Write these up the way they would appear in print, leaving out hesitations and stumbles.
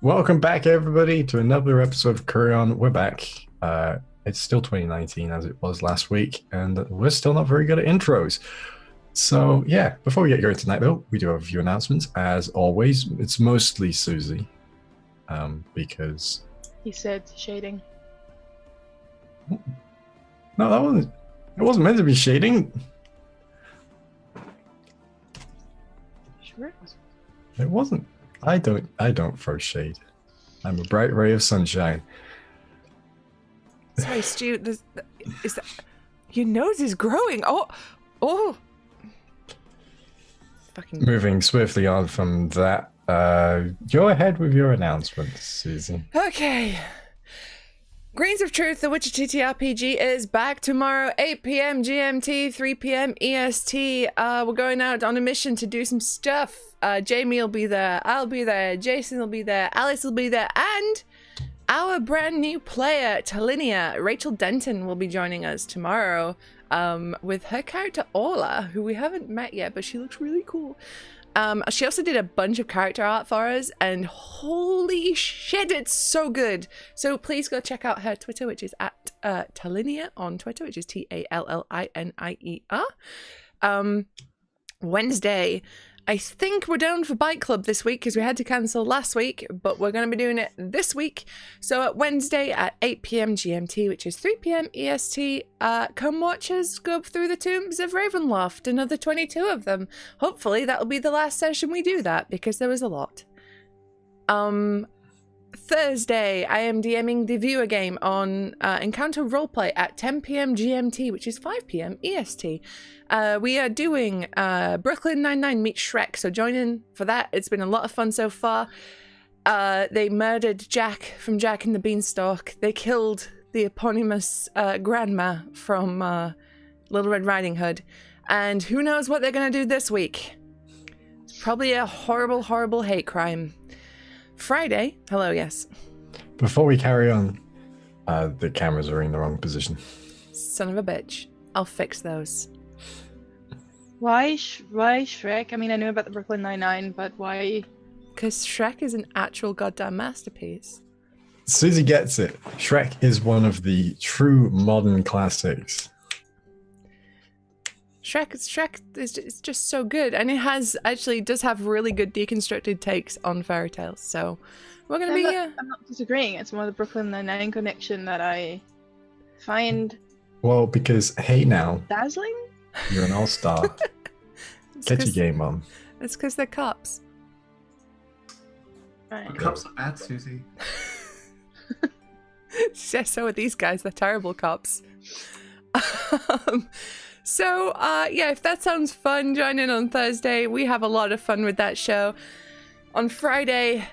Welcome back, everybody, to another episode of Kureon. We're back. It's still 2019 as it was last week, and we're still not very good at intros. So, yeah, before we get going tonight, though, we do have a few announcements. As always, it's mostly Susie, because... He said shading. No, that wasn't... It wasn't meant to be shading. Sure it was. It wasn't. I don't throw shade. I'm a bright ray of sunshine. Sorry, Stu, is that... Your nose is growing. Oh. Fucking... Moving swiftly on from that, go ahead with your announcements, Susie. Okay. Grains of Truth, the Witcher TTRPG is back tomorrow, 8 p.m. GMT, 3 p.m. EST. We're going out on a mission to do some stuff. Jamie will be there, I'll be there, Jason will be there, Alice will be there, and our brand new player, Talinia, Rachel Denton, will be joining us tomorrow with her character Orla, who we haven't met yet, but she looks really cool. She also did a bunch of character art for us, and holy shit, it's so good. So please go check out her Twitter, which is at Talinia on Twitter, which is TALLINIER. Wednesday, I think we're down for Bike Club this week because we had to cancel last week, but we're going to be doing it this week. So at Wednesday at 8 p.m. GMT, which is 3 p.m. EST, come watch us go through the tombs of Ravenloft, another 22 of them. Hopefully that'll be the last session we do that, because there was a lot. Thursday, I am DMing the viewer game on Encounter Roleplay at 10 p.m. GMT, which is 5 p.m. EST. We are doing Brooklyn Nine-Nine meets Shrek, so join in for that. It's been a lot of fun so far. They murdered Jack from Jack and the Beanstalk. They killed the eponymous grandma from Little Red Riding Hood. And who knows what they're going to do this week. It's probably a horrible, horrible hate crime. Friday, hello, yes. Before we carry on, the cameras are in the wrong position. Son of a bitch. I'll fix those. Why Shrek? I mean, I knew about the Brooklyn Nine-Nine, but why? Because Shrek is an actual goddamn masterpiece. Susie gets it. Shrek is one of the true modern classics. Shrek is just so good, and it does have really good deconstructed takes on fairy tales. So we're gonna be. I'm not disagreeing. It's more the Brooklyn Nine-Nine connection that I find. Well, because hey now, dazzling. You're an all-star. Get your game on. It's because they're cops. Right. The cops are bad, Susie. So are these guys. They're terrible cops. So, yeah, if that sounds fun, join in on Thursday. We have a lot of fun with that show. On Friday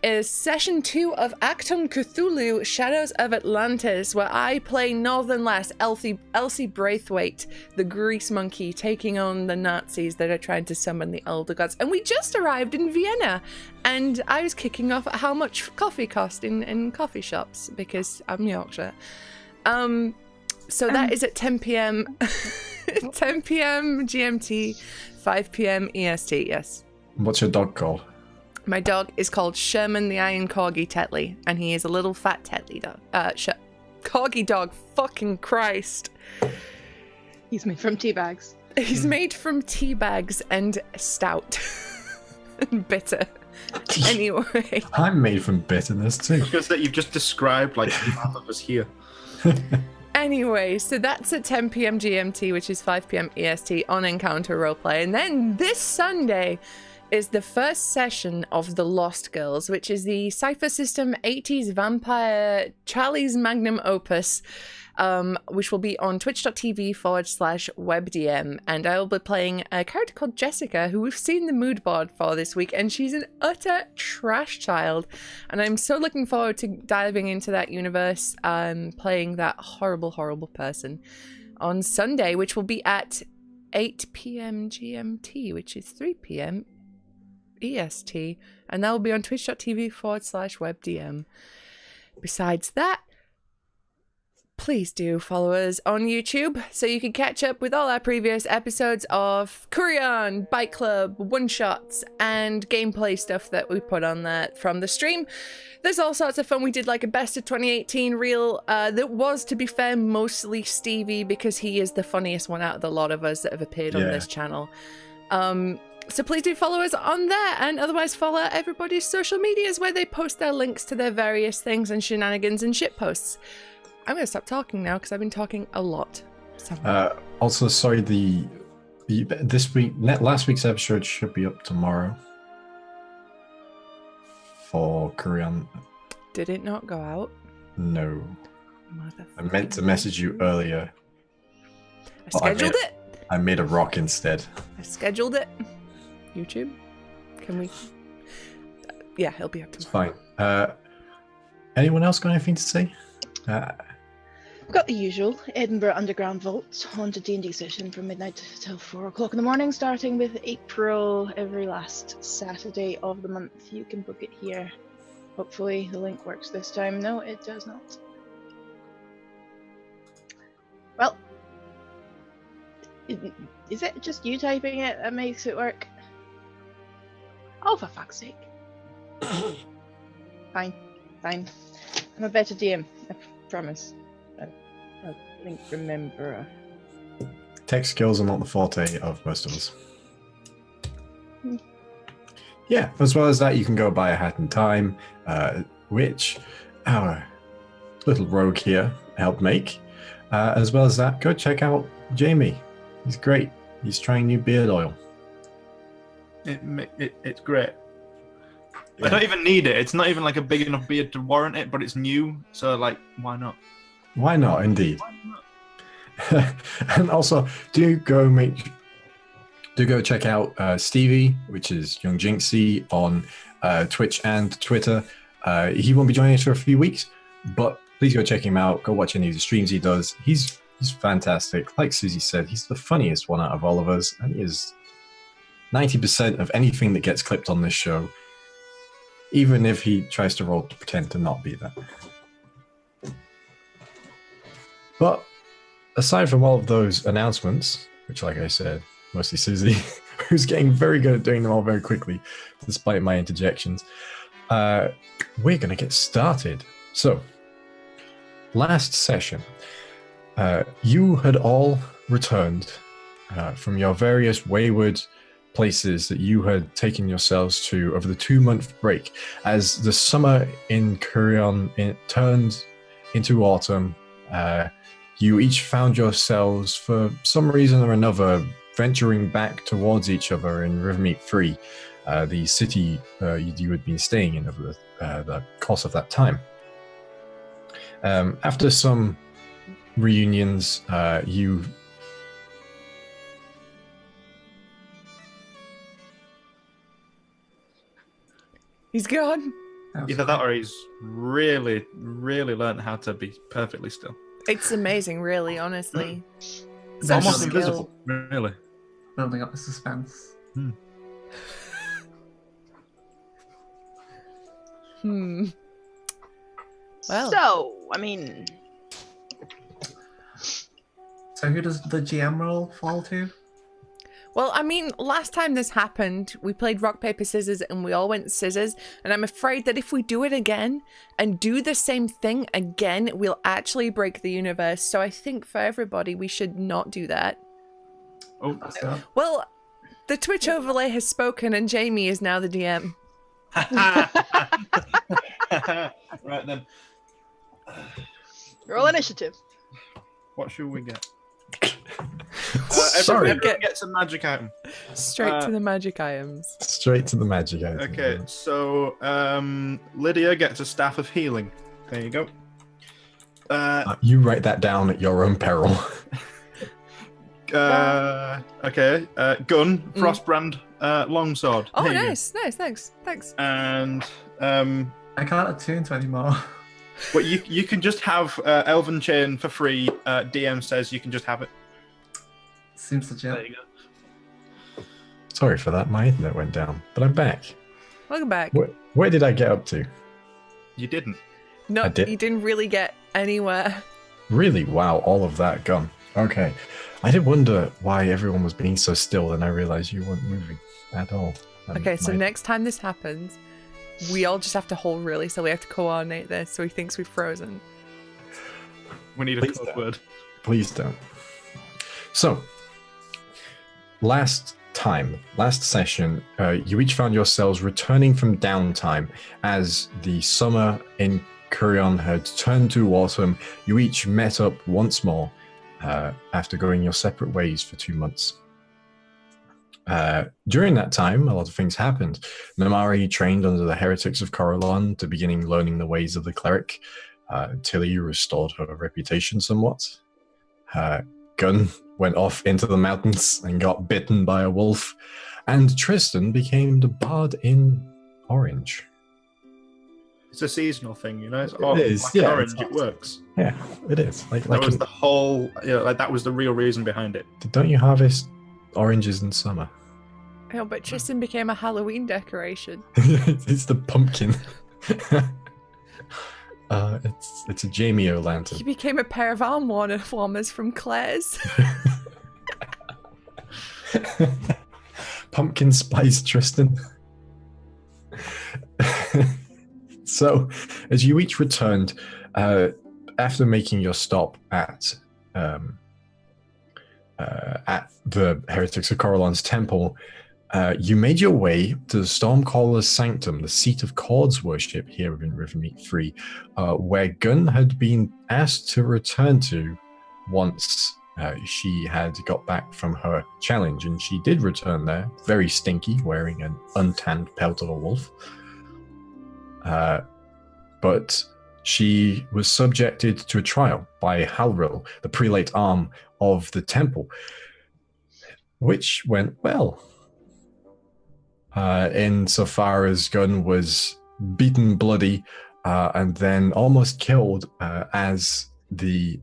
is Session 2 of Acton Cthulhu, Shadows of Atlantis, where I play Northern Lass Elsie Braithwaite, the grease monkey, taking on the Nazis that are trying to summon the Elder Gods. And we just arrived in Vienna, and I was kicking off at how much coffee cost in coffee shops, because I'm Yorkshire. So that is at 10 p.m. 10 p.m. GMT, 5 p.m. EST, yes. What's your dog called? My dog is called Sherman the Iron Corgi Tetley, and he is a little fat Tetley dog. Corgi dog, fucking Christ. He's made from tea bags. He's made from tea bags and stout. And bitter. Anyway. I'm made from bitterness too. Because that you've just described like half of us here. Anyway, so that's at 10 p.m. GMT, which is 5 p.m. EST on Encounter Roleplay. And then this Sunday is the first session of The Lost Girls, which is the Cypher System 80s vampire Charlie's magnum opus, which will be on twitch.tv/webdm. And I will be playing a character called Jessica, who we've seen the mood board for this week, and she's an utter trash child. And I'm so looking forward to diving into that universe, playing that horrible, horrible person on Sunday, which will be at 8 p.m. GMT, which is 3 p.m. EST, and that will be on twitch.tv/webdm. Besides that, please do follow us on YouTube so you can catch up with all our previous episodes of Kureon, Bike Club, one-shots, and gameplay stuff that we put on there from the stream. There's all sorts of fun. We did like a best of 2018 reel that was, to be fair, mostly Stevie because he is the funniest one out of the lot of us that have appeared on this channel. So please do follow us on there, and otherwise follow everybody's social medias where they post their links to their various things and shenanigans and shit posts. I'm going to stop talking now because I've been talking a lot. So. Also, sorry, last week's episode should be up tomorrow for Kureon. Did it not go out? No. I meant to message you earlier. I scheduled it. I made a rock instead. I scheduled it. YouTube? Can we? Yeah, it'll be up tomorrow. It's fine. Anyone else got anything to say? We've got the usual Edinburgh Underground Vault on to D&D session from midnight till 4 o'clock in the morning, starting with April every last Saturday of the month. You can book it here. Hopefully the link works this time. No, it does not. Well, is it just you typing it that makes it work? Oh, for fuck's sake. Fine. I'm a better DM, I promise. I think remember. Tech skills are not the forte of most of us. Yeah, as well as that, you can go buy a hat in time, which our little rogue here helped make. As well as that, go check out Jamie. He's great. He's trying new beard oil. It's great. Yeah. I don't even need it. It's not even like a big enough beard to warrant it, but it's new, so like, why not? Why not, indeed. Why not? And also, do go check out Stevie, which is Young Jinxie, on Twitch and Twitter. He won't be joining us for a few weeks, but please go check him out. Go watch any of the streams he does. He's fantastic. Like Susie said, he's the funniest one out of all of us, and he is 90% of anything that gets clipped on this show, even if he tries to roll to pretend to not be that. But aside from all of those announcements, which, like I said, mostly Susie, who's getting very good at doing them all very quickly, despite my interjections, we're going to get started. So, last session, you had all returned from your various wayward places that you had taken yourselves to over the 2-month break. As the summer in Kureon turned into autumn, you each found yourselves, for some reason or another, venturing back towards each other in Rivermeet 3, the city you had been staying in over the course of that time. After some reunions, you... He's gone. Either that or he's really, really learned how to be perfectly still. It's amazing, really, honestly. It's almost invisible, really. Building up the suspense. Well. So, I mean... So who does the GM role fall to? Well, I mean, last time this happened, we played rock, paper, scissors, and we all went scissors. And I'm afraid that if we do it again and do the same thing again, we'll actually break the universe. So I think for everybody, we should not do that. Oh, well, the Twitch overlay has spoken, and Jamie is now the DM. Right then. Roll initiative. What should we get? Sorry. Everyone gets a magic item. Straight to the magic items. Straight to the magic item. Okay, so Lydia gets a staff of healing. There you go. You write that down at your own peril. Okay, gun, frostbrand, longsword. Oh, Here you go. nice, thanks. And I can't attune to anymore. but you can just have Elven Chain for free. DM says you can just have it. Seems legit. There you go. Sorry for that, my internet went down, but I'm back. Welcome back. Where did I get up to? You didn't. No, I did. you didn't really get anywhere. Really? Wow, all of that gone. Okay. I did wonder why everyone was being so still, and I realized you weren't moving at all. And Okay, so next time this happens, we all just have to hold really, so we have to coordinate this so he thinks we've frozen. We need a code word. Please don't. So, last session, you each found yourselves returning from downtime as the summer in Kureon had turned to autumn. You each met up once more after going your separate ways for 2 months. During that time, a lot of things happened. Namari trained under the heretics of Kureon to beginning learning the ways of the cleric. Tilly restored her reputation somewhat. Gun went off into the mountains and got bitten by a wolf. And Tristan became the bard in Orange. It's a seasonal thing, you know. It's orange. It works. Yeah, it is. Like that was the whole. That was the real reason behind it. Don't you harvest oranges in summer? Oh, but Tristan became a Halloween decoration. It's the pumpkin. It's a Jamie O-lantern. He became a pair of arm warmers from Claire's. Pumpkin spice, Tristan. So, as you each returned, after making your stop at the Heretics of Coralon's temple, you made your way to the Stormcaller's Sanctum, the seat of Cord's worship here in Rivermeet 3, where Gun had been asked to return to once she had got back from her challenge, and she did return there, very stinky, wearing an untanned pelt of a wolf. But she was subjected to a trial by Halril, the prelate arm of the temple, which went well. Insofar as Gun was beaten bloody and then almost killed as the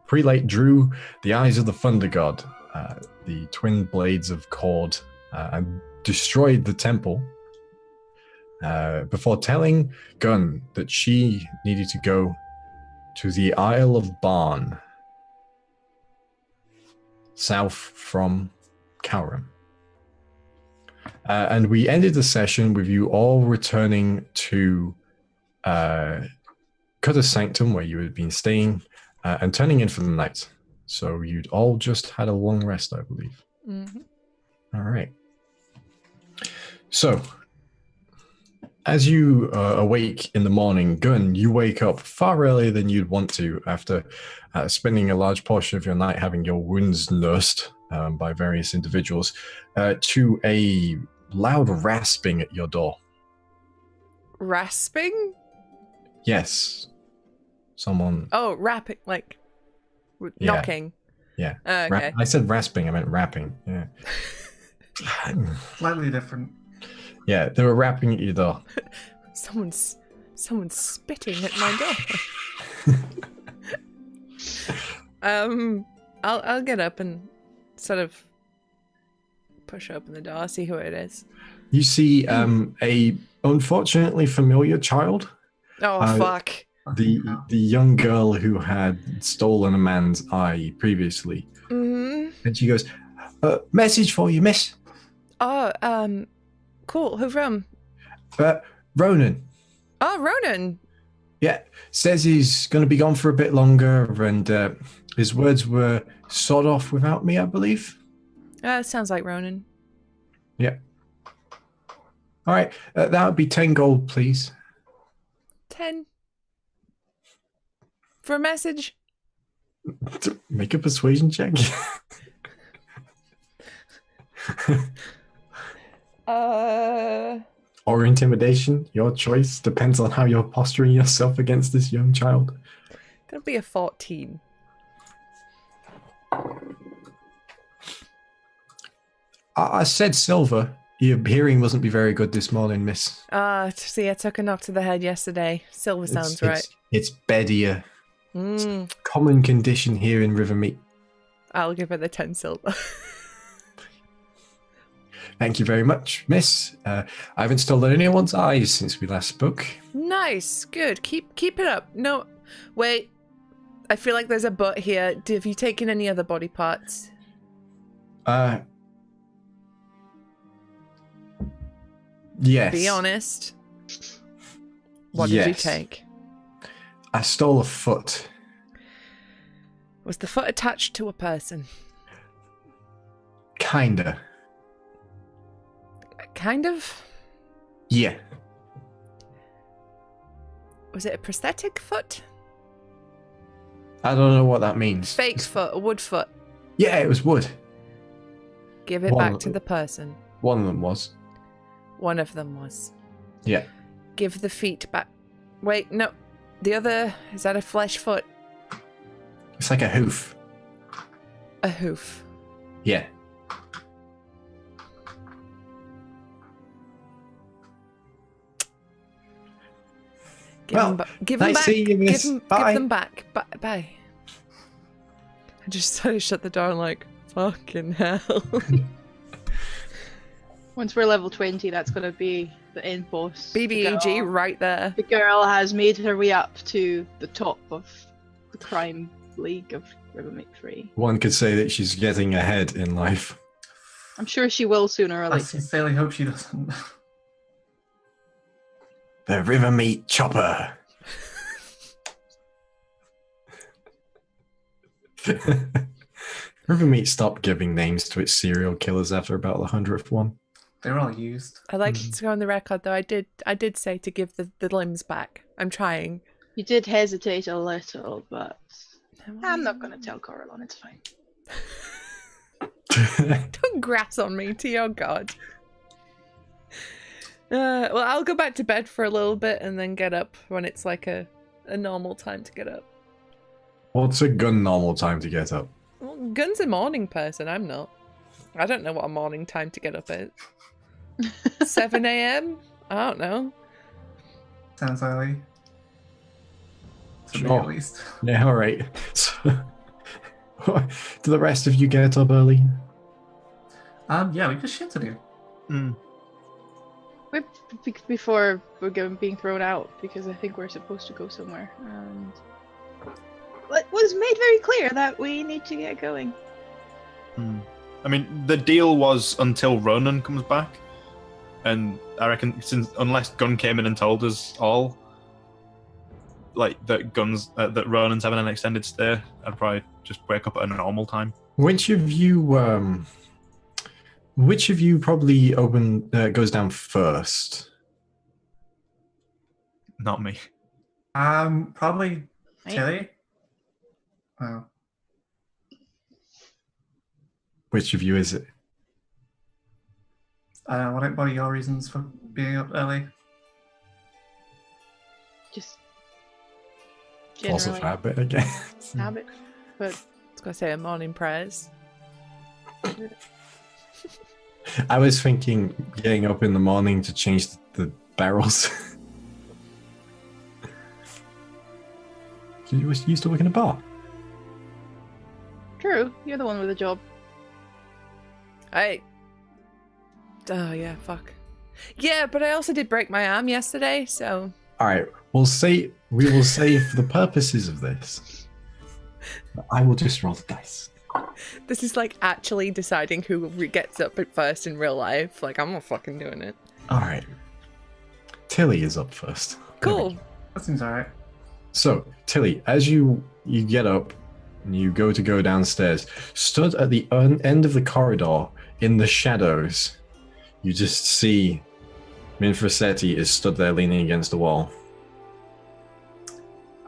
prelate drew the eyes of the Thunder God, the twin blades of Cord, and destroyed the temple. Before telling Gun that she needed to go to the Isle of Barn, south from Kauram. And we ended the session with you all returning to Cutter's Sanctum, where you had been staying, and turning in for the night. So you'd all just had a long rest, I believe. Mm-hmm. All right. So, as you awake in the morning, Gun, you wake up far earlier than you'd want to after spending a large portion of your night having your wounds nursed by various individuals, to a loud rasping at your door. Rasping? Yes. Someone... Oh, rapping, like knocking. Yeah. Okay. I said rasping, I meant rapping. Yeah. Slightly different. Yeah, they were rapping at your door. Someone's spitting at my door. I'll get up and sort of push open the door, see who it is. You see a unfortunately familiar child. Oh, fuck. The young girl who had stolen a man's eye previously. Mm-hmm. And she goes, message for you, miss. Oh, cool. Who from? Ronan. Oh, Ronan. Yeah. Says he's going to be gone for a bit longer, and his words were sod off without me, I believe. Sounds like Ronan. Yeah. All right. That would be 10 gold, please. 10. For a message? Make a persuasion check. Or intimidation, your choice. Depends on how you're posturing yourself against this young child. That'll be a 14. I said silver. Your hearing mustn't be very good this morning, miss. See, I took a knock to the head yesterday. Silver sounds right. It's bedia. It's common condition here in Rivermeet. I'll give her the 10 silver. Thank you very much, miss. I haven't stolen anyone's eyes since we last spoke. Nice, good. Keep it up. No, wait. I feel like there's a but here. Have you taken any other body parts? Yes. Be honest. What did you Yes. take? I stole a foot. Was the foot attached to a person? Kinda. Kind of? Yeah. Was it a prosthetic foot? I don't know what that means. Fake foot, a wood foot. Yeah, it was wood. Give it back to the person. One of them was. One of them was. Yeah. Give the feet back. Wait, no. The other, is that a flesh foot? It's like a hoof. A hoof. Yeah. Give nice them back. seeing you, miss. Give Bye. them back. Bye. I just started to shut the door and like, fucking hell. Once we're level 20, that's going to be the end boss. BBEG right there. The girl has made her way up to the top of the crime league of Rivermeat 3. One could say that she's getting ahead in life. I'm sure she will sooner or I later. sincerely hope she doesn't. The river meat chopper. River meat stopped giving names to its serial killers after about the 100th one. They were all used. I like to go on the record though. I did say to give the limbs back. I'm trying. You did hesitate a little, but I'm not going to tell Kureon, it's fine. Don't grass on me, to your god. Well, I'll go back to bed for a little bit and then get up when it's like a normal time to get up. What's a gun normal time to get up? Well, Gun's a morning person. I'm not. I don't know what a morning time to get up is. 7 a.m.? I don't know. Sounds early. To me, Sure. at least. Yeah, alright. So, do the rest of you get up early? Yeah, we got shit to do. Before we're being thrown out, because I think we're supposed to go somewhere. And it was made very clear that we need to get going. I mean, the deal was until Ronan comes back, and I reckon unless Gun came in and told us all, like that that Ronan's having an extended stay, I'd probably just wake up at a normal time. Which of you probably goes down first? Not me. Probably Right. Tilly. Oh. Which of you is it? What are your reasons for being up early? Just Force of generally habit, I guess. habit. But I was gonna say a morning prayers. I was thinking getting up in the morning to change the barrels. You used to work in a bar. true, you're the one with the job. Oh yeah, fuck. Yeah, but I also did break my arm yesterday, so All right, we will say for the purposes of this, I will just roll the dice. this is like actually deciding who gets up at first in real life. Like, I'm not fucking doing it. All right, Tilly is up first. Cool. That seems alright. So, Tilly, as you get up and you go downstairs, stood at the end of the corridor in the shadows, you just see Minfrasetti is stood there leaning against the wall.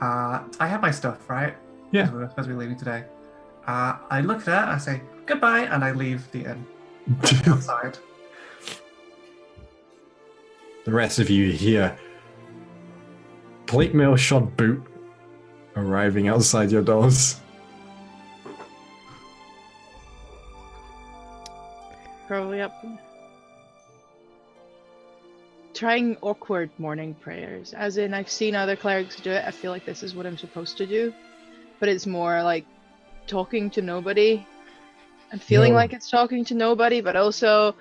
I have my stuff, right? Yeah. We're supposed to be leaving today. I look at her, I say goodbye, and I leave the inn outside. The rest of you hear plate mail shod boot arriving outside your doors. Probably up. Trying awkward morning prayers. As in, I've seen other clerics do it. I feel like this is what I'm supposed to do. But it's more like talking to nobody. And feeling No. like it's talking to nobody, but also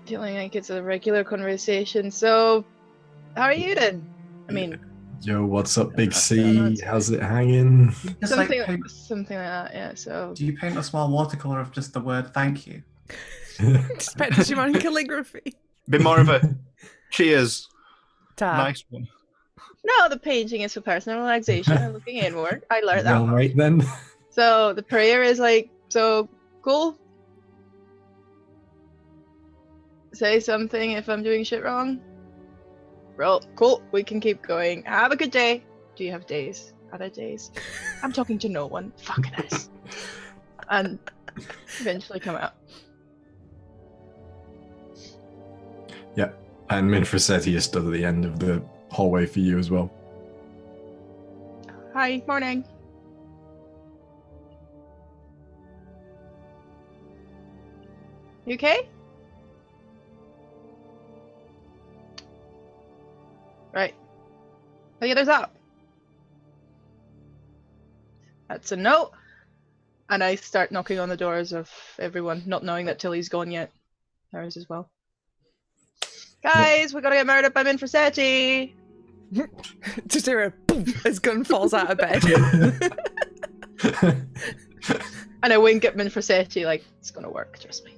feeling like it's a regular conversation. So, how are you then? I mean, Yo, what's up, Big Yeah, C? that's How's it hanging? Just like something, paint, something like that. Yeah. So do you paint a small watercolor of just the word "thank you"? Just practice your own calligraphy. Bit more of a cheers. Tab. Nice one. no, the painting is for personal relaxation and looking inward. I learned that. Well, right then. So the prayer is like, so cool. Say something if I'm doing shit wrong. Well, cool. We can keep going. Have a good day. Do you have days? Other days? I'm talking to no one. Fuck this. And eventually come out. Yeah, and Minfrasetti is stood at the end of the hallway for you as well. Hi, morning. You okay? Right. Are the others up? That's a no. And I start knocking on the doors of everyone, not knowing that Tilly's gone yet. Hers as well. Guys, we're gonna get murdered by Minfrasetti! Just hear a boom as gun falls out of bed. And I wink at Minfrasetti like, it's gonna work, trust me.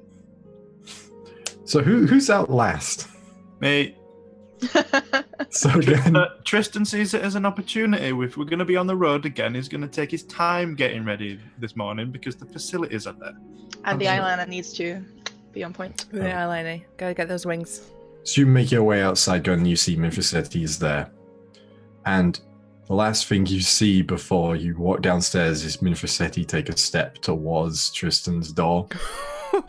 So who's out last? Mate, So again, Tristan sees it as an opportunity. If we're going to be on the road again, he's going to take his time getting ready this morning because the facilities are there. And the eyeliner needs to be on point. With the eyeliner. Gotta get those wings. so you make your way outside, and you see Minfrasetti is there, and the last thing you see before you walk downstairs is Minfrasetti take a step towards Tristan's door,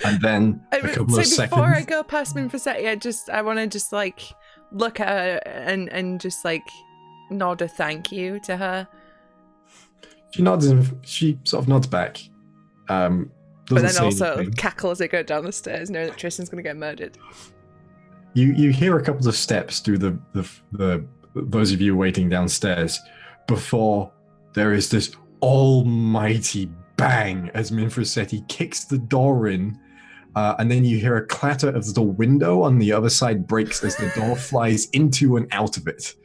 and then a couple of seconds. Before I go past Minfrasetti, I want to just like look at her and just like nod a thank you to her. She sort of nods back. But Doesn't then say also anything. cackle as they go down the stairs, knowing that Tristan's gonna get murdered. You hear a couple of steps through the those of you waiting downstairs before there is this almighty bang as Minfrasetti kicks the door in, and then you hear a clatter as the window on the other side breaks as the door flies into and out of it.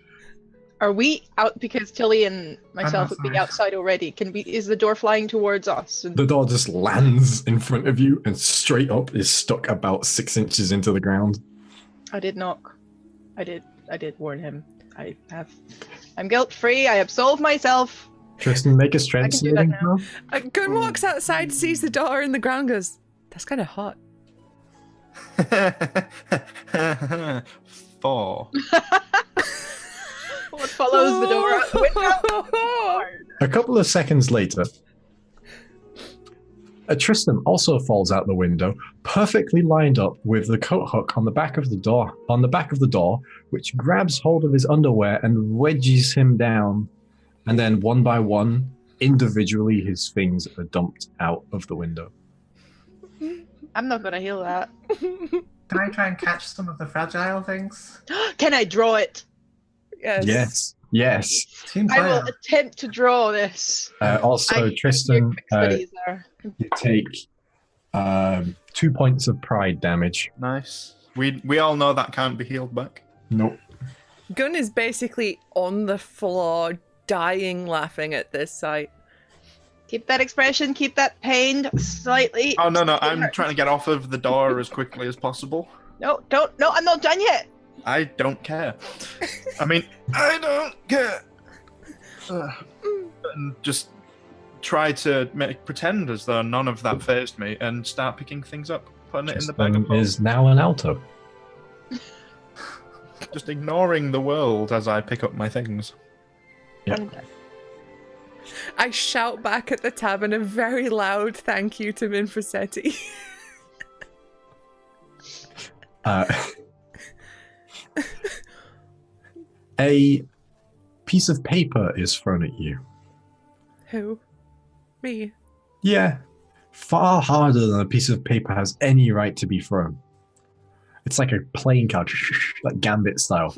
Are we out because Tilly and myself would be outside already? Is the door flying towards us? The door just lands in front of you and straight up is stuck about 6 inches into the ground. I did knock. I did warn him. I'm guilt free. I absolve myself. Tristan, make a strength I can do that saving now. throw. Gun walks outside, sees the door in the ground, goes, that's kind of hot. 4. What follows the door out the window? A couple of seconds later, Tristan also falls out the window, perfectly lined up with the coat hook on the back of the door, which grabs hold of his underwear and wedges him down. And then one by one, individually, his things are dumped out of the window. I'm not gonna heal that. Can I try and catch some of the fragile things? Can I draw it? Yes. Team I will player. attempt to draw this. Also, Tristan, Studies there. you take 2 points of pride damage. Nice. We all know that can't be healed back. Nope. Gun is basically on the floor, dying laughing at this sight. Keep that expression. Keep that pain slightly. Oh, no. I'm trying to get off of the door as quickly as possible. No, don't. No, I'm not done yet. I don't care. I mean, I don't care. And just try to pretend as though none of that fazed me and start picking things up, putting it in the bag of Tristan holding. is now an alto. Just ignoring the world as I pick up my things. Yep. I'm done. I shout back at the tab in a very loud thank you to Minfrasetti. A piece of paper is thrown at you. Who? Me. Yeah, far harder than a piece of paper has any right to be thrown. It's like a playing card, like Gambit style.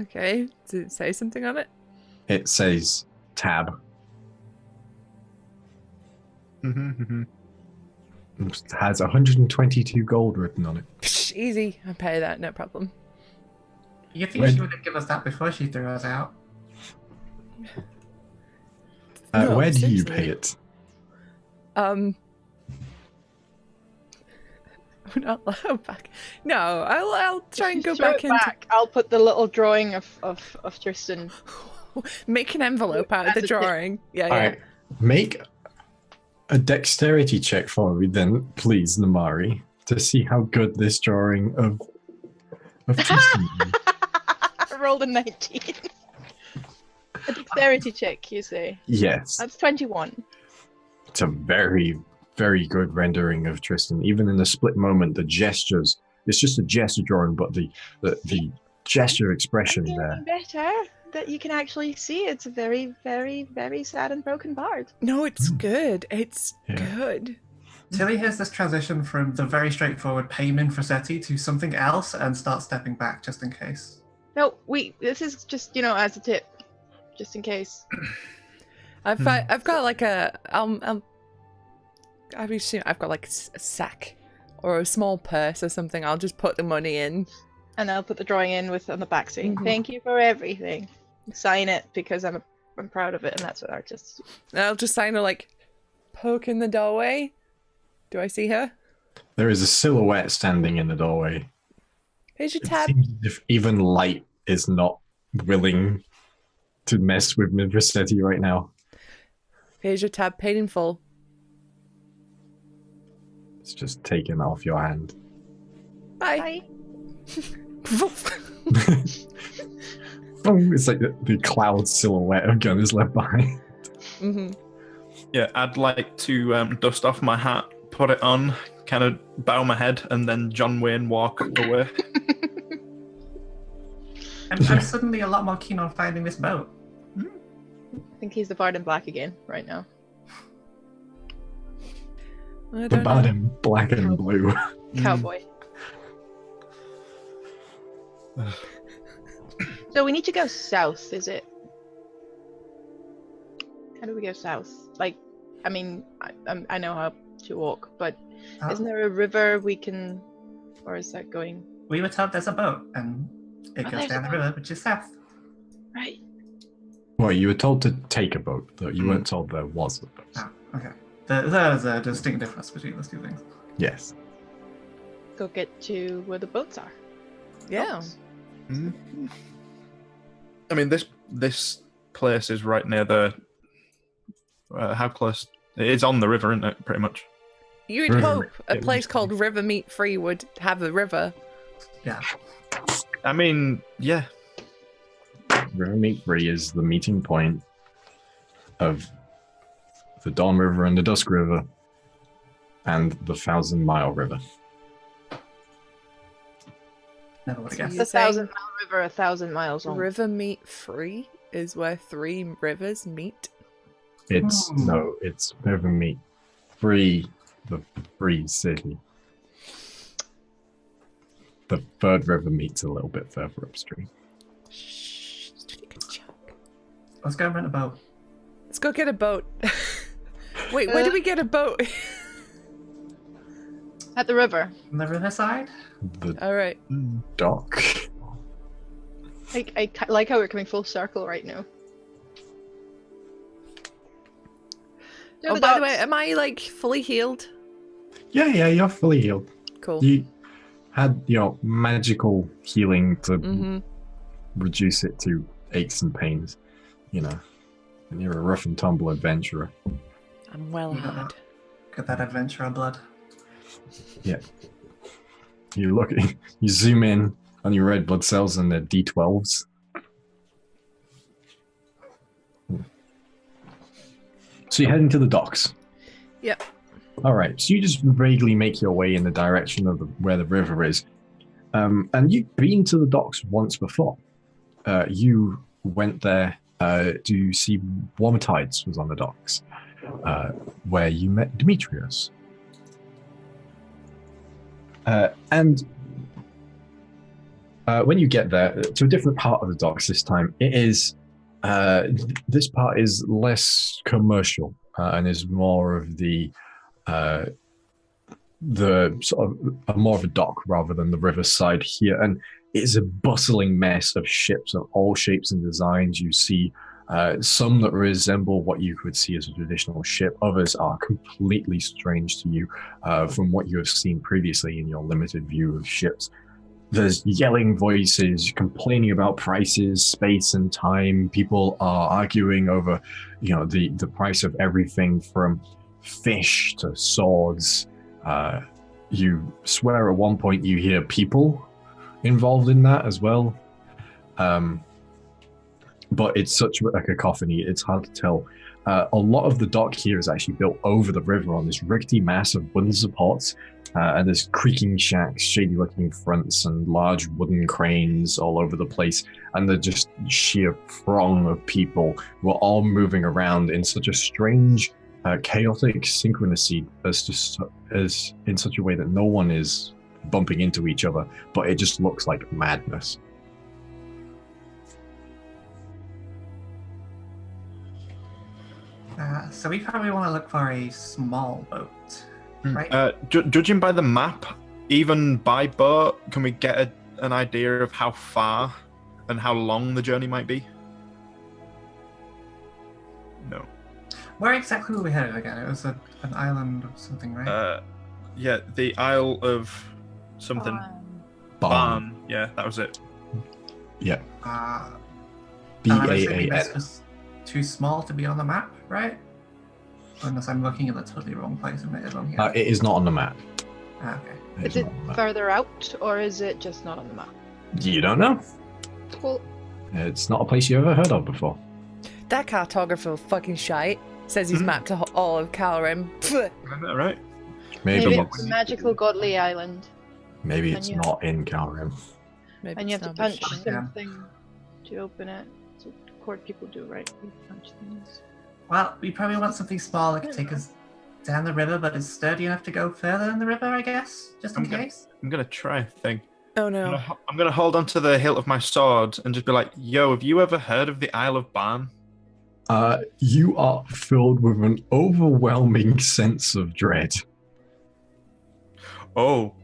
Okay, does it say something on it? It says tab. It has 122 gold written on it. Psh, easy, I pay that, no problem. You think she would have given us that before she threw us out? No, where do you seriously. pay it? I'm not allowed back. No, I'll try and go Throw back it into back. I'll put the little drawing of Tristan. make an envelope out of As the a tip. drawing. Yeah, All yeah. right, make a dexterity check for me then, please, Namari, to see how good this drawing of Tristan is. I rolled a 19. A dexterity check, you say? Yes, That's 21. it's a very, very good rendering of Tristan. Even in the split moment, the gestures, it's just a gesture drawing, but the gesture expression I'm there. getting better. That you can actually see it's a very, very, very sad and broken bard. No, it's good. It's Yeah. good. Tilly hears this transition from the very straightforward payment for Seti to something else and starts stepping back just in case. No, this is just, as a tip. Just in case. I've got like a I assume I've got like a sack or a small purse or something. I'll just put the money in. And I'll put the drawing in on the back saying, Mhm. thank you for everything. Sign it because I'm proud of it, and that's what artists do. And I'll just sign her like poke in the doorway. Do I see her? There is a silhouette standing in the doorway. Here's your It tab. seems as if even light is not willing to mess with Rossetti right now. Here's your tab, paid in full. It's just taken off your hand. Bye. Boom, it's like the cloud silhouette of gun is left behind. Mm-hmm. Yeah, I'd like to dust off my hat, put it on, kind of bow my head, and then John Wayne walk away. I'm suddenly a lot more keen on finding this boat. I think he's the bard in black again right now. I The don't bad know. in black and blue. Cowboy. So we need to go south, is it? How do we go south? Like, I mean, I know how to walk, but isn't there a river we can, or is that going We were told there's a boat, and it Oh, goes there's down a the boat. river, which is south. right? Well, you were told to take a boat, though you weren't told there was a boat. Oh, okay. There's a distinct difference between those two things. Yes. Go get to where the boats are. Yeah. Boats. I mean, this place is right near the. How close? It's on the river, isn't it? Pretty much. You'd River hope a Meat. place called River Meat Free would have a river. Yeah. I mean, yeah. River Meat Free is the meeting point of the Dawn River and the Dusk River and the 1,000 Mile River. Never would have So guessed. You're The saying 1,000-mile river, 1,000 miles long. River Meat Free is where 3 rivers meet. It's Hmm. no, it's River Meat Free, the free city. The third river meets a little bit further upstream. Shh, good job. Let's go rent a boat. Let's go get a boat. Wait, where do we get a boat? At the river. On the riverside? The All right. dock. I like how we're coming full circle right now. To Oh, the by the way, docks. am I like fully healed? Yeah, you're fully healed. Cool. You had your magical healing to Mm-hmm. reduce it to aches and pains, and you're a rough and tumble adventurer. I'm well Yeah. had. Get that adventurer blood. You look, you zoom in on your red blood cells and they're D12s. So you're heading to the docks. Yep. All right. So you just vaguely make your way in the direction of where the river is, and you've been to the docks once before. You went there to see Warmer Tides was on the docks, where you met Demetrius. And when you get there to a different part of the docks this time, it is this part is less commercial and is more of the sort of more of a dock rather than the riverside here. And it's a bustling mess of ships of all shapes and designs. You see some that resemble what you could see as a traditional ship. Others are completely strange to you from what you have seen previously in your limited view of ships. There's yelling voices complaining about prices, space, and time. People are arguing over, the price of everything from fish to swords. You swear at one point you hear people involved in that as well. But it's such a cacophony, it's hard to tell. A lot of the dock here is actually built over the river on this rickety mass of wooden supports, and there's creaking shacks, shady-looking fronts, and large wooden cranes all over the place, and they're just sheer throng of people who are all moving around in such a strange, chaotic synchronicity as in such a way that no one is bumping into each other, but it just looks like madness. So we probably want to look for a small boat, right? Judging by the map, even by boat, can we get an idea of how far and how long the journey might be? No. Where exactly were we headed again? It was an island of something, right? Yeah, the Isle of something. Barn. Yeah, that was it. Yeah. B-A-A-N. B-A-A-N. Was too small to be on the map, right? Unless I'm looking in the totally wrong place and it is on here. It is not on the map. Okay. Is it further out, or is it just not on the map? You don't know. Well, It's not a place you've ever heard of before. That cartographer fucking shite says he's mapped to all of Calrim. Right. maybe it's a magical godly island. Maybe it's not in Calrim. Maybe And you it's have to not, punch but sure. something to open it. That's what court people do, right? You punch things. Well, we probably want something small that could take us down the river, but is sturdy enough to go further in the river, I guess, just in case. I'm gonna try a thing. Oh no. I'm gonna hold onto the hilt of my sword and just be like, "Yo, have you ever heard of the Isle of Barn?" You are filled with an overwhelming sense of dread. Oh.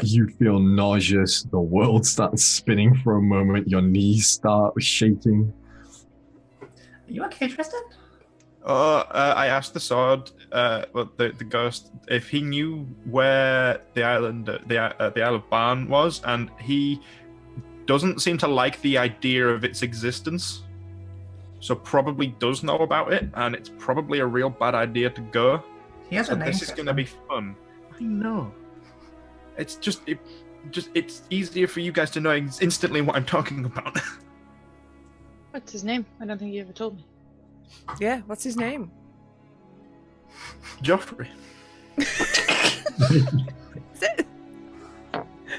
You feel nauseous. The world starts spinning for a moment. Your knees start shaking. Are you okay, Tristan? I asked the sword, the ghost, if he knew where the island, the Isle of Barn was, and he doesn't seem to like the idea of its existence. So probably does know about it, and it's probably a real bad idea to go. He has a name. This is going to be fun. I know. It's it's easier for you guys to know instantly what I'm talking about. What's his name? I don't think you ever told me. Yeah, what's his name? Joffrey. Is it?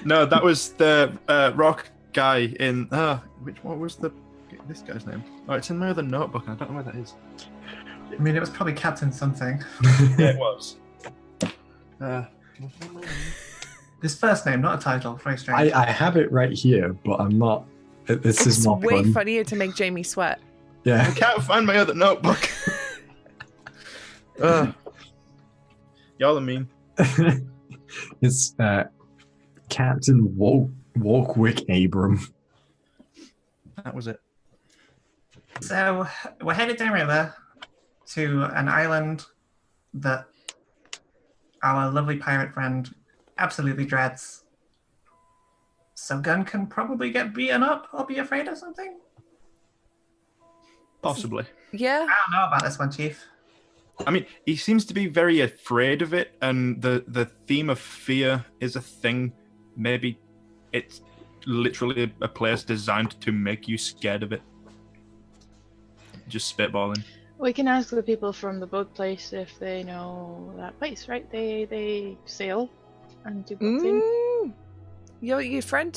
No, that was the rock guy in. What was this guy's name? Oh, it's in my other notebook, and I don't know where that is. I mean, it was probably Captain something. Yeah, it was. His first name, not a title. Very strange. I have it right here, but I'm not. This is It's not way fun. funnier to make Jamie sweat. Yeah. I can't find my other notebook. Y'all are mean. It's Captain Walkwick Abram. That was it. So we're headed downriver to an island that our lovely pirate friend absolutely dreads. So Gunn can probably get beaten up or be afraid of something. Possibly. Yeah. I don't know about this one, Chief. I mean, he seems to be very afraid of it, and the theme of fear is a thing. Maybe it's literally a place designed to make you scared of it. Just spitballing. We can ask the people from the boat place if they know that place, right? They sail and do boating. Your friend,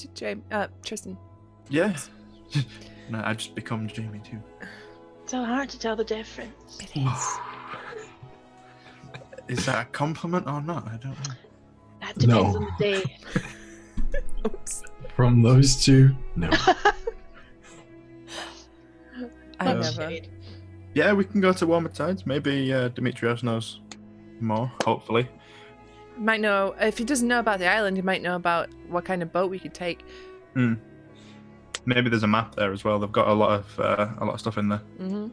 Tristan. Yeah. No, I just become Jamie too. So hard to tell the difference. It is. Is that a compliment or not? I don't know. That depends No. on the day. Oops. From those two, no. I No. never. Yeah, we can go to Warmer Tides. Maybe Demetrios knows more, hopefully. Might know, if he doesn't know about the island, he might know about what kind of boat we could take. Maybe there's a map there as well. They've got a lot of stuff in there. Mm-hmm.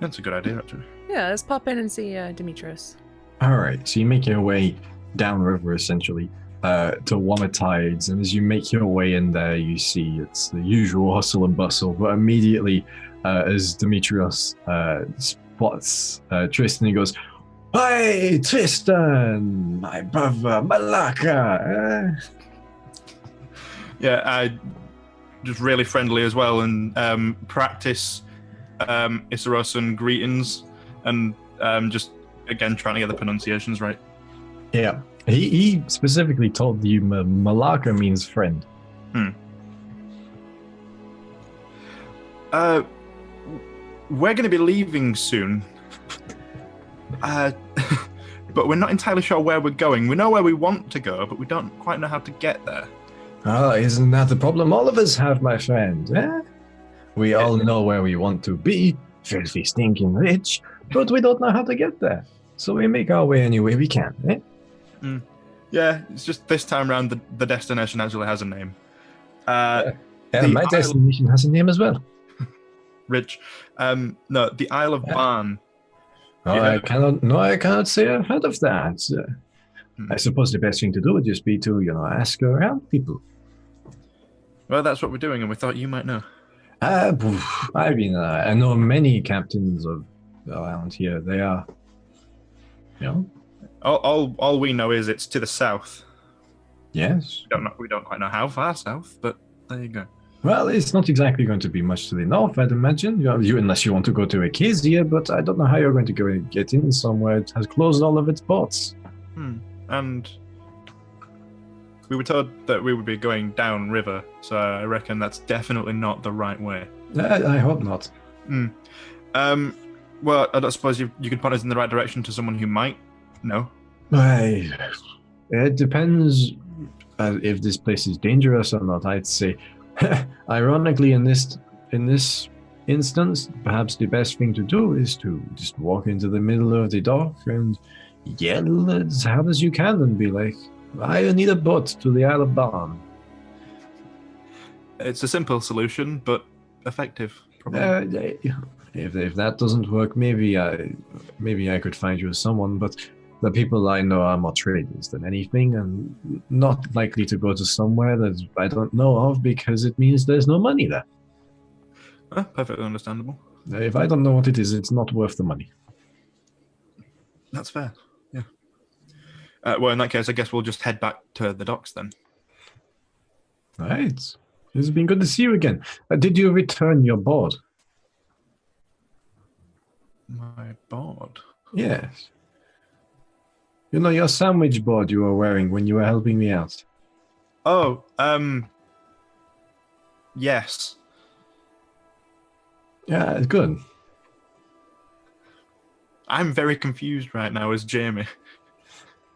That's a good idea, actually. Yeah, let's pop in and see Demetrius. All right, so you make your way downriver essentially to Womatides, and as you make your way in there, you see it's the usual hustle and bustle. But immediately, as Demetrius spots Tristan, he goes, "Hey, Tristan, my brother, Malaka." Yeah, just really friendly as well, and practice Isarosan greetings, and just again trying to get the pronunciations right. Yeah, he specifically told you Malaka means friend. We're going to be leaving soon, but we're not entirely sure where we're going. We know where we want to go, but we don't quite know how to get there. Oh, isn't that the problem all of us have, my friend? Eh? We all know where we want to be, filthy, stinking rich, but we don't know how to get there. So we make our way any way we can, eh? Yeah, it's just this time around the destination actually has a name. Yeah, my destination has a name as well. Rich. No, the Isle of Barn. Oh, I cannot say I've heard of that. I suppose the best thing to do would just be to, ask around people. Well, that's what we're doing, and we thought you might know. I know many captains around here. They are, All we know is it's to the south. Yes. We don't quite know how far south, but there you go. Well, it's not exactly going to be much to the north, I'd imagine. Unless you want to go to Acacia, but I don't know how you're going to go and get in somewhere. It has closed all of its ports. And we were told that we would be going down river, so I reckon that's definitely not the right way. I hope not. Well, I don't suppose you could point us in the right direction to someone who might know. It depends if this place is dangerous or not. I'd say, ironically, in this instance, perhaps the best thing to do is to just walk into the middle of the dock and yell as hard as you can and be like, "I need a boat to the Isle of Barn." It's a simple solution, but effective. Probably. If that doesn't work, maybe I could find you someone, but the people I know are more traders than anything, and not likely to go to somewhere that I don't know of because it means there's no money there. Perfectly understandable. If I don't know what it is, it's not worth the money. That's fair. Yeah. Well, in that case, I guess we'll just head back to the docks then. All right. It's been good to see you again. Did you return your board? My board? Yes. Your sandwich board you were wearing when you were helping me out. Oh, yes. Yeah, good. I'm very confused right now as Jamie.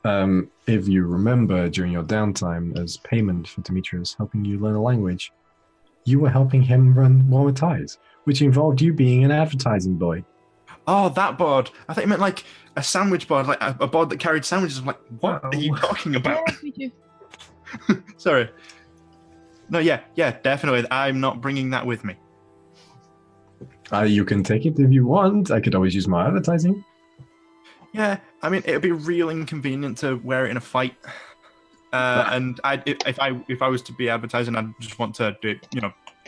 If you remember, during your downtime as payment for Demetrius helping you learn a language, you were helping him run Womatides, which involved you being an advertising boy. Oh, that board. I thought you meant like a sandwich board, like a board that carried sandwiches. I'm like, what are you talking about? Yeah, me too. Sorry. No, yeah, definitely. I'm not bringing that with me. You can take it if you want. I could always use my advertising. Yeah, I mean, it would be real inconvenient to wear it in a fight. And if I was to be advertising, I'd just want to do it,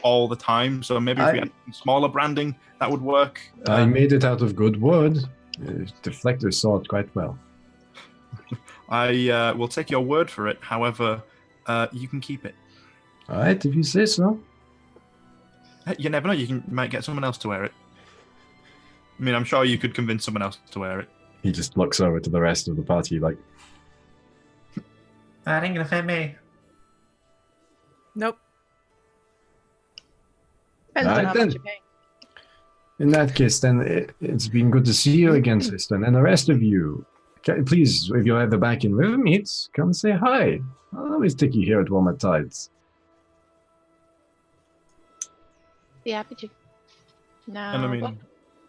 all the time. So maybe if we had smaller branding, that would work. I made it out of good wood. Deflector saw it quite well. I will take your word for it. However, you can keep it. All right, if you say so. You never know. You might get someone else to wear it. I mean, I'm sure you could convince someone else to wear it. He just looks over to the rest of the party like, That ain't gonna fit me. Nope. Depends on Alright, how then. much you pay. in that case, then it's been good to see you again, sister. And the rest of you, please, if you're ever back in Rivermeet, come say hi. I'll always take you here at Womatides. Be happy to. No. And I mean,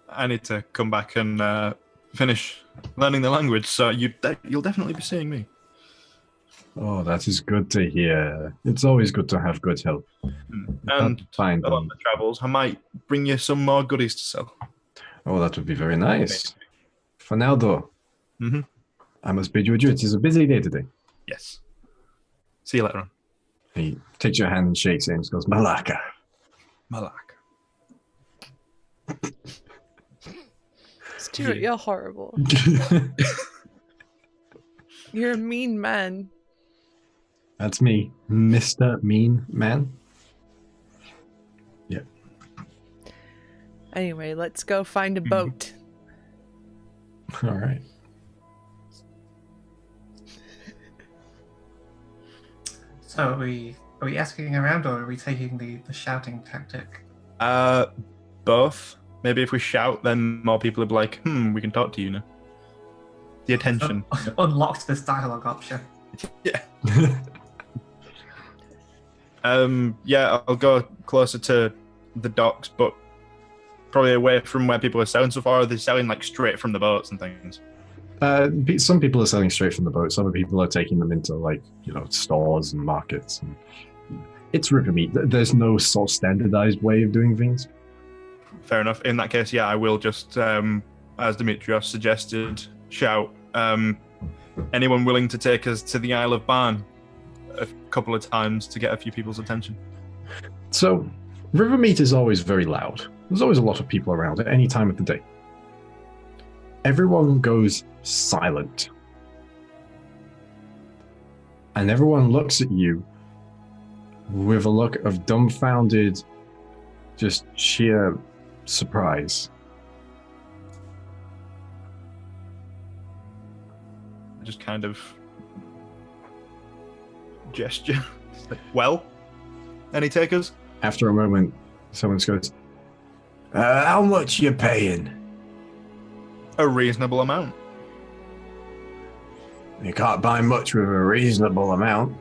I need to come back and finish learning the language, so you'll definitely be seeing me. Oh, that is good to hear. It's always good to have good health. And Find along them. the travels, I might bring you some more goodies to sell. Oh, that would be very nice. For now, though, Mm-hmm. I must bid you adieu. It is a busy day today. Yes. See you later on. He takes your hand and shakes it and goes, Malaka. Malak. Stuart, you're horrible. You're a mean man. That's me, Mr. Mean Man. Yeah. Anyway, let's go find a boat. All right. So are we asking around or are we taking the shouting tactic? Both. Maybe if we shout, then more people will be like, we can talk to you now. The attention. Unlocked this dialogue option. Yeah. Yeah, I'll go closer to the docks, but probably away from where people are selling so far. They're selling like straight from the boats and things. Some people are selling straight from the boats. Other people are taking them into stores and markets. And it's river meat. There's no sort of standardized way of doing things. Fair enough. In that case, yeah, I will just, as Dimitrios suggested, shout. Anyone willing to take us to the Isle of Barn a couple of times to get a few people's attention? So, river meat is always very loud. There's always a lot of people around at any time of the day. Everyone goes silent. And everyone looks at you with a look of dumbfounded, just sheer surprise. I just kind of gesture. Well, any takers? After a moment, someone goes, how much you paying? A reasonable amount. You can't buy much with a reasonable amount.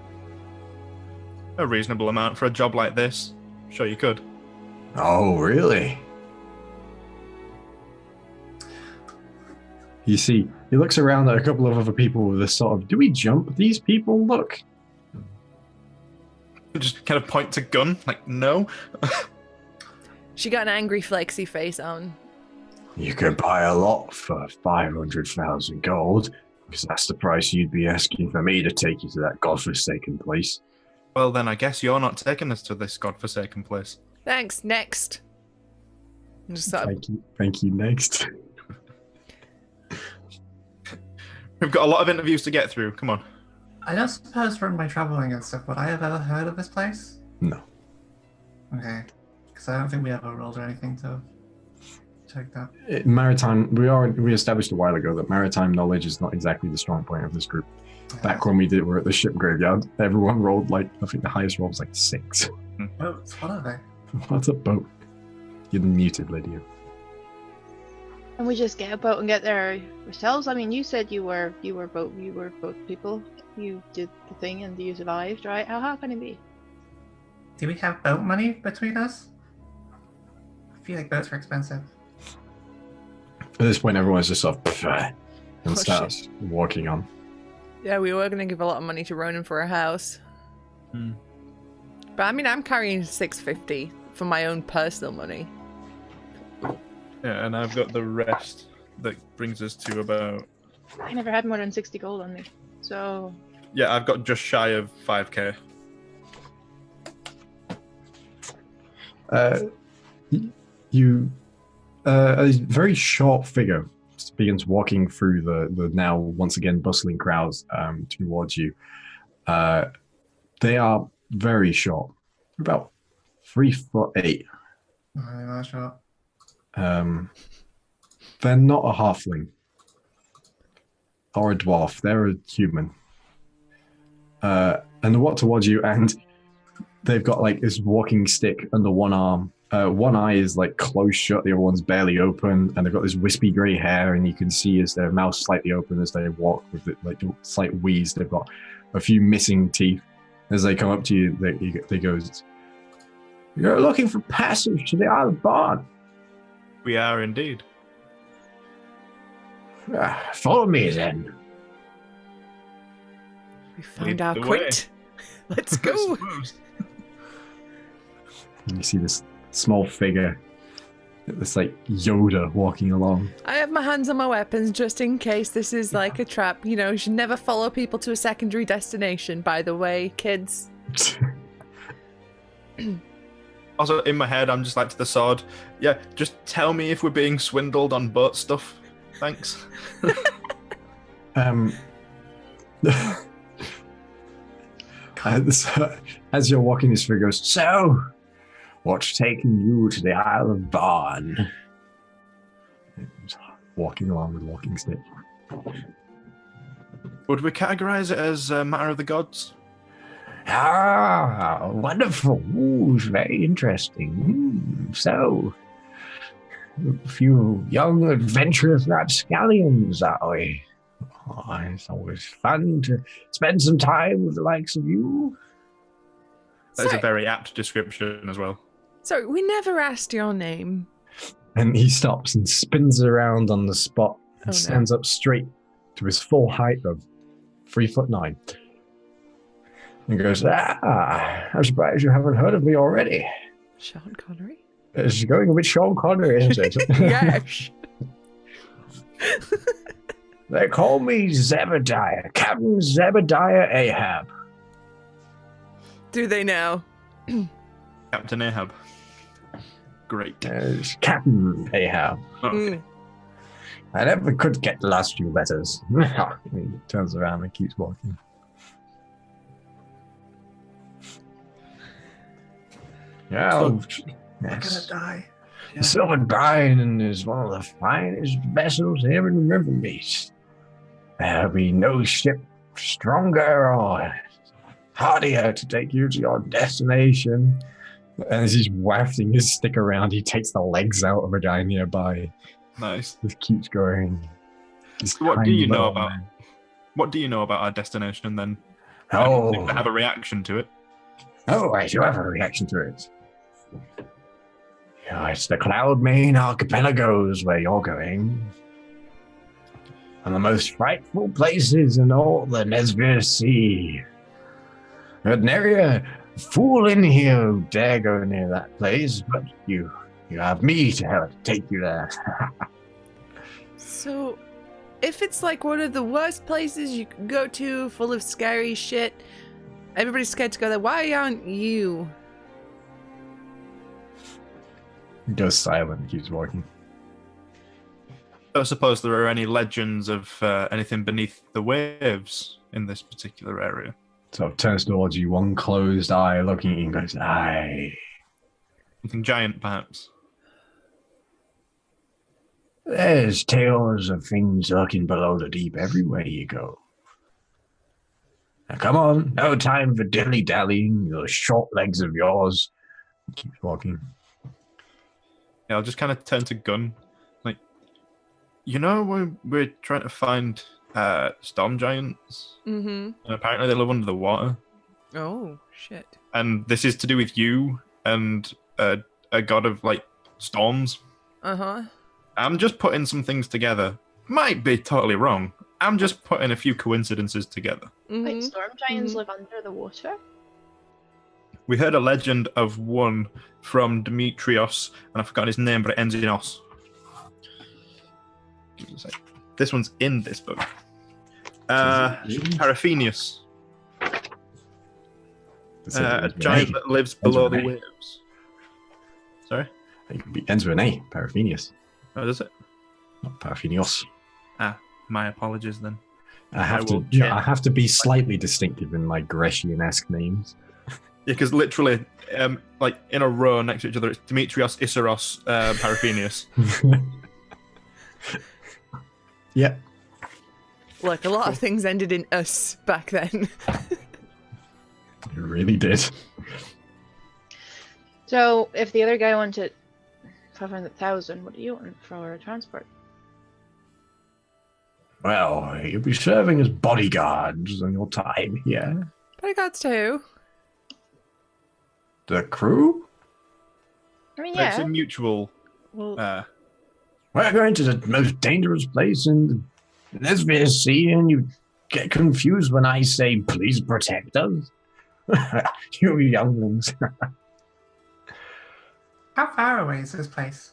A reasonable amount for a job like this. Sure you could. Oh, really? You see, he looks around at a couple of other people with this sort of, do we jump these people? Look. Just kind of point to gun, like, no. She got an angry flexy face on. You could buy a lot for 500,000 gold, because that's the price you'd be asking for me to take you to that godforsaken place. Well, then I guess you're not taking us to this godforsaken place. Thanks, next. And just sort of, Thank you, next. We've got a lot of interviews to get through, come on. I don't suppose from my traveling and stuff, would I have ever heard of this place? No. Okay. Because I don't think we ever rolled or anything to check that. Maritime, we established a while ago that maritime knowledge is not exactly the strong point of this group. Back when we were at the ship graveyard, everyone rolled I think the highest roll was 6. Boats, what are they? What's a boat? You're muted, Lydia. And we just get a boat and get there ourselves. I mean, you said you were boat people. You did the thing and you survived, right? How can it be? Do we have boat money between us? I feel like boats are expensive. At this point, everyone's just sort of and Oh, starts walking on. yeah, we were going to give a lot of money to Ronan for a house. Hmm. But I mean, I'm carrying 650 for my own personal money. Yeah, and I've got the rest that brings us to about... I never had more than 60 gold on me. So Yeah, I've got just shy of 5k. A very short figure begins walking through the now once again bustling crowds towards you. They are very short, about 3'8". I'm not sure. They're not a halfling or a dwarf. They're a human. And they walk towards you, and they've got this walking stick under one arm. One eye is closed shut, the other one's barely open, and they've got this wispy grey hair, and you can see as their mouth slightly open as they walk with it, slight wheeze. They've got a few missing teeth. As they come up to you, they goes, "You're looking for passage to the Isle of Barn. We are indeed. Follow me then." We found Lead our the way. quint. Let's go. And you see this small figure, this like Yoda walking along. I have my hands on my weapons just in case this is like a trap. You know, you should never follow people to a secondary destination, by the way, kids. Also, in my head, I'm just like to the sword. Yeah, just tell me if we're being swindled on boat stuff. Thanks. As you're walking, this figure goes, so, what's taking you to the Isle of Barn? Walking along with a walking stick. Would we categorize it as a matter of the gods? Ah, wonderful. Ooh, very interesting. So, a few young, adventurous rapscallions, are we? Oh, it's always fun to spend some time with the likes of you. That is a Sorry. very apt description as well. Sorry, we never asked your name. And he stops and spins around on the spot and Oh, no. stands up straight to his full height of 3'9". And goes, I'm surprised you haven't heard of me already. Sean Connery? It's going a bit Sean Connery, isn't it? Yes. They call me Zebediah, Captain Zebediah Ahab. Do they now? Captain Ahab. Great. It's Captain Ahab. Mm. I never could get the last few letters. He turns around and keeps walking. Yeah, We're yes. gonna die. The Silver Brine is one of the finest vessels here in the river beast. There'll be no ship stronger or hardier to take you to your destination. And as he's wafting his stick around, he takes the legs out of a guy nearby. Nice. Just keeps going. This So what do tiny you know little about- man. What do you know about our destination then? Oh, I have a reaction to it. I do have a reaction to it. Yeah, it's the Cloudmain Archipelagos where you're going. And the most frightful places in all the Nesbir Sea. There's nary a fool in here who dare go near that place, but you have me to help take you there. So, if it's like one of the worst places you can go to, full of scary shit, everybody's scared to go there, why aren't you? He goes silent and keeps walking. I don't suppose there are any legends of anything beneath the waves in this particular area. So turns towards you, one closed eye, looking at you and goes, aye. Something giant, perhaps. There's tales of things lurking below the deep everywhere you go. Now come on, no time for dilly-dallying, those short legs of yours. He keeps walking. Yeah, I'll just kind of turn to Gun. Like, you know, we're trying to find storm giants, Mm-hmm. and apparently they live under the water. Oh, shit. And this is to do with you and a god of, like, storms. Uh-huh. I'm just putting some things together. Might be totally wrong. I'm just putting a few coincidences together. Mm-hmm. Wait, storm giants live under the water? We heard a legend of one from Demetrios, and I forgot his name, but it ends in os. Give us a sec. This one's in this book. Paraphenius. A giant that lives below the waves. Sorry? It ends with an A, Paraphenius, Oh, does it? not Paraphenios. My apologies then. I have will to. check. I have to be slightly distinctive in my Grecian-esque names. Yeah, because literally, like in a row next to each other, it's Demetrios, Issaros, Paraphenius. Yep. Look, a lot of things ended in us back then. It really did. So, if the other guy wanted 500,000, what do you want for transport? Well, you'll be serving as bodyguards on your time here. Bodyguards too. The crew? I mean, It's yeah. a mutual. Well, We're going to the most dangerous place in the Nesbir Sea, and you get confused when I say, please protect us? You younglings. How far away is this place?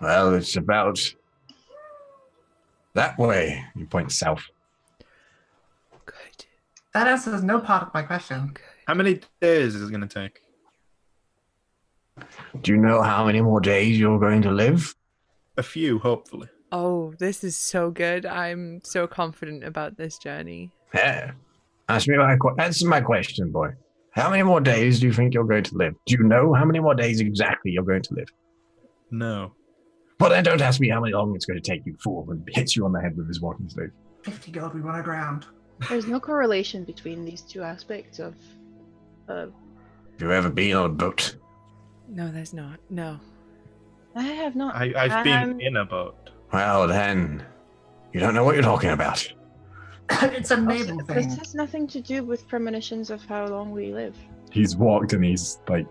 Well, it's about that way. You point south. Good. That answers no part of my question. How many days is it going to take? Do you know how many more days you're going to live? A few, hopefully. Oh, this is so good. I'm so confident about this journey. Yeah. Answer my question, boy. How many more days do you think you're going to live? Do you know how many more days exactly you're going to live? No. Well, then don't ask me how long it's going to take you, fool, and hits you on the head with his walking stick. 50 gold, we want aground. There's no correlation between these two aspects of. Have you ever been on a boat? No, there's not. No. I have not. I've been in a boat. Well, then, you don't know what you're talking about. It's a naval This thing. has nothing to do with premonitions of how long we live. He's walked and he's, like,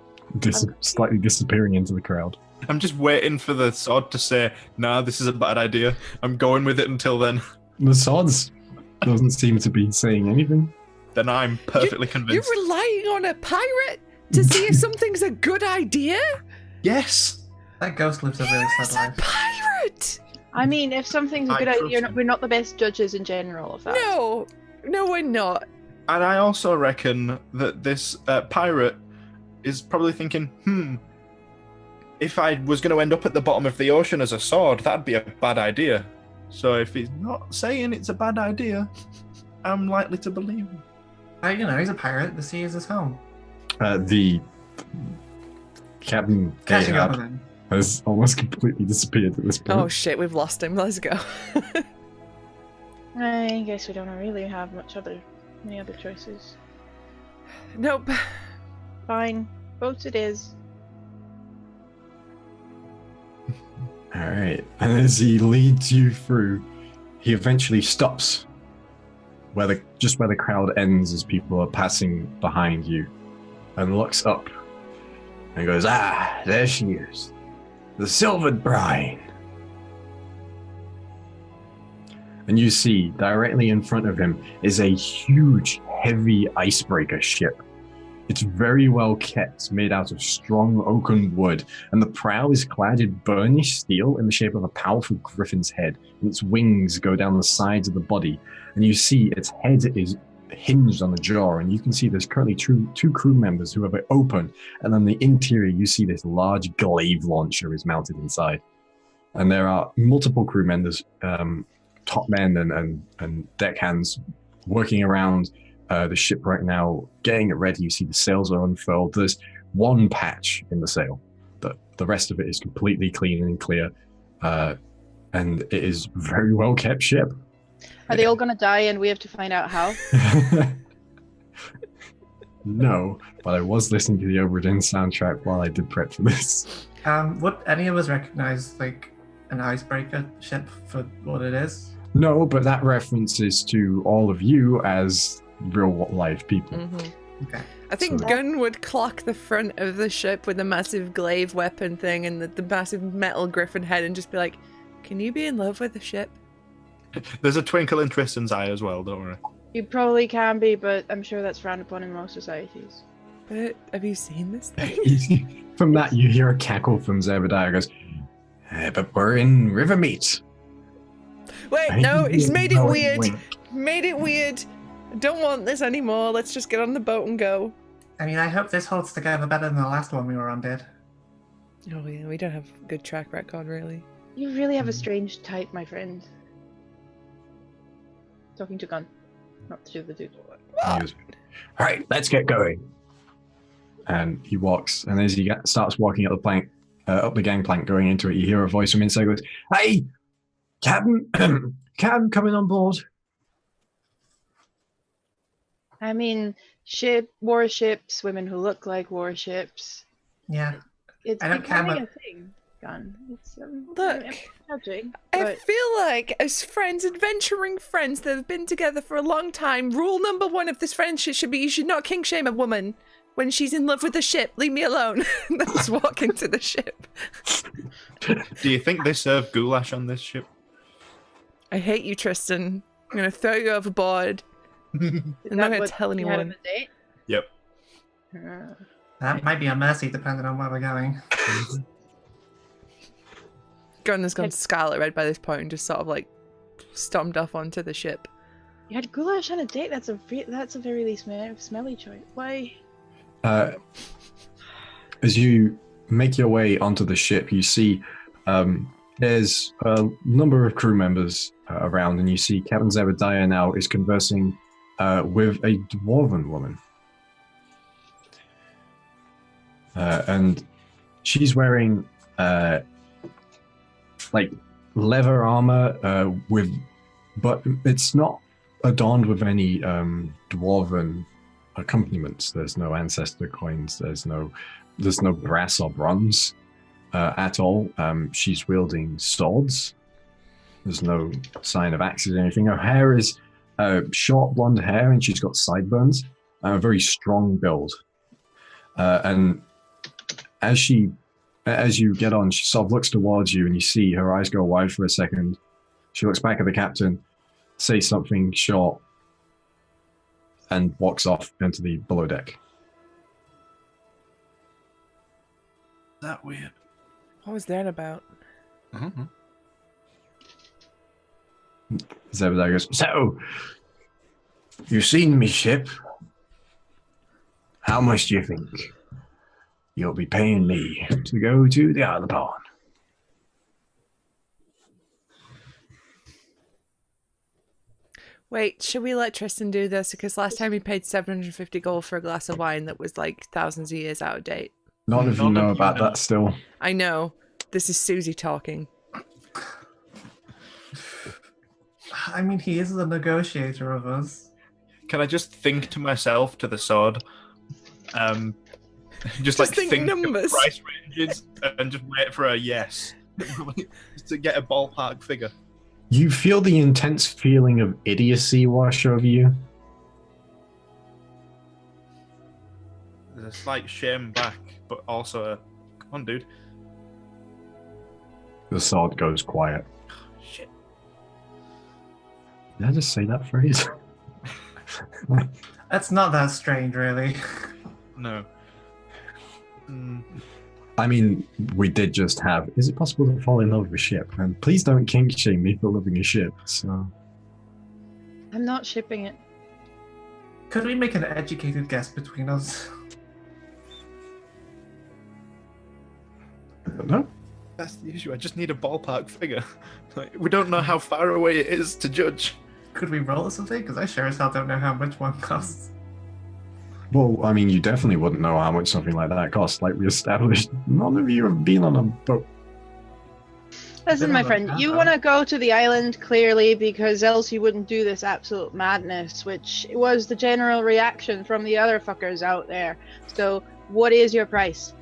slightly disappearing into the crowd. I'm just waiting for the sword to say, nah, this is a bad idea. I'm going with it until then. The swords doesn't seem to be saying anything. Then I'm perfectly convinced. You're relying on a pirate to see if something's a good idea? Yes. That ghost lives a really He's sad a life. pirate! I mean, if something's a I good trust idea, him. we're not the best judges in general of that. No, we're not. And I also reckon that this pirate is probably thinking, if I was going to end up at the bottom of the ocean as a sword, that'd be a bad idea. So if he's not saying it's a bad idea, I'm likely to believe him. He's a pirate. The sea is his home. The Captain Catching up Ahab with him. has almost completely disappeared at this point. Oh shit, we've lost him. Let's go. I guess we don't really have many other choices. Nope. Fine, boats it is. All right. And as he leads you through, he eventually stops where the crowd ends as people are passing behind you, and looks up and goes, "Ah, there she is, the Silvered Bride." And you see directly in front of him is a huge, heavy icebreaker ship. It's very well kept, made out of strong oaken wood, and the prow is clad in burnished steel in the shape of a powerful griffin's head, and its wings go down the sides of the body. And you see its head is hinged on the jaw, and you can see there's currently two crew members who have it open, and on the interior you see this large glaive launcher is mounted inside. And there are multiple crew members, top men and deckhands working around the ship right now, getting it ready. You see the sails are unfurled. There's one patch in the sail. The rest of it is completely clean and clear, and it is very well kept ship. Are they all gonna die and we have to find out how? No, but I was listening to the Oberdin soundtrack while I did prep for this. Would any of us recognize like an icebreaker ship for what it is? No, but that references to all of you as real life people. Okay. I think So- Gunn would clock the front of the ship with the massive glaive weapon thing and the massive metal griffin head and just be like, "Can you be in love with the ship?" There's a twinkle in Tristan's eye as well, don't worry. You probably can be, but I'm sure that's frowned upon in most societies. But have you seen this thing? From that, you hear a cackle from Zebediah. Goes, but we're in Rivermeet. Wait, no, he's made it No, weird. wait. Made it weird. I don't want this anymore. Let's just get on the boat and go. I mean, I hope this holds together better than the last one we were on did. Oh yeah, we don't have a good track record, really. You really have a strange type, my friend. Talking to Gun, not to the dude. And he goes, all right, let's get going. And he walks, and as he starts walking up the gangplank, going into it, you hear a voice from inside. Goes, "Hey, Captain, Captain, coming on board." I mean, warships, women who look like warships. Yeah. It's I don't care becoming about- a thing, Gun. It's Look, I'm judging, I but feel like as friends, adventuring friends that have been together for a long time, rule number one of this friendship should be you should not king shame a woman when she's in love with the ship. Leave me alone. Let's walk into the ship. Do you think they serve goulash on this ship? I hate you, Tristan. I'm gonna throw you overboard. I'm not gonna tell anyone. Yep. That might be a mercy depending on where we're going. Gunner's gone scarlet red by this point and just sort of like stomped off onto the ship. You had goulash on a date. That's a very smelly choice. Why? As you make your way onto the ship, you see there's a number of crew members around, and you see Captain Zebediah now is conversing with a dwarven woman. And she's wearing like leather armor but it's not adorned with any dwarven accompaniments. There's no ancestor coins. There's no brass or bronze at all. She's wielding swords. There's no sign of axes or anything. Her hair is short blonde hair, and she's got sideburns. A very strong build. And as you get on, she sort of looks towards you, and you see her eyes go wide for a second. She looks back at the captain, says something short, and walks off into the below deck. That weird. What was that about? Mm-hmm. Zebediah goes, "So, you've seen me ship. How much do you think you'll be paying me to go to the Isle of Pawn?" Wait, should we let Tristan do this? Because last time he paid 750 gold for a glass of wine that was like thousands of years out of date. None of you know about that still. I know. This is Susie talking. I mean, he is the negotiator of us. Can I just think to myself to the sword? Just like think numbers. Of price ranges and just wait for a yes. Just to get a ballpark figure. You feel the intense feeling of idiocy wash over you. There's a slight shame back, but also a... Come on, dude. The sword goes quiet. Shit. Did I just say that phrase? That's not that strange, really. No. Mm. I mean, we did just have... Is it possible to fall in love with a ship? And please don't kink shame me for loving a ship, so... I'm not shipping it. Could we make an educated guess between us? I don't know. That's the issue. I just need a ballpark figure. Like, we don't know how far away it is to judge. Could we roll something? Because I sure as hell don't know how much one costs. Well, I mean, you definitely wouldn't know how much something like that costs. Like we established, none of you have been on a boat. Listen, my friend, you want to go to the island clearly because else you wouldn't do this absolute madness, which was the general reaction from the other fuckers out there. So, what is your price?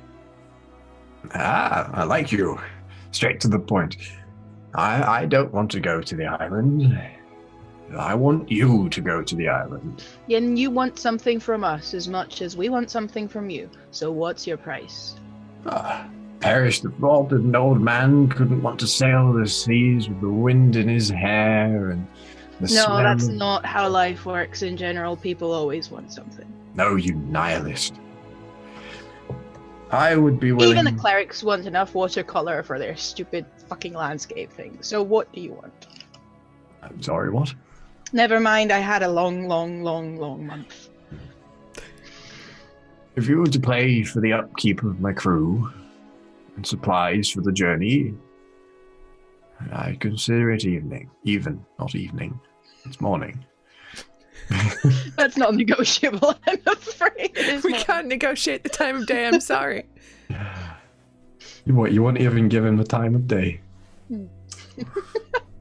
Ah, I like you. Straight to the point. I don't want to go to the island. I want you to go to the island. And you want something from us as much as we want something from you. So what's your price? Perish the thought that an old man couldn't want to sail the seas with the wind in his hair and the smell. No, that's not how life works in general. People always want something. No, you nihilist. I would be willing... Even the clerics want enough watercolor for their stupid fucking landscape thing. So what do you want? I'm sorry, what? Never mind, I had a long month. If you were to pay for the upkeep of my crew and supplies for the journey, I'd consider it not evening. It's morning. That's not negotiable, I'm afraid. We can't negotiate the time of day, I'm sorry. You wouldn't even give him the time of day.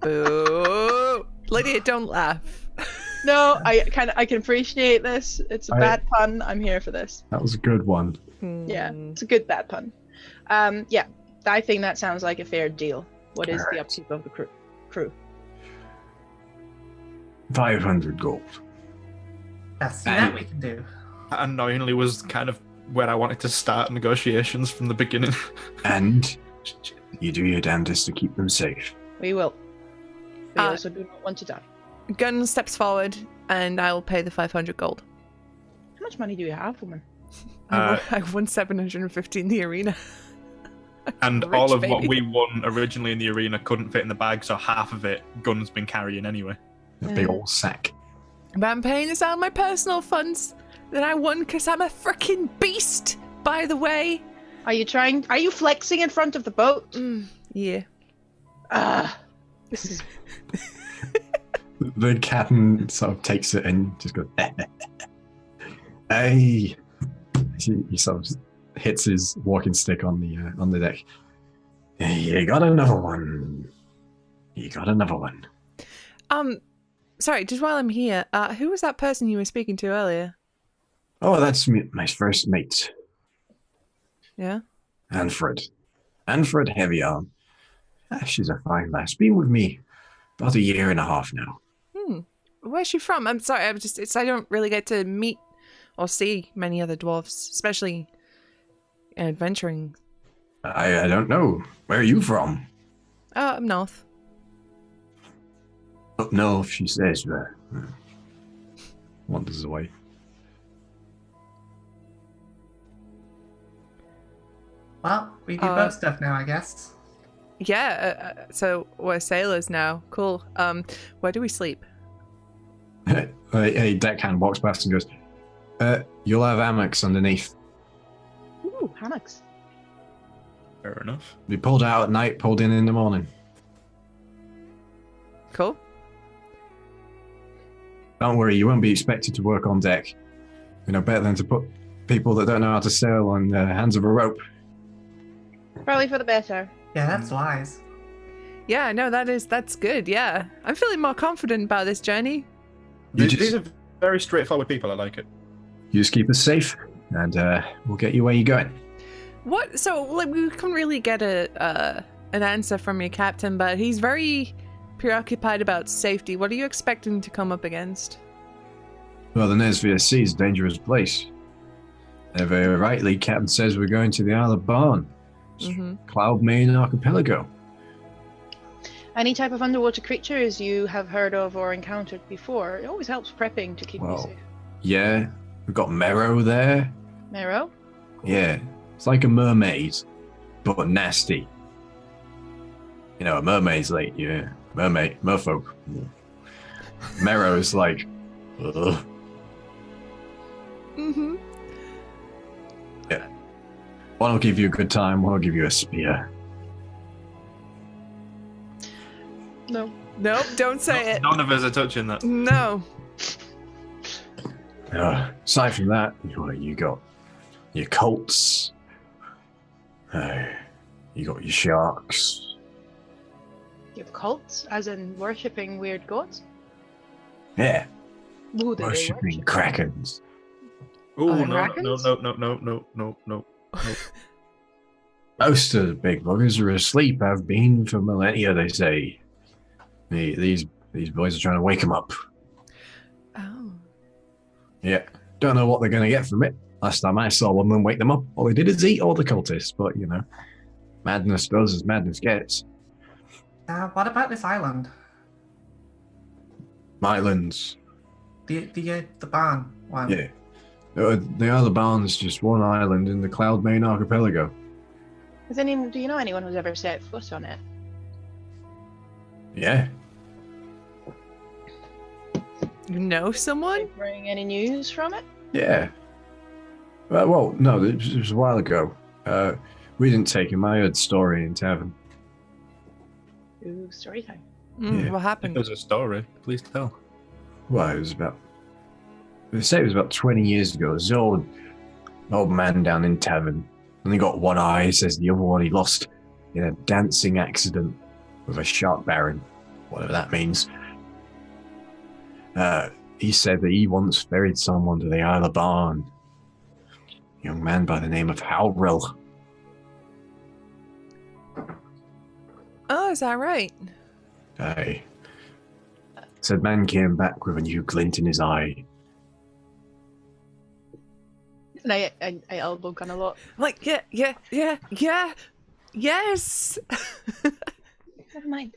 Boo! Lydia, don't laugh. No, I can appreciate this. It's a bad pun. I'm here for this. That was a good one. Yeah, it's a good bad pun. Yeah, I think that sounds like a fair deal. What is the upkeep of the crew? 500 gold. Yes, that we can do. Annoyingly was kind of where I wanted to start negotiations from the beginning. And you do your damnedest to keep them safe. We will. We also do not want to die. Gun steps forward, and I will pay the 500 gold. How much money do you have, woman? I won 750 in the arena. And Rich all of baby. what we won originally in the arena couldn't fit in the bag, so half of it Gun's been carrying anyway. A big old sack. But I'm paying this out of my personal funds that I won because I'm a freaking beast, by the way. Are you flexing in front of the boat? Yeah. This is... The captain sort of takes it and just goes, hey. He sort of hits his walking stick on the deck. You got another one. You got another one. Sorry, just while I'm here, who was that person you were speaking to earlier? Oh, that's my first mate, Yeah? Anfred. Anfred Heavyarm. She's a fine lass. Been with me about 1.5 years now. Where's she from? I'm sorry, I don't really get to meet or see many other dwarves, especially adventuring. I don't know. Where are you from? Up north. Up north, she says. Wanders away. Well, we do boat stuff now, I guess. Yeah, so we're sailors now. Cool. Where do we sleep? A deckhand walks past and goes, you'll have hammocks underneath. Ooh, hammocks. Fair enough. Be pulled out at night, pulled in the morning. Cool. Don't worry, you won't be expected to work on deck. Better than to put people that don't know how to sail on the hands of a rope. Probably for the better. Yeah, that's wise. Yeah, no, that's good, yeah. I'm feeling more confident about this journey. These are very straightforward people. I like it. You just keep us safe, and we'll get you where you're going. What? So, like, we couldn't really get an answer from your captain, but he's very preoccupied about safety. What are you expecting to come up against? Well, the Nesvia Sea is a dangerous place. Very rightly, Captain says we're going to the Isle of Barn. Cloud Main Archipelago. Any type of underwater creatures you have heard of or encountered before? It always helps prepping to keep you safe. Yeah, we've got Mero there. Mero? Yeah, it's like a mermaid, but nasty. A mermaid's like, yeah, merfolk. Mero's like, ugh. Yeah. One will give you a good time, one will give you a spear. No. Nope, don't say it. None of us are touching that. No. Aside from that, you got your cults. You got your sharks. You have cults, as in worshipping weird gods? Yeah, Who do they worshipping worship? krakens. Oh Are they no, dragons? no. Most of the big buggers are asleep, have been for millennia, they say. These boys are trying to wake them up. Oh. Yeah, don't know what they're going to get from it. Last time I saw one of them wake them up, all they did is eat all the cultists, but, madness goes as madness gets. What about this island? Islands. The barn one. Yeah. The other barn's just one island in the Cloud Main Archipelago. Do you know anyone who's ever set foot on it? Yeah. You know someone? Bring any news from it? Yeah. Well, no, it was a while ago. We didn't take him. I heard story in tavern. Ooh, story time. Yeah. What If happened? there's a story, please tell. Well, it was about... They say it was about 20 years ago. This old man down in tavern. Only got one eye, says the other one he lost in a dancing accident with a shark baron. Whatever that means. He said that he once ferried someone to the Isle of Barn. A young man by the name of Howrill. Oh, is that right? Aye. Said man came back with a new glint in his eye. And I elbow gun a lot. Like, yeah. Yes. Never mind.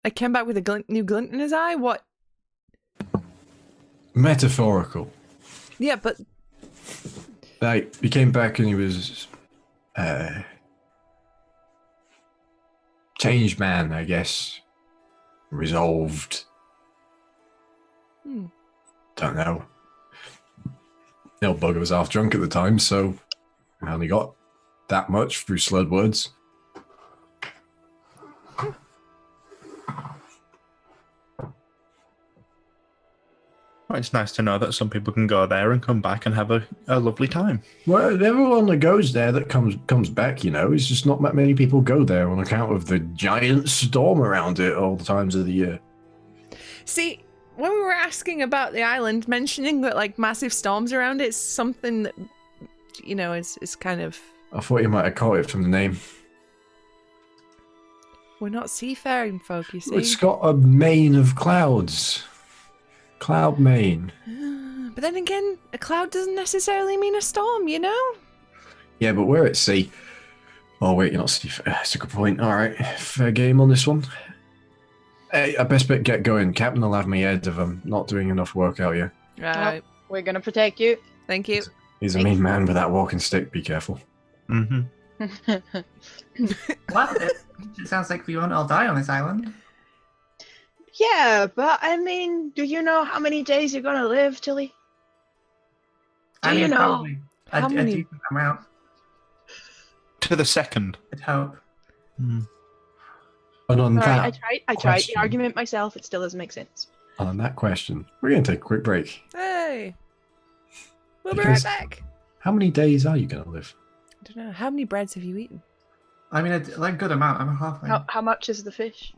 Like, came back with a new glint in his eye? What? Metaphorical. Yeah, but Like, he came back and he was changed man, I guess. Resolved. Hmm. Don't know. Little bugger was half drunk at the time, so I only got that much through slurred words. Well, it's nice to know that some people can go there and come back and have a lovely time. Well, everyone that goes there that comes back, you know, it's just not that many people go there on account of the giant storm around it all the times of the year. see, when we were asking about the island, mentioning that like massive storms around it's something that, you know, is kind of. I thought you might have caught it from the name. We're not seafaring folk, you see. It's got a mane of clouds. Cloud mane. But then again, a cloud doesn't necessarily mean a storm, you know? Yeah, but we're at sea. Oh, wait, you're not sea. That's a good point. All right, fair game on this one. Hey, I best bet get going. Captain will have me head if I'm not doing enough work out here. Right. We're gonna protect you. Thank you. He's a mean man with that walking stick. Be careful. Mm-hmm. Well, it sounds like we won't all die on this island. Yeah, but I mean, do you know how many days you're gonna live, Tilly? I Do mean, you know? probably How a many- decent amount, To the second. I'd hope. And on Sorry, that I tried the question- argument myself. It still doesn't make sense. on that question, we're going to take a quick break. Hey. We'll be Because- right back. How many days are you going to live? I don't know. How many breads have you eaten? I mean, a good amount. I'm a halfling. How much is the fish?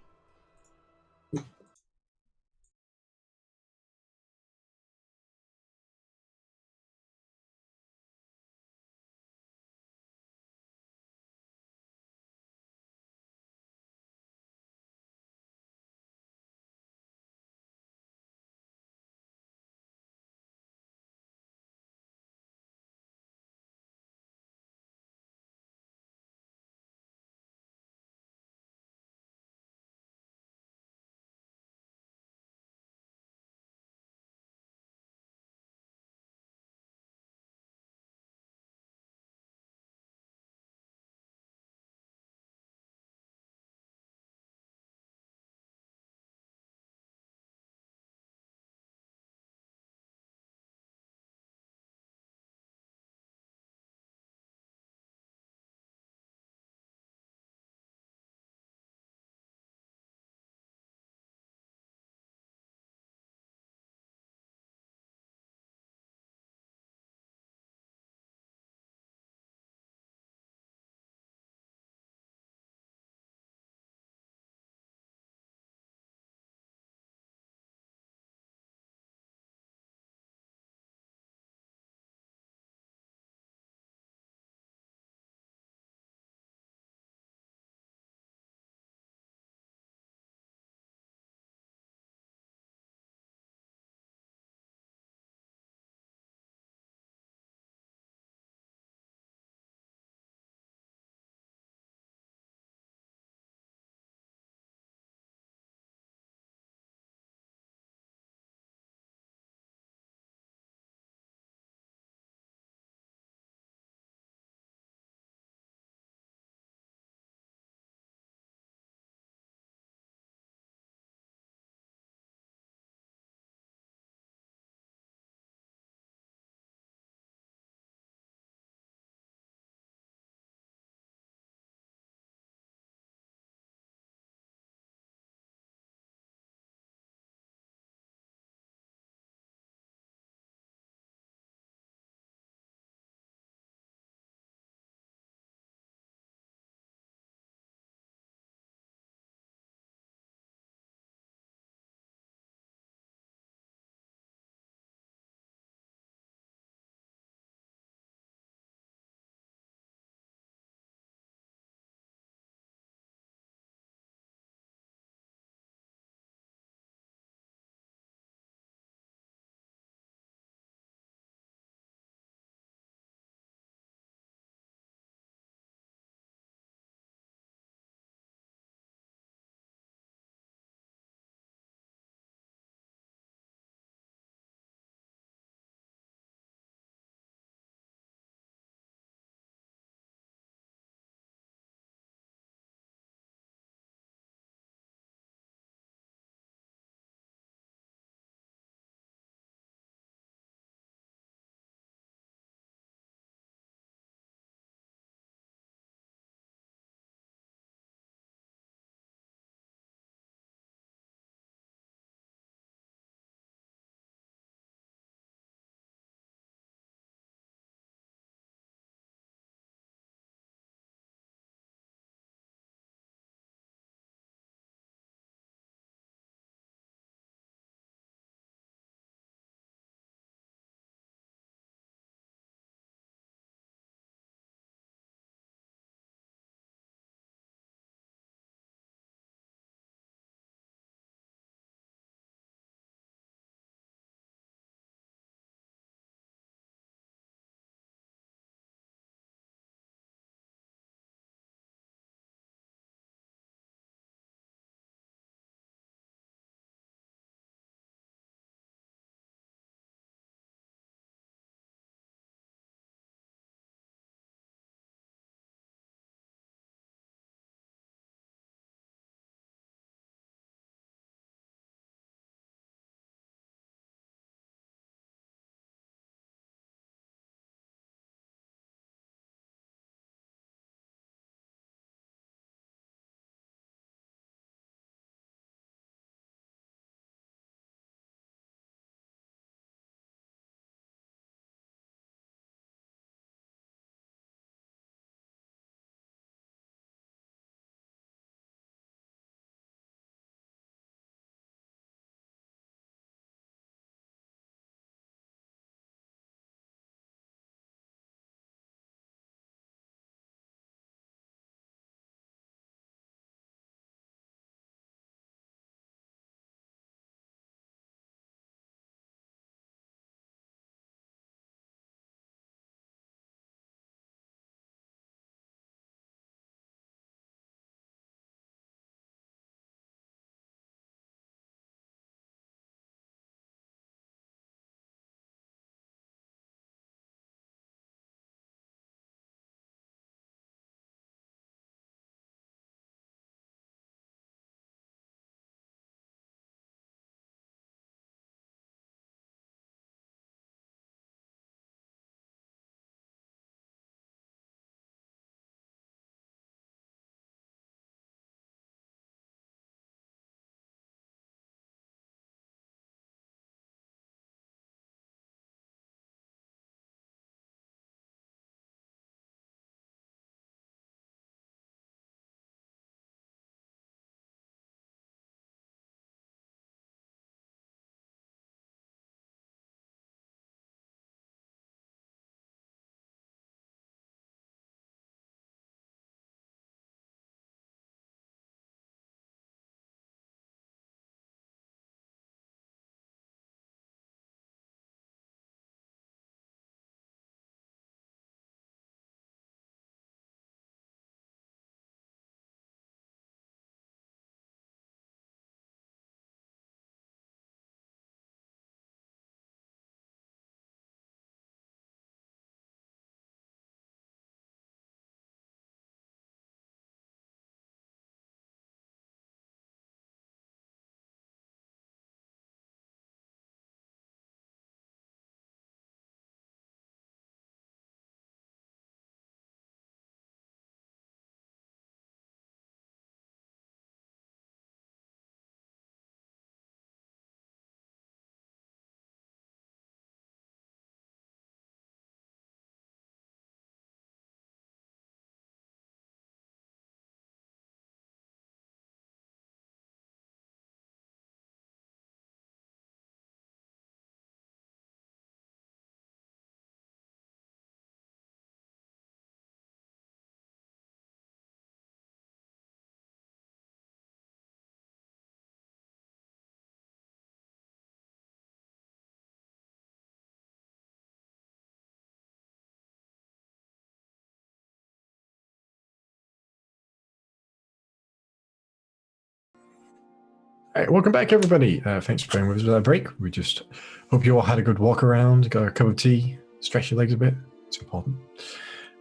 Right, welcome back, everybody. Thanks for being with us for that break. We just hope you all had a good walk around, got a cup of tea, stretch your legs a bit. It's important.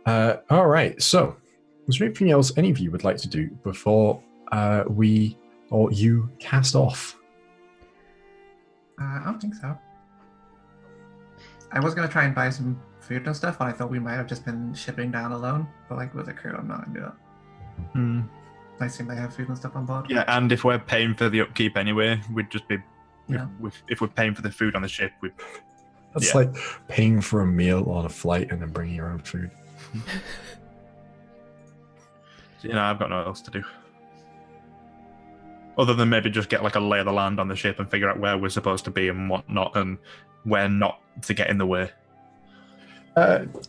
All right, so was there anything else any of you would like to do before we or you cast off? I don't think so. I was going to try and buy some food and stuff, but I thought we might have just been shipping down alone. But like with the crew, I'm not going to do that. I assume they have food and stuff on board. Yeah, and if we're paying for the upkeep anyway, we'd just be... Yeah. If we're paying for the food on the ship, That's like paying for a meal on a flight and then bringing your own food. I've got nothing else to do. Other than maybe just get like a lay of the land on the ship and figure out where we're supposed to be and whatnot, and where not to get in the way.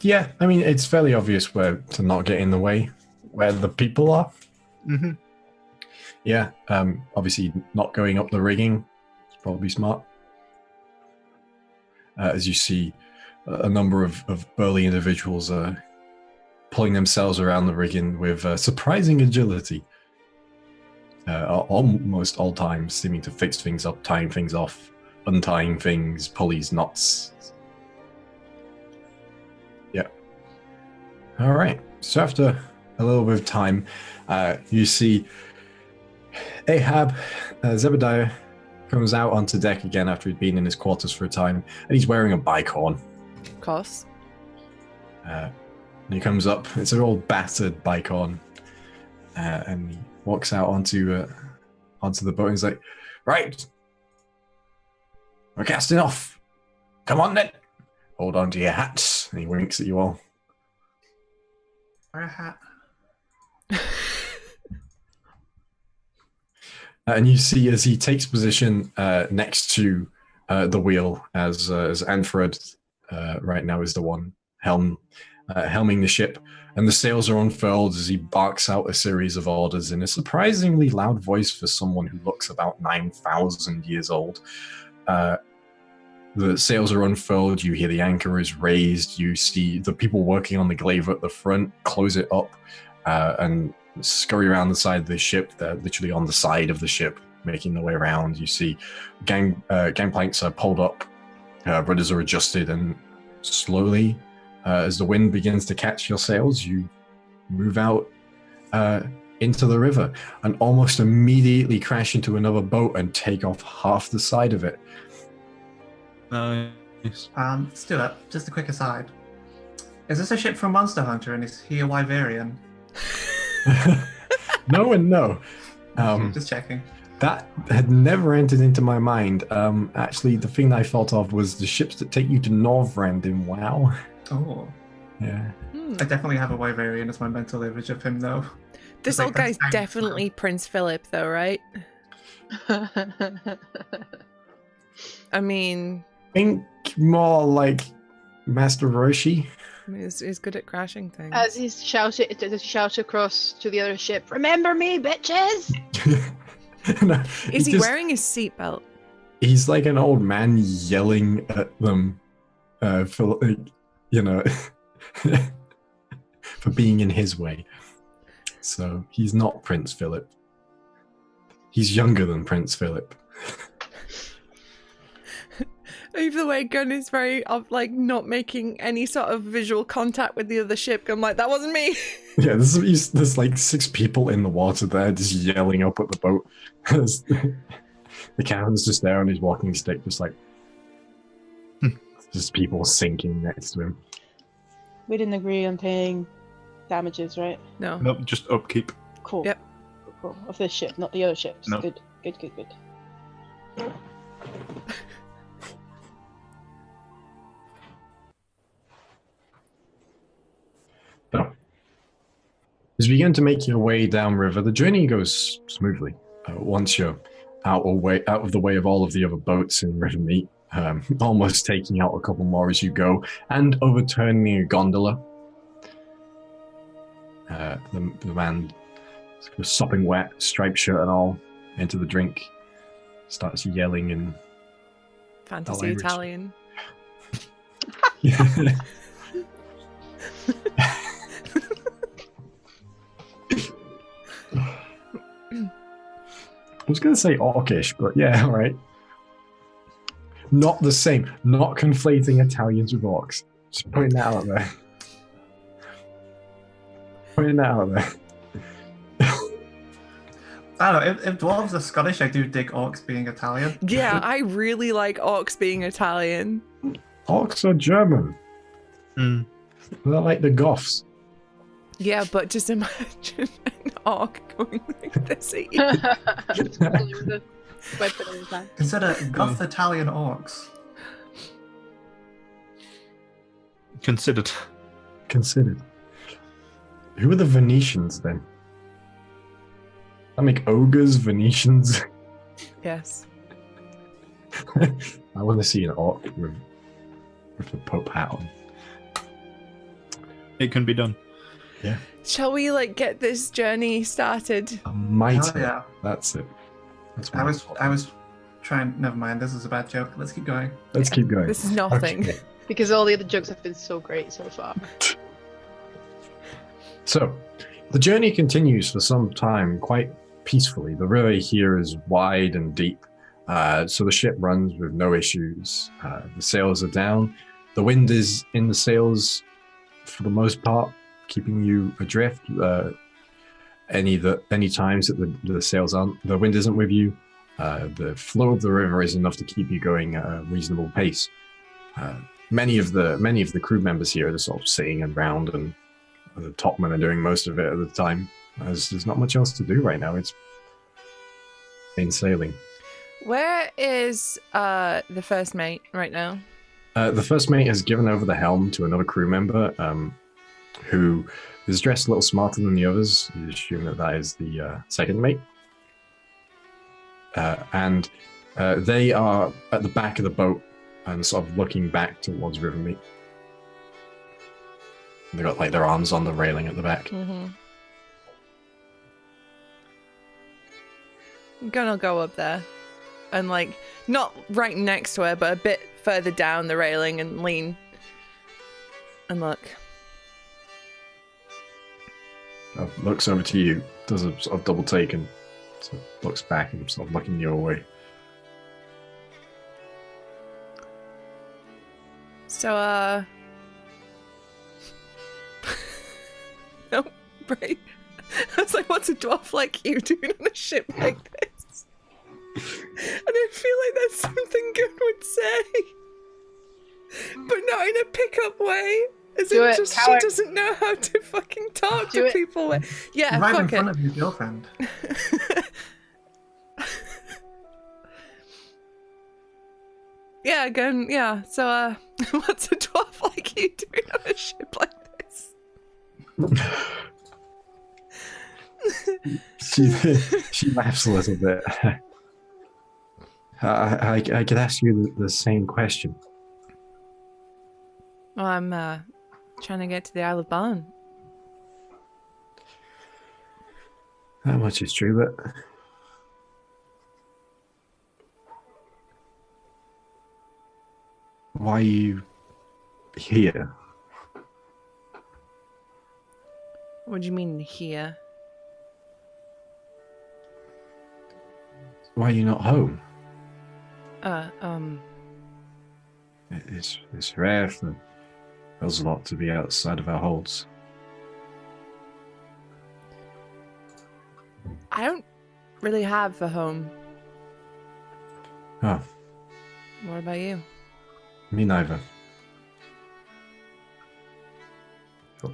Yeah, I mean, it's fairly obvious where to not get in the way, where the people are. Mm-hmm. Yeah, obviously not going up the rigging is probably smart. As you see, a number of burly individuals pulling themselves around the rigging with surprising agility. Almost all times, seeming to fix things up, tying things off, untying things, pulleys, knots. Yeah. All right. So after a little bit of time, you see Ahab, Zebediah comes out onto deck again after he'd been in his quarters for a time, and he's wearing a bicorn. Of course. And he comes up. It's an old battered bicorn, and he walks out onto the boat. And he's like, "Right, we're casting off. Come on then. Hold on to your hats." And he winks at you all. Wear a hat. And you see as he takes position next to the wheel, as Anfred right now is the one helming the ship, and the sails are unfurled as he barks out a series of orders in a surprisingly loud voice for someone who looks about 9,000 years old. The sails are unfurled, you hear the anchor is raised, you see the people working on the glaive at the front close it up and scurry around the side of the ship. They're literally on the side of the ship, making their way around. You see gangplanks are pulled up, rudders are adjusted, and slowly, as the wind begins to catch your sails, you move out into the river and almost immediately crash into another boat and take off half the side of it. Nice. Stuart, just a quick aside. Is this a ship from Monster Hunter, and is he a Wyverian? No and no. Just checking. That had never entered into my mind. Actually, the thing that I thought of was the ships that take you to Northrend in WoW. Oh. Yeah. I definitely have a Wyverian as my mental image of him, though. This Like, old guy's that's- definitely Prince Philip, though, right? I mean, Think more like Master Roshi. he's good at crashing things. As he's shouted, does he shout across to the other ship, "Remember me, bitches!" No, Is he just- wearing his seatbelt? He's like an old man yelling at them for, like, for being in his way. So he's not Prince Philip. He's younger than Prince Philip. Either the way, Gunn is very of like not making any sort of visual contact with the other ship. I'm like, that wasn't me. Yeah, there's like 6 people in the water there just yelling up at the boat. The captain's just there on his walking stick, just like, just people sinking next to him. We didn't agree on paying damages, right? No. Nope, just upkeep. Cool. Yep. Cool. Of this ship, not the other ships. No. Good. So, as you begin to make your way downriver, the journey goes smoothly. Once you're out of the way of all of the other boats in River Meet, almost taking out a couple more as you go, and overturning a gondola. The man, sopping wet, striped shirt and all, into the drink, starts yelling in Fantasy language. Italian. was going to say orcish, but yeah, all right. Not the same. Not conflating Italians with orcs. Just putting that out there. Putting that out there. I don't know, if dwarves are Scottish, I do dig orcs being Italian. Yeah, I really like orcs being Italian. Orcs are German. Mm. They're like the Goths. Yeah, but just imagine an orc going like this at you. With a weapon in his hand. Consider Goth Italian orcs. Considered. Considered. Who are the Venetians then? I make ogres Venetians. Yes. I want to see an orc with the Pope hat on. It can be done. Yeah. Shall we like get this journey started? A mighty. Oh, yeah. That's it. That's I was trying. Never mind. This is a bad joke. Let's keep going. Let's keep going. This is nothing. Okay. Because all the other jokes have been so great so far. So, the journey continues for some time quite peacefully. The river here is wide and deep, so the ship runs with no issues. The sails are down. The wind is in the sails for the most part, keeping you adrift. Any times that the sails aren't, the wind isn't with you, the flow of the river is enough to keep you going at a reasonable pace. Many of the crew members here are just sort of sitting around, and the topmen are doing most of it at the time, as there's not much else to do right now. It's plain sailing. Where is the first mate right now? The first mate has given over the helm to another crew member, who is dressed a little smarter than the others. You assume that is the second mate. And they are at the back of the boat and sort of looking back towards Rivermeet. They got like their arms on the railing at the back. Mm-hmm. I'm gonna go up there and like not right next to her, but a bit further down the railing and lean and look. Looks over to you, does a sort of double take, and sort of looks back and sort of looking your way. So, no, right? I was like, what's a dwarf like you doing on a ship like this? And I feel like that's something Gun would say. But not in a pick-up way. As Do in it, just coward. she doesn't know how to fucking talk Do to it. people. Yeah, Right in fuck front it. of your girlfriend. Yeah, Gun, yeah. So, what's a dwarf like you doing on a ship like this? She laughs a little bit. I could ask you the same question. Well, I'm trying to get to the Isle of Barn. That much is true, but why are you here? What do you mean here? Why are you not home? It's rare for us lot to be outside of our holds. I don't really have a home. Oh, What about you? me neither.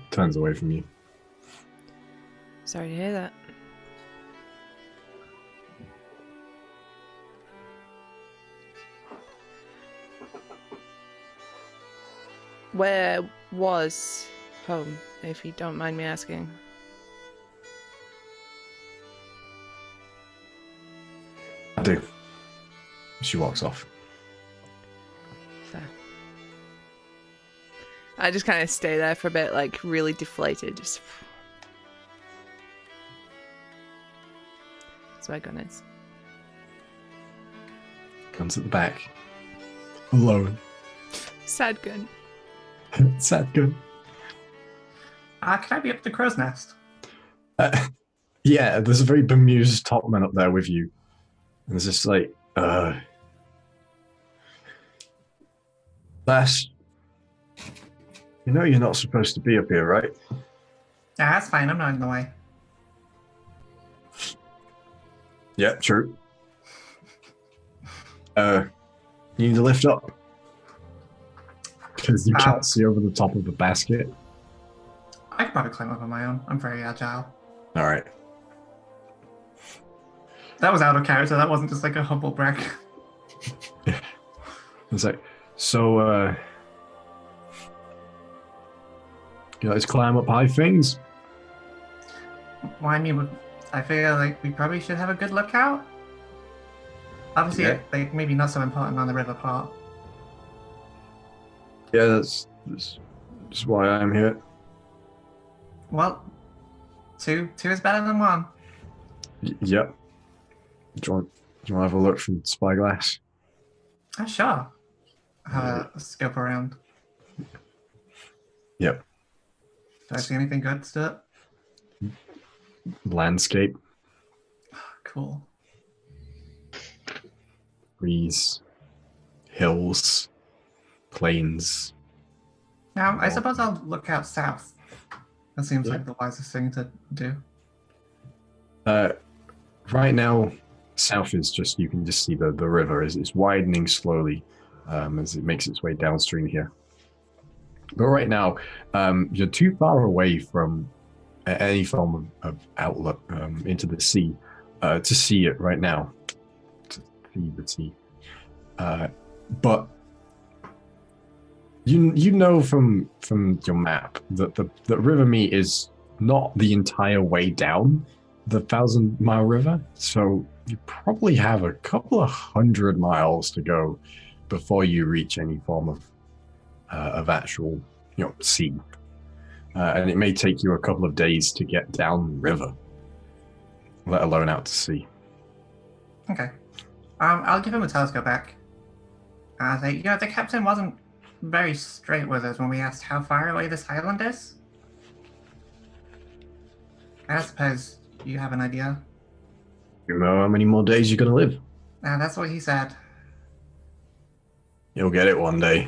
Turns away from you. Sorry to hear that. Where was home, if you don't mind me asking? I do. She walks off. Fair. I just kind of stay there for a bit, like really deflated. Just. That's where Gun is. Comes at the back. Alone. Sad Gun. Sad good. Can I be up at the crow's nest? Yeah, there's a very bemused topman up there with you. And it's just like, Lass, you know you're not supposed to be up here, right? Yeah, that's fine. I'm not in the way. Yeah, true. You need to lift up. Because you can't see over the top of the basket. I could probably climb up on my own. I'm very agile. Alright. That was out of character. That wasn't just like a humble brag. It's like, so, you guys climb up high things? Well, I mean, I feel like we probably should have a good lookout. Obviously, Yeah. like maybe not so important on the river part. Yeah, that's why I'm here. Well, two is better than one. Yep. Do you want to have a look from spyglass? Oh, sure. Have a scope around. Yep. Do I see anything good, Stuart? Landscape, Cool. trees, hills, plains. Now, I suppose I'll look out south. That seems Yeah. like the wisest thing to do. Right now, south is just, you can just see the river is widening slowly as it makes its way downstream here. But right now, you're too far away from any form of outlet into the sea to see it right now. To see the sea. But you know from your map that the River Meet is not the entire way down the 1,000-mile river, so you probably have a couple of 100 miles to go before you reach any form of actual, sea. And it may take you a couple of days to get down river, let alone out to sea. Okay. I'll give him a telescope back. The captain wasn't very straight with us when we asked how far away this island is. I suppose you have an idea. You know how many more days you're going to live? That's what he said. You'll get it one day.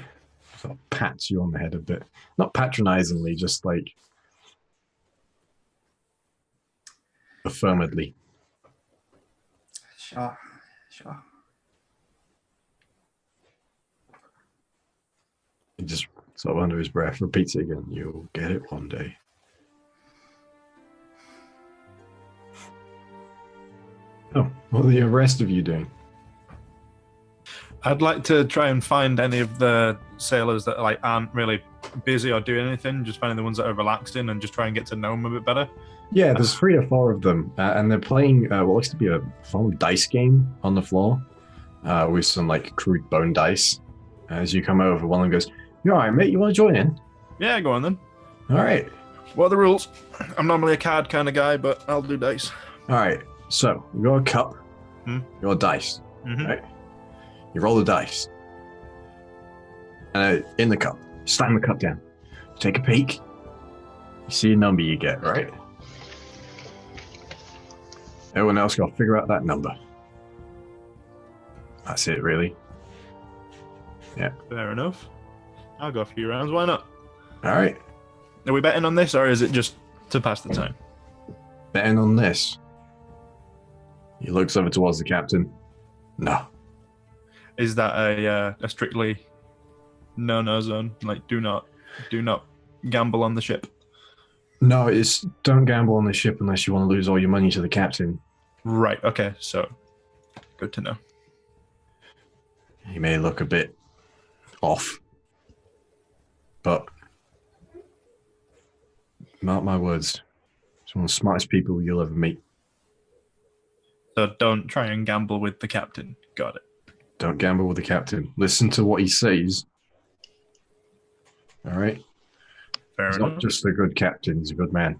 Sort of pats you on the head a bit. Not patronizingly, just like affirmedly. Sure. He just sort of under his breath repeats it again. You'll get it one day. Oh, what are the rest of you doing? I'd like to try and find any of the sailors that aren't really busy or doing anything. Just finding the ones that are relaxing and just try and get to know them a bit better. Yeah, there's 3 or 4 of them, and they're playing what looks to be a form of dice game on the floor with some crude bone dice. As you come over, one of them goes, "You all right, mate? You want to join in?" Yeah, go on then. All right. What are the rules? I'm normally a card kind of guy, but I'll do dice. All right. So you got a cup, you got a dice, right? You roll the dice, and in the cup, slam the cup down. You take a peek. You see a number you get, right? Everyone else got to figure out that number. That's it, really. Yeah. Fair enough. I'll go a few rounds. Why not? All right. Are we betting on this, or is it just to pass the time? Betting on this. He looks over towards the captain. No. Is that a strictly no zone? Do not gamble on the ship. No, it's don't gamble on the ship unless you want to lose all your money to the captain. Right. Okay. So, good to know. He may look a bit off, but mark my words, he's one of the smartest people you'll ever meet. So don't try and gamble with the captain. Got it. Don't gamble with the captain. Listen to what he says. All right? Fair He's enough. not just a good captain, he's a good man.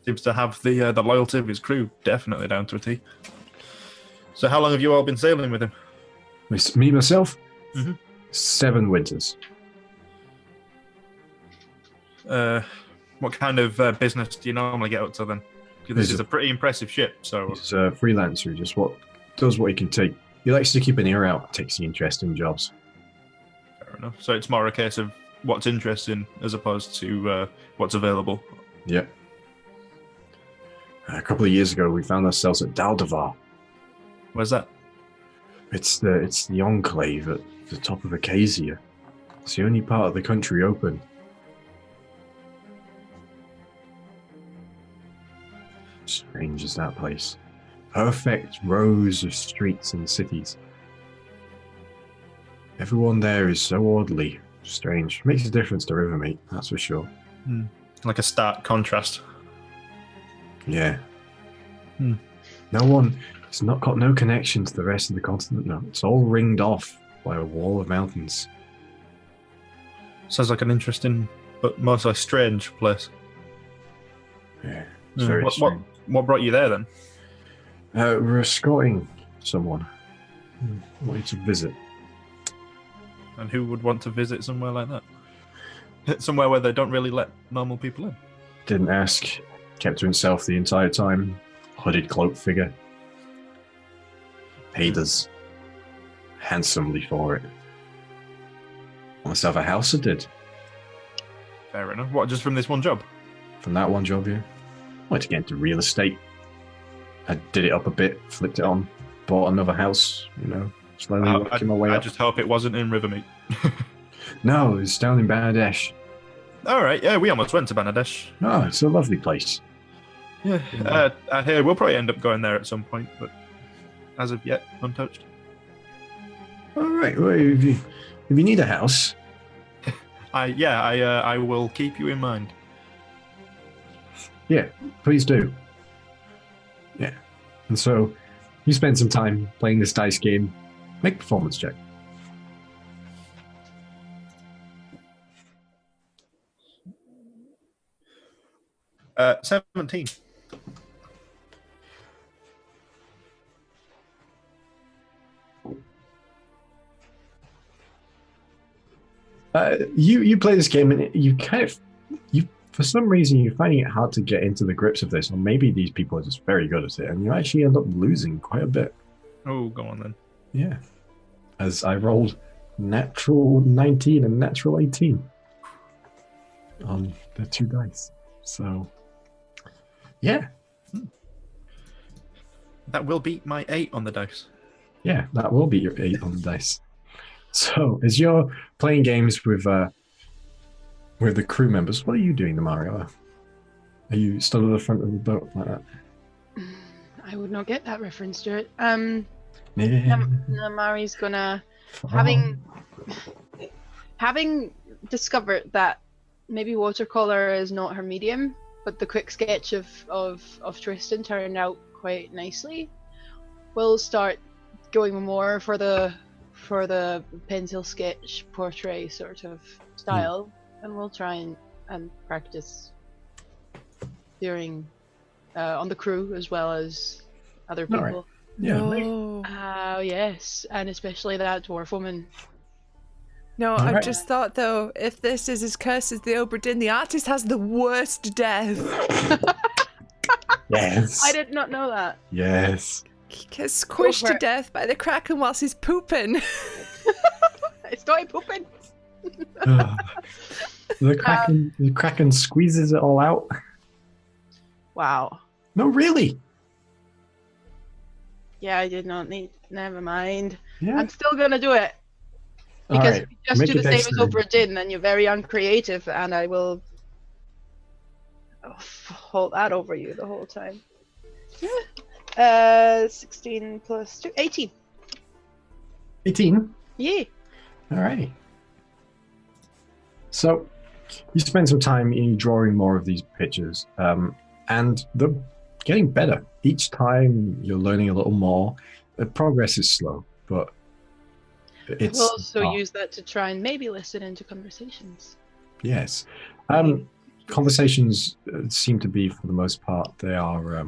Seems to have the loyalty of his crew definitely down to a T. So how long have you all been sailing with him? Me, myself? Mhm. 7 winters. What kind of business do you normally get up to then? This is a pretty impressive ship, so... He's a freelancer, he just does what he can take. He likes to keep an ear out, takes the interesting jobs. Fair enough. So it's more a case of what's interesting as opposed to what's available. Yep. A couple of years ago, we found ourselves at Daldavar. Where's that? It's the enclave at the top of Acacia. It's the only part of the country open. Strange is that place. Perfect rows of streets and cities. Everyone there is so orderly. Strange. Makes a difference to Rivermeat, that's for sure. Like a stark contrast. Yeah. No one... It's not got no connection to the rest of the continent now. It's all ringed off by a wall of mountains. Sounds like an interesting, but mostly strange place. Yeah, it's very strange. What brought you there then? We're escorting someone. Wanted to visit. And who would want to visit somewhere like that? Somewhere where they don't really let normal people in. Didn't ask. Kept to himself the entire time. Hooded cloak figure. Paid us handsomely for it. Must have a house, I did. Fair enough. What, just from this one job? From that one job, yeah. Wanted to get into real estate. I did it up a bit, flipped it on, bought another house, slowly working my way up. I just hope it wasn't in Rivermeat. No, it's down in Bangladesh. All right, yeah, we almost went to Bangladesh. Oh, it's a lovely place. Yeah, I hear we'll probably end up going there at some point, but as of yet, untouched. All right, well, if you need a house... I will keep you in mind. Yeah, please do. Yeah. And so, you spend some time playing this dice game. Make a performance check. Uh, 17. You play this game and you for some reason you're finding it hard to get into the grips of this, or maybe these people are just very good at it, and you actually end up losing quite a bit. Oh, go on then. Yeah, as I rolled natural 19 and natural 18 on the two dice. So, yeah, that will beat my 8 on the dice. Yeah, that will be your 8 on the dice. So, as you're playing games with the crew members, what are you doing, Mario? Are you still at the front of the boat like that? I would not get that reference to it. Yeah. Mari's gonna having discovered that maybe watercolor is not her medium, but the quick sketch of Tristan turned out quite nicely. We'll start going more for the pencil sketch portrait sort of style, and we'll try and practice during on the crew as well as other people. Right. Yeah. Oh yes, and especially that dwarf woman. No, I've just thought though, if this is as cursed as the Oberdin, the artist has the worst death. Yes. I did not know that. Yes. He gets squished to death by the Kraken whilst he's pooping. It's not pooping. The Kraken squeezes it all out. Wow. No, really. Yeah, I did not need. Never mind. Yeah. I'm still gonna do it. Because if you just Make do the same as dexterity. Oberdin, then you're very uncreative, and I will hold that over you the whole time. 16 plus 2, 18. 18? Yeah. Alrighty. So, you spend some time in drawing more of these pictures, and they're getting better. Each time you're learning a little more. The progress is slow, but it's... We'll also use that to try and maybe listen into conversations. Yes. Conversations seem to be, for the most part, they are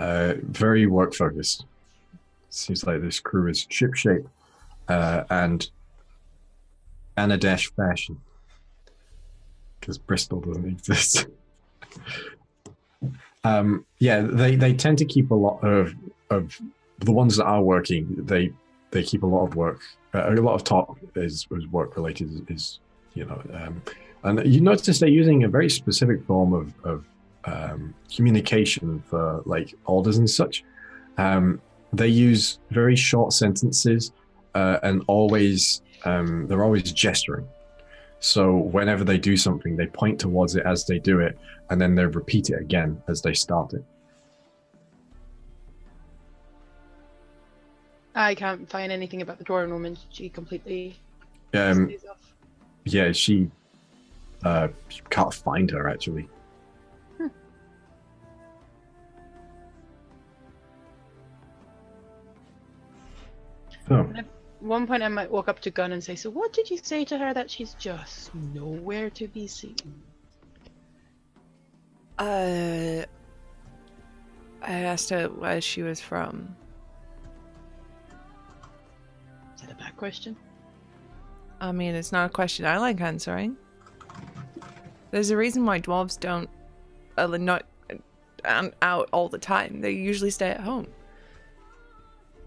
very work-focused. Seems like this crew is ship-shape and Bangladesh fashion. Because Bristol doesn't exist. Yeah, they tend to keep a lot of the ones that are working. They keep a lot of work. A lot of talk is work related. Is and you notice they're using a very specific form of communication for like orders and such. They use very short sentences and always they're always gesturing. So whenever they do something, they point towards it as they do it, and then they repeat it again as they start it. I can't find anything about the dwarven woman. She completely Um, stays off. yeah, she can't find her actually. Oh, At one point, I might walk up to Gunn and say, "So, what did you say to her that she's just nowhere to be seen?" I asked her where she was from. Is that a bad question? I mean, it's not a question I like answering. There's a reason why dwarves don't are not out all the time. They usually stay at home.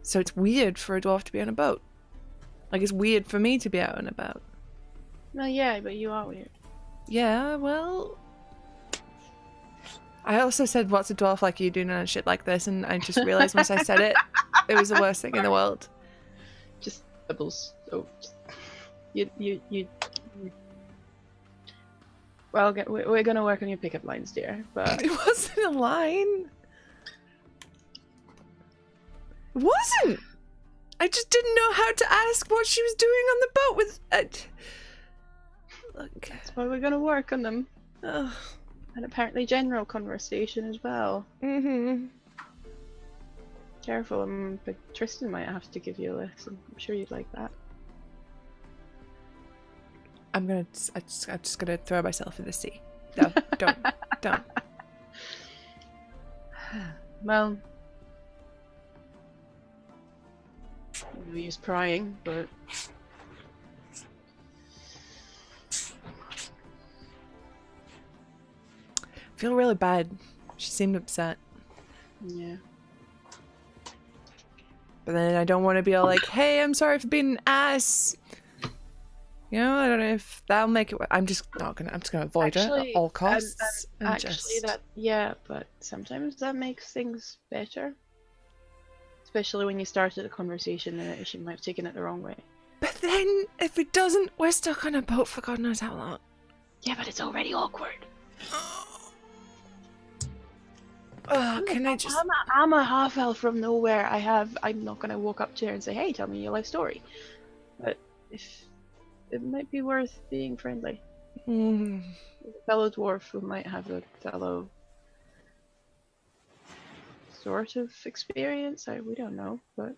So it's weird for a dwarf to be on a boat. Like, it's weird for me to be out and about. No, yeah, but you are weird. Yeah, well... I also said, what's a dwarf like you doing and shit like this, and I just realised once I said it, it was the worst thing in the world. Just doubles. So, you. Well, we're gonna work on your pickup lines, dear. But It wasn't a line. It wasn't! I just didn't know how to ask what she was doing on the boat with... Look. that's why we're gonna work on them. Ugh. And apparently general conversation as well. Mm-hmm. Careful, but Tristan might have to give you a lesson. I'm sure you'd like that. I'm just gonna throw myself in the sea. No, don't. Well, no use prying, but I feel really bad. She seemed upset. yeah. But then I don't want to be all like, hey, I'm sorry for being an ass. You know, I don't know if that'll make it. I'm just gonna avoid it at all costs. and Actually, but sometimes that makes things better. Especially when you started a conversation and she might have taken it the wrong way. But then, if it doesn't, we're stuck on a boat for God knows how long. Yeah, but it's already awkward. Can I just... I'm a half elf from nowhere. I'm not gonna walk up to her and say, "Hey, tell me your life story." But if it might be worth being friendly. Mm. With a fellow dwarf who might have a fellow sort of experience. We don't know, but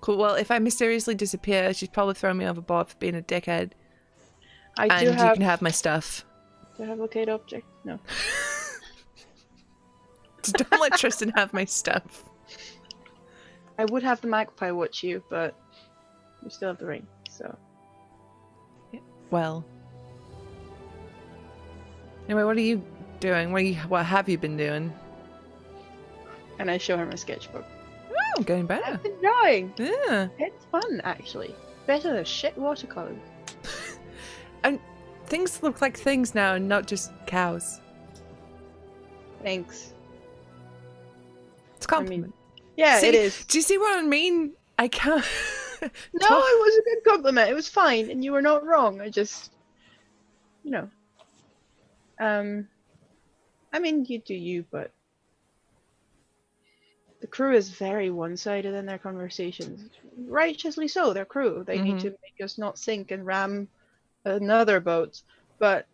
Cool. Well, if I mysteriously disappear, she's probably thrown me overboard for being a dickhead. I And do you have. can have my stuff. Do I have locate object? No. Just don't let Tristan have my stuff. I would have the magpie watch you, but we still have the ring, so. Well. Anyway, what are you doing? What have you been doing? And I show her my sketchbook. Oh, getting better. I've been drawing. Yeah. It's fun, actually. Better than shit watercolors. And things look like things now and not just cows. Thanks. It's a compliment. Yeah, See, it is. Do you see what I mean? I can't... No, it was a good compliment. It was fine, and you were not wrong. I just, I mean, you do you, but the crew is very one-sided in their conversations. Righteously so, their crew. They need to make us not sink and ram another boat, but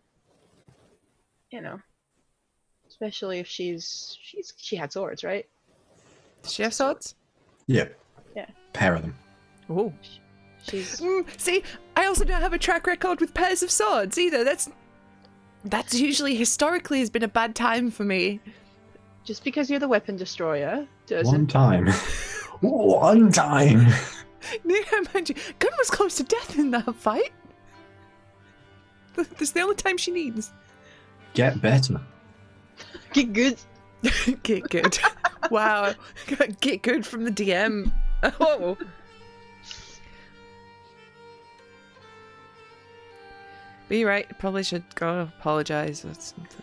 especially if she had swords, right? Does she have swords? yeah. Yeah. Pair of them. Oh. She's See, I also don't have a track record with pairs of swords either. That's usually historically has been a bad time for me. just because you're the weapon destroyer doesn't. One time. One time. Yeah, mind you, Gunn was close to death in that fight. That's the only time she needs. Get better. Get good. Get good. Wow. Get good from the DM. Oh. But you're right. Probably should go apologize or something.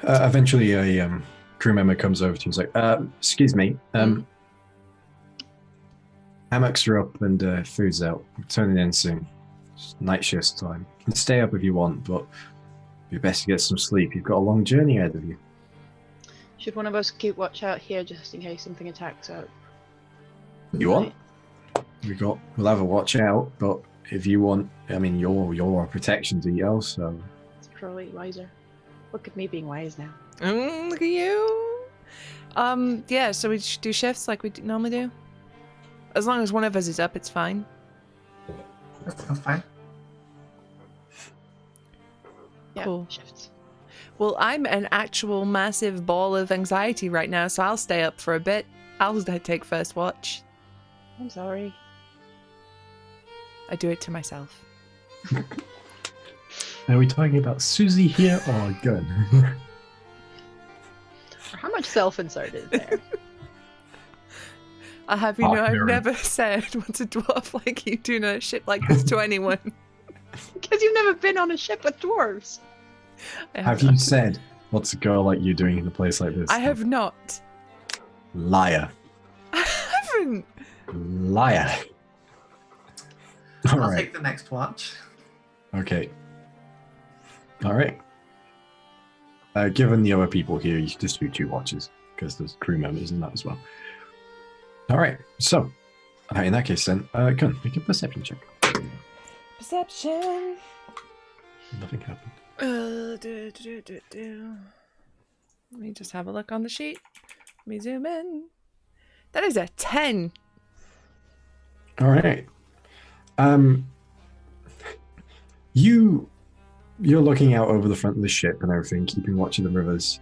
Eventually, a crew member comes over to you and is like, excuse me, hammocks are up and food's out. We're turning in soon. It's night shift time. You can stay up if you want, but it'd be best to get some sleep. You've got a long journey ahead of you. Should one of us keep watch out here just in case something attacks out? You want? We'll have a watch out, but if you want, I mean, you're our protection detail, so. It's probably wiser. Look at me being wise now. Look at you. Yeah, so we do shifts like we normally do. As long as one of us is up, it's fine. That's fine. Yeah, Cool. shifts. Well, I'm an actual massive ball of anxiety right now, so I'll stay up for a bit. I'll take first watch. I'm sorry. I do it to myself. Are we talking about Susie here or a gun? How much self-insert is there? I have you know, I've Mirror. never said what's a dwarf like you doing a ship like this to anyone. Because you've never been on a ship with dwarves. I Have you said, what's a girl like you doing in a place like this? I have not. Liar. I haven't. Liar. All I'll right. take the next watch. Okay. All right. Given the other people here, you should just do 2 watches because there's crew members and that as well. All right. So, in that case, then, Gun, make a perception check. Perception. Nothing happened. Let me just have a look on the sheet. Let me zoom in. That is a 10. All right. You're looking out over the front of the ship and everything, keeping watch of the rivers,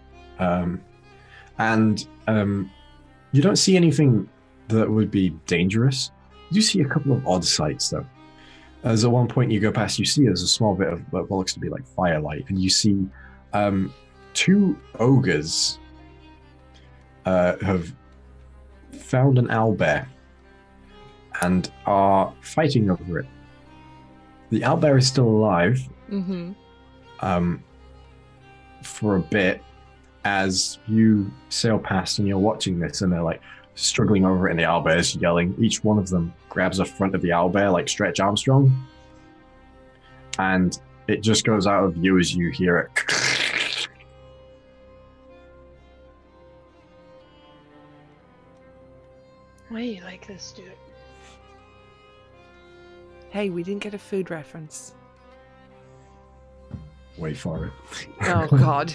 and you don't see anything that would be dangerous. You see a couple of odd sights, though. As at one point you go past, you see there's a small bit of what looks to be like firelight, and you see 2 ogres have found an owlbear and are fighting over it. The owlbear is still alive for a bit as you sail past and you're watching this, and they're like struggling over it, and the owlbear is yelling. Each one of them grabs the front of the owlbear like Stretch Armstrong, and it just goes out of view as you hear it. Why are you like this, Stuart? Hey, we didn't get a food reference. Wait for it. Oh, God.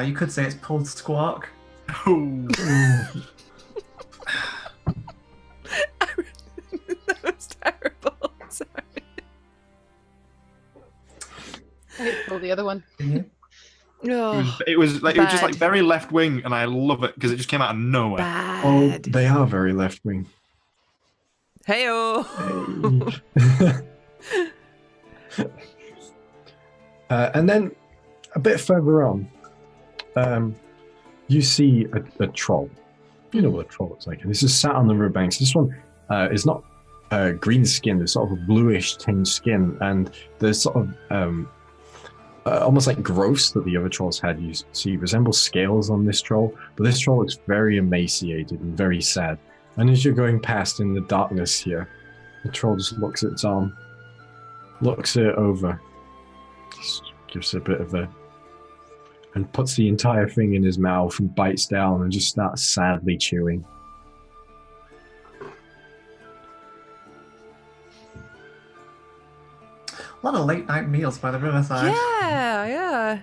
You could say it's pulled squawk. That was terrible. Sorry. I pull the other one. Oh, It was just like bad. very left wing, and I love it because it just came out of nowhere. Oh, bad. they are very left wing. Hey-oh. And then a bit further on, you see a troll. You know what a troll looks like. And this is sat on the riverbanks. This one is not green skin. There's sort of a bluish tinged skin, and there's sort of almost like growths that the other trolls had. You see resembles scales on this troll, but this troll looks very emaciated and very sad. And as you're going past in the darkness here, the troll just looks at its arm, looks it over, just gives it a bit of a, and puts the entire thing in his mouth and bites down and just starts sadly chewing. A lot of late night meals by the riverside. Yeah.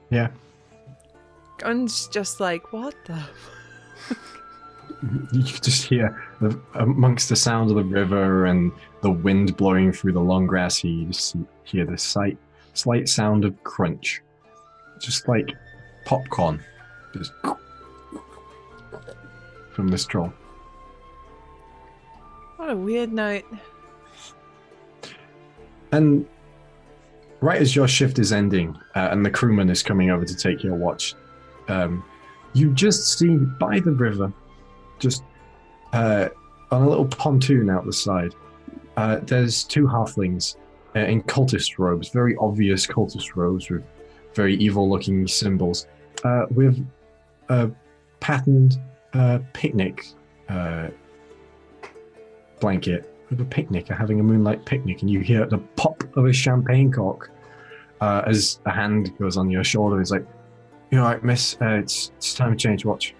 Yeah. Gun's just like, what the? You can just hear, amongst the sound of the river and the wind blowing through the long grass here, you just hear the slight sound of crunch. Just like popcorn. Just from this troll. What a weird night. And right as your shift is ending and the crewman is coming over to take your watch, you just see by the river, just on a little pontoon out the side, there's two halflings in cultist robes, very obvious cultist robes with very evil-looking symbols, with a patterned picnic blanket, with a picnic, having a moonlight picnic, and you hear the pop of a champagne cork as a hand goes on your shoulder. It's like, "You all right, miss? It's time to change watch."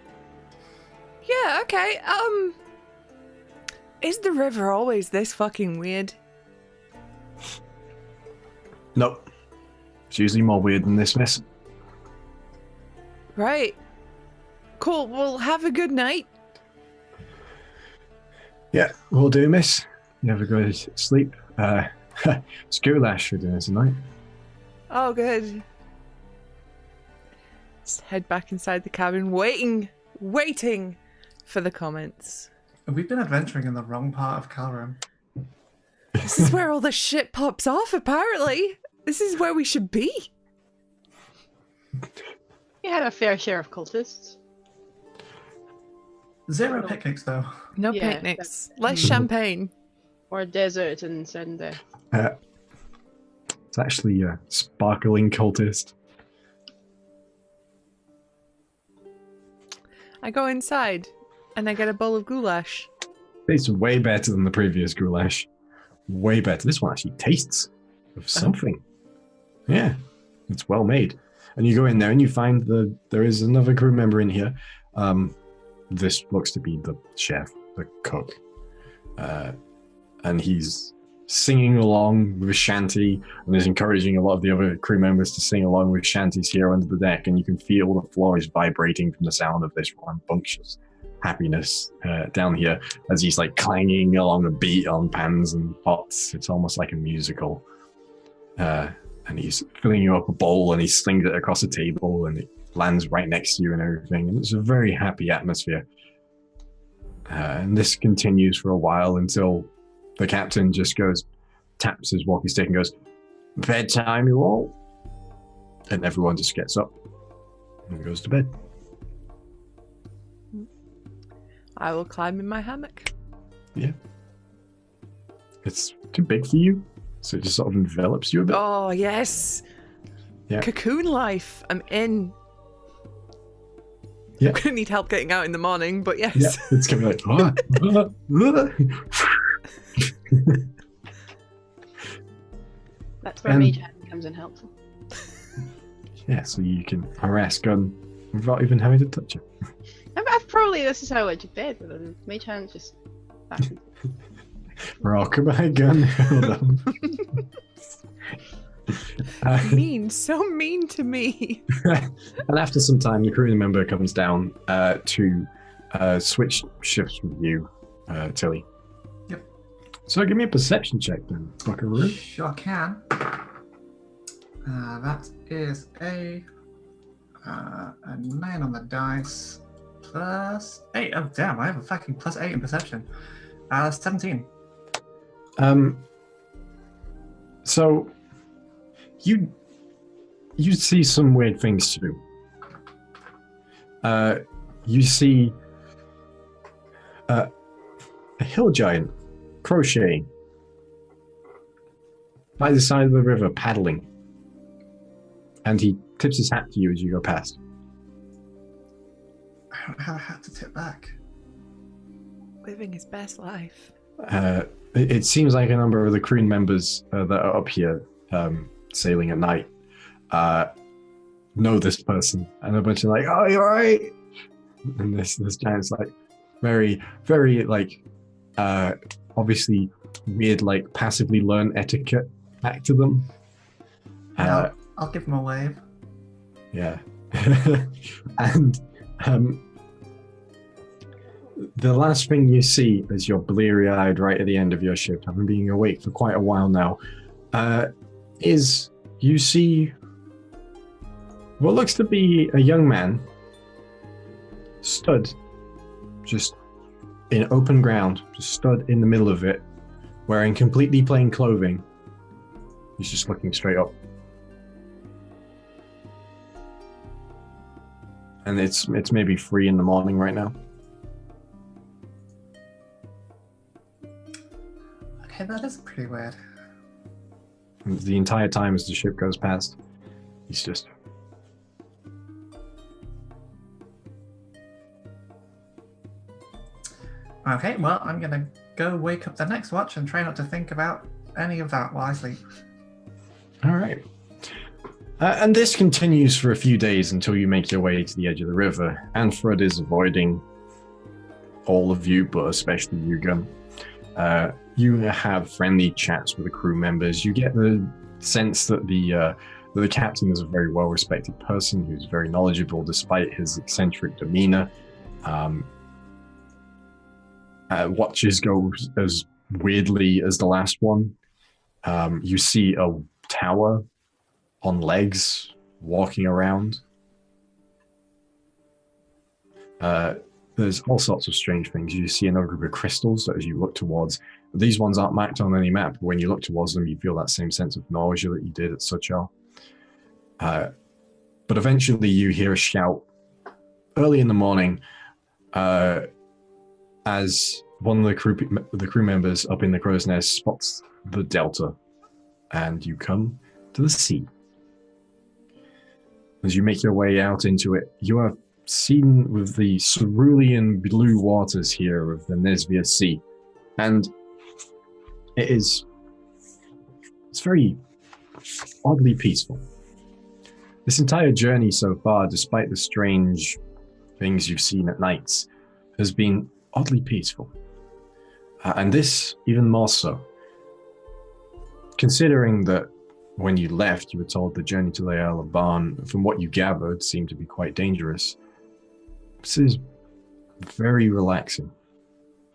Yeah, okay. Is the river always this fucking weird? Nope. It's usually more weird than this, miss. Right. Cool. Well, have a good night. Yeah, will do, miss. You have a good sleep. It's goulash for dinner tonight. Oh, good. Just head back inside the cabin, waiting for the comments. We've been adventuring in the wrong part of Calrum. This is where all the shit pops off, apparently. This is where we should be. You had a fair share of cultists. Zero picnics, though. No Yeah, picnics. Less champagne. Or desert and Sunday. It's actually a sparkling cultist. I go inside and I get a bowl of goulash. Tastes way better than the previous goulash. Way better. This one actually tastes of something. Yeah, it's well made. And you go in there and you find there is another crew member in here. This looks to be the chef, the cook. And he's singing along with a shanty and is encouraging a lot of the other crew members to sing along with shanties here under the deck. And you can feel the floor is vibrating from the sound of this rambunctious happiness down here as he's like clanging along a beat on pans and pots. It's almost like a musical. And he's filling you up a bowl and he slings it across the table and it lands right next to you and everything. And it's a very happy atmosphere. And this continues for a while until the captain just taps his walkie stick and goes, "Bedtime, you all." And everyone just gets up and goes to bed. I will climb in my hammock. Yeah. It's too big for you, so it just sort of envelops you a bit. Oh, yes. Yeah. Cocoon life. I'm in. Yeah. I'm going to need help getting out in the morning, but yes. Yeah, it's going to be like, That's where And- mage hand comes in helpful. Yeah, so you can harass Gun without even having to touch it. I've probably, this is how I went to bed with him. Mage hand just... Rockabye Gun. Hold on. So mean to me. And after some time, the crew member comes down to switch shifts with you, Tilly. Yep. So give me a perception check then, Buckaroo. Sure can. That is a 9 on the dice plus 8. Oh damn! I have a fucking plus 8 in perception. 17. So you see some weird things too. You see a hill giant crocheting by the side of the river, paddling, and he tips his hat to you as you go past. I don't have a hat to tip back. Living his best life. It seems like a number of the crew members that are up here sailing at night know this person, and a bunch of like, "Oh, you're right." And this giant's like very, very like obviously weird, like passively learned etiquette back to them. I'll give him a wave. Yeah, and the last thing you see as you're bleary-eyed right at the end of your shift, having been awake for quite a while now, is you see what looks to be a young man stood just in open ground, just stood in the middle of it, wearing completely plain clothing, He's just looking straight up. And it's maybe 3 in the morning right now. Okay, that is pretty weird. And the entire time as the ship goes past, he's just... Okay, well, I'm gonna go wake up the next watch and try not to think about any of that while I sleep. All right. And this continues for a few days until you make your way to the edge of the river. Anfred is avoiding all of you, but especially you, Gun. You have friendly chats with the crew members. You get the sense that the captain is a very well-respected person who's very knowledgeable despite his eccentric demeanor. Watches go as weirdly as the last one. You see a tower on legs walking around. There's all sorts of strange things. You see another group of crystals that as you look towards, these ones aren't marked on any map, but when you look towards them, you feel that same sense of nausea that you did at Suchar. But eventually you hear a shout early in the morning as one of the crew members up in the crow's nest spots the delta, and you come to the sea. As you make your way out into it, you are seen with the cerulean blue waters here of the Nesvia Sea, and it's very oddly peaceful. This entire journey so far, despite the strange things you've seen at nights, has been oddly peaceful. And this even more so. Considering that when you left, you were told the journey to the Isle of Barn, from what you gathered, seemed to be quite dangerous. This is very relaxing.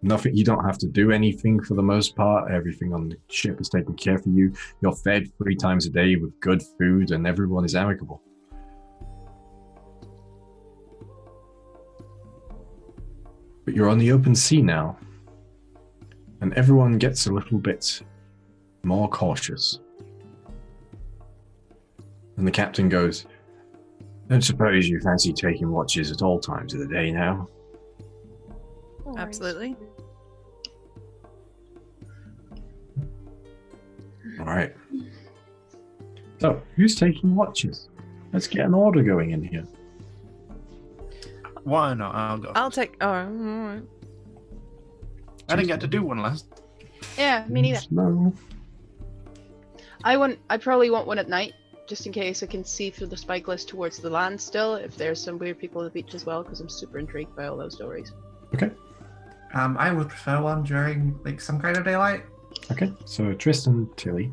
Nothing, you don't have to do anything for the most part. Everything on the ship is taken care of you. You're fed 3 times a day with good food, and everyone is amicable. But you're on the open sea now, and everyone gets a little bit more cautious. And the captain goes, "Don't suppose you fancy taking watches at all times of the day now?" Absolutely. All right. So, who's taking watches? Let's get an order going in here. Why not? I'll go. I'll take. Oh, all right. I didn't get to do one last. Yeah, me neither. No. I probably want one at night, just in case I can see through the spikeless towards the land still, if there's some weird people on the beach as well, because I'm super intrigued by all those stories. Okay. I would prefer one during like some kind of daylight. Okay. So Tristan, Tilly.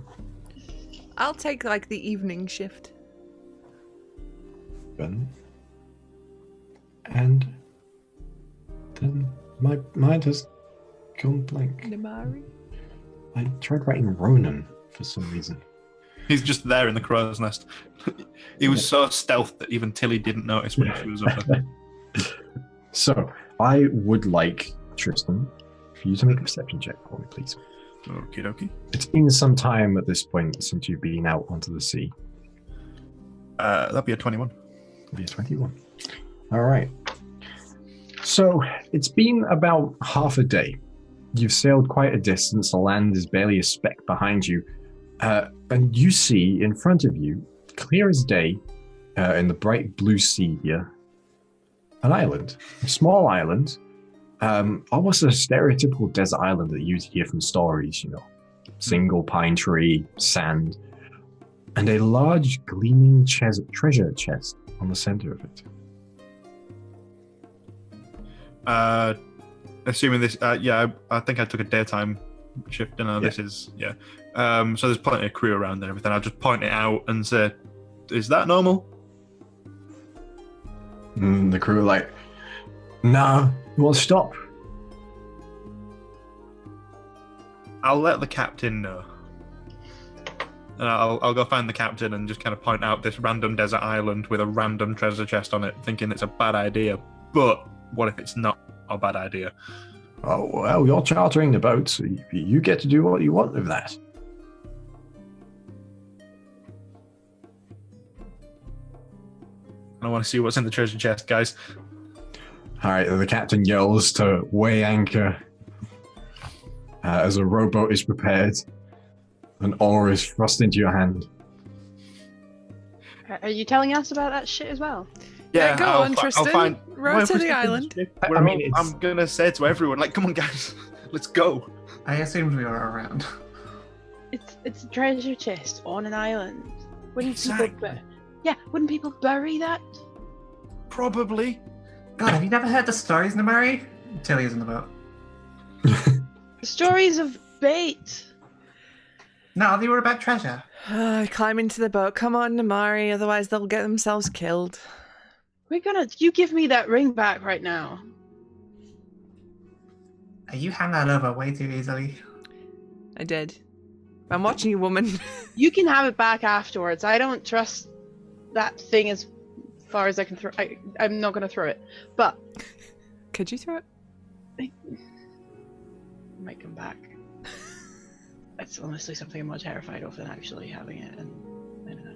I'll take like the evening shift. Ben. And then my mind has gone blank. Namari. I tried writing Ronan for some reason. He's just there in the crow's nest. He was so stealth that even Tilly didn't notice when she was up there. So, I would like, Tristan, for you to make a perception check for me, please. Okie dokie. It's been some time at this point since you've been out onto the sea. That'd be a 21. It'll be a 21. All right. So, it's been about half a day. You've sailed quite a distance. The land is barely a speck behind you. And you see in front of you, clear as day, in the bright blue sea here, an island. A small island. Almost a stereotypical desert island that you hear from stories, you know. Single pine tree, sand, and a large gleaming treasure chest on the center of it. Assuming this, I think I took a daytime shift, and this is, so there's plenty of crew around and everything. I'll just point it out and say, is that normal? The crew are like, nah, we'll stop. I'll let the captain know. And I'll go find the captain and just kind of point out this random desert island with a random treasure chest on it, thinking it's a bad idea. But what if it's not a bad idea? Oh, well, you're chartering the boat, so you get to do what you want with that. I want to see what's in the treasure chest, guys. All right, the captain yells to weigh anchor as a rowboat is prepared. An oar is thrust into your hand. Are you telling us about that shit as well? Yeah, go on, I'll Tristan. find. Row Well, to the Tristan, island. I mean, it's- I'm gonna say to everyone, like, come on, guys, let's go. I assumed we were around. It's a treasure chest on an island. Wouldn't Exactly. wouldn't people bury that? Probably. God, have you never heard the stories, Namari? Tilly's in the boat. Stories of bait. No, they were about treasure. Climb into the boat. Come on, Namari, otherwise they'll get themselves killed. You give me that ring back right now. You hand that over way too easily. I did. I'm watching you, woman. You can have it back afterwards. I don't trust that thing as far as I can throw. I'm not going to throw it, but Could you throw it? it might come back. It's honestly something I'm more terrified of than actually having it. And I don't know.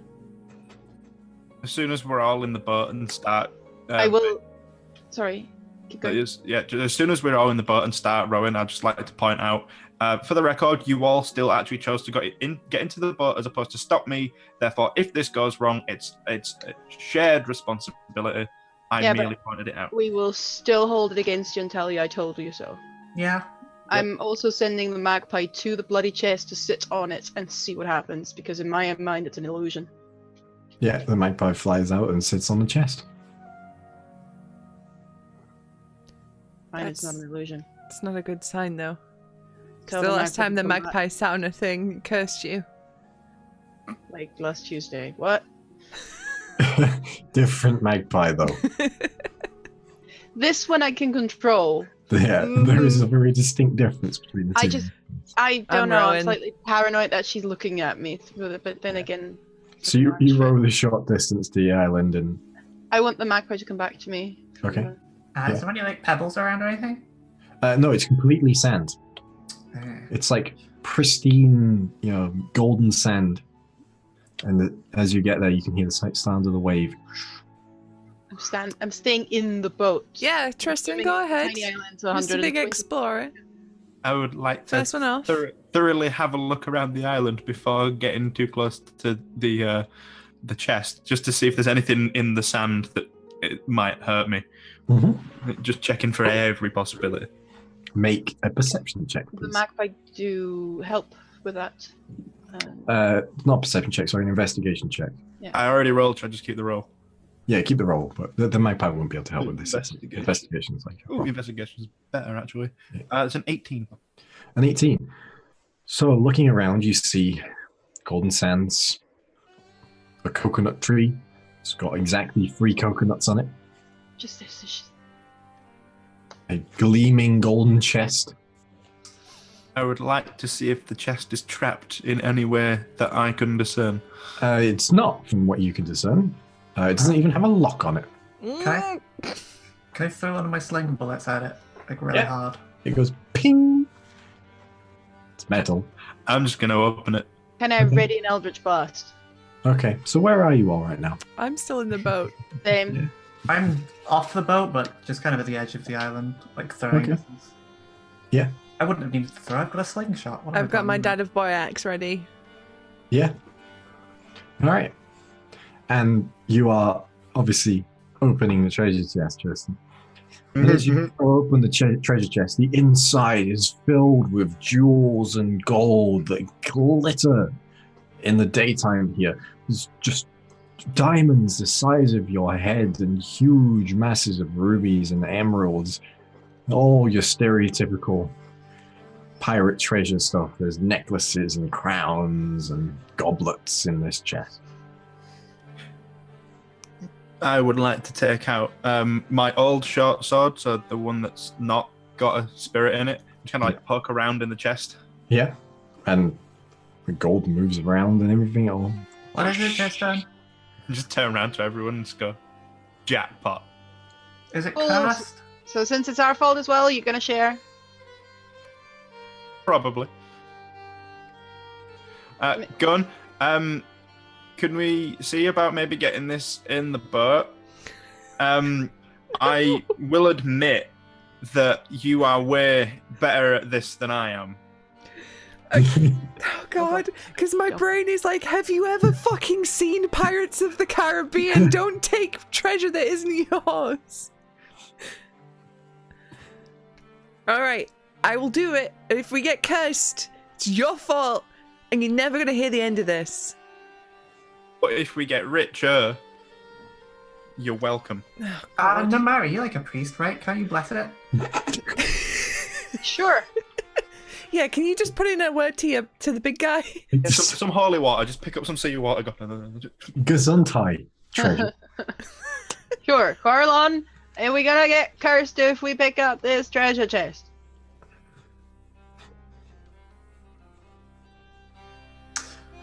As soon as we're all in the boat and start, I will. Sorry, keep going. As soon as we're all in the boat and start rowing, I'd just like to point out, for the record, you all still actually chose to get into the boat as opposed to stop me. Therefore, if this goes wrong, it's a shared responsibility. I Yeah, but merely pointed it out. We will still hold it against you and tell you I told you so. Yeah. I'm also sending the magpie to the bloody chest to sit on it and see what happens, because in my mind it's an illusion. Yeah, the magpie flies out and sits on the chest. Mine is not an illusion. It's not a good sign, though. Tell The the last time the magpie to come magpie sat on a thing cursed you. back, like last Tuesday. What? Different magpie, though. This one I can control. Yeah, there is a very distinct difference between the two. I don't I'm know. rowing. I'm slightly paranoid that she's looking at me, but then again, So you row the short distance to the island and... I want the magpie to come back to me. Okay. Is there any like pebbles around or anything? No, it's completely sand. It's like pristine, golden sand. And as you get there, you can hear the sound of the wave. I'm staying in the boat. Yeah, Tristan, Assuming go it's a ahead. tiny island, so Mr. Big 120 Explorer. I would like to First one off. thoroughly have a look around the island before getting too close to the chest, just to see if there's anything in the sand that it might hurt me. Mm-hmm. Just checking for every possibility. Make a perception check, The please. magpie do help with that. Not perception check, sorry, an investigation check. I already rolled, so I just keep the roll. Yeah, keep the roll, but the magpie won't be able to help with this. Investigation. Investigation's like... Ooh, investigation's better, actually. It's an 18. An 18. So looking around, you see golden sands, a coconut tree. It's got exactly 3 coconuts on it. Just this. A gleaming golden chest. I would like to see if the chest is trapped in any way that I can discern. It's not, from what you can discern. It doesn't even have a lock on it. Can I throw one of my sling bullets at it? Like really Yeah. hard? It goes ping. It's metal. I'm just going to open it. Can I ready an eldritch blast? Okay, so where are you all right now? I'm still in the boat. Same. Yeah. I'm off the boat, but just kind of at the edge of the island, like throwing Okay. distance. Yeah. I wouldn't have needed to throw. I've got a slingshot. What have I've I got my done? dad of boy axe ready. Yeah. All right. And you are obviously opening the treasure chest, Tristan. And as you open the treasure chest, the inside is filled with jewels and gold that glitter in the daytime here. There's just diamonds the size of your head and huge masses of rubies and emeralds. All your stereotypical pirate treasure stuff. There's necklaces and crowns and goblets in this chest. I would like to take out my old short sword, so the one that's not got a spirit in it. Just kind of like poke around in the chest. Yeah. And the gold moves around and everything. All. What is it, Tristan? Just turn around to everyone and just go, jackpot. Is it Oh, cursed? So since it's our fault as well, you're gonna share. Probably. Gun, can we see about maybe getting this in the boat? I will admit that you are way better at this than I am. Oh god, because my brain is like, have you ever fucking seen Pirates of the Caribbean? Don't take treasure that isn't yours. Alright, I will do it. And if we get cursed, it's your fault. And you're never going to hear the end of this. But if we get richer, you're welcome. Oh, No, Mary, you're like a priest, right? Can't you bless it? Sure. yeah, can you just put in a word to the big guy? Yeah, some holy water. Just pick up some sea water. Gesundheit, treasure. Sure, Corlon, and we're gonna get cursed if we pick up this treasure chest.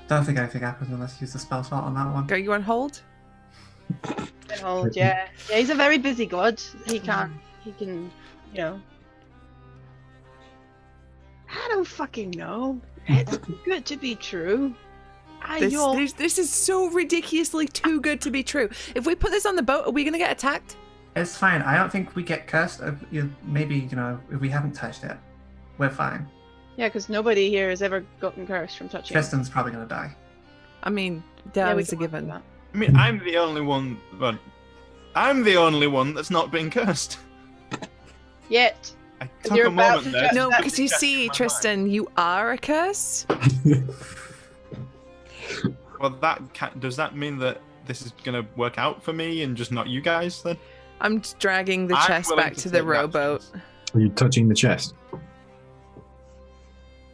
Don't think anything happens unless you use the spell slot on that one. Go, you on hold? And hold, yeah. Yeah, he's a very busy god. He can, you know. I don't fucking know. It's good to be true. This is so ridiculously too good to be true. If we put this on the boat, are we going to get attacked? It's fine. I don't think we get cursed. Maybe, if we haven't touched it, we're fine. Yeah, because nobody here has ever gotten cursed from touching it. Tristan's probably going to die. I mean, Yeah, that we was a can work given. with that. I mean, I'm the only one. But I'm the only one that's not been cursed. Yet. I took You're a about moment to there. just- No, That- because you see, Tristan, you are a curse. Well, does that mean that this is gonna work out for me and just not you guys then? I'm just dragging the I'm chest willing back to to the take that rowboat. chance. Are you touching the chest?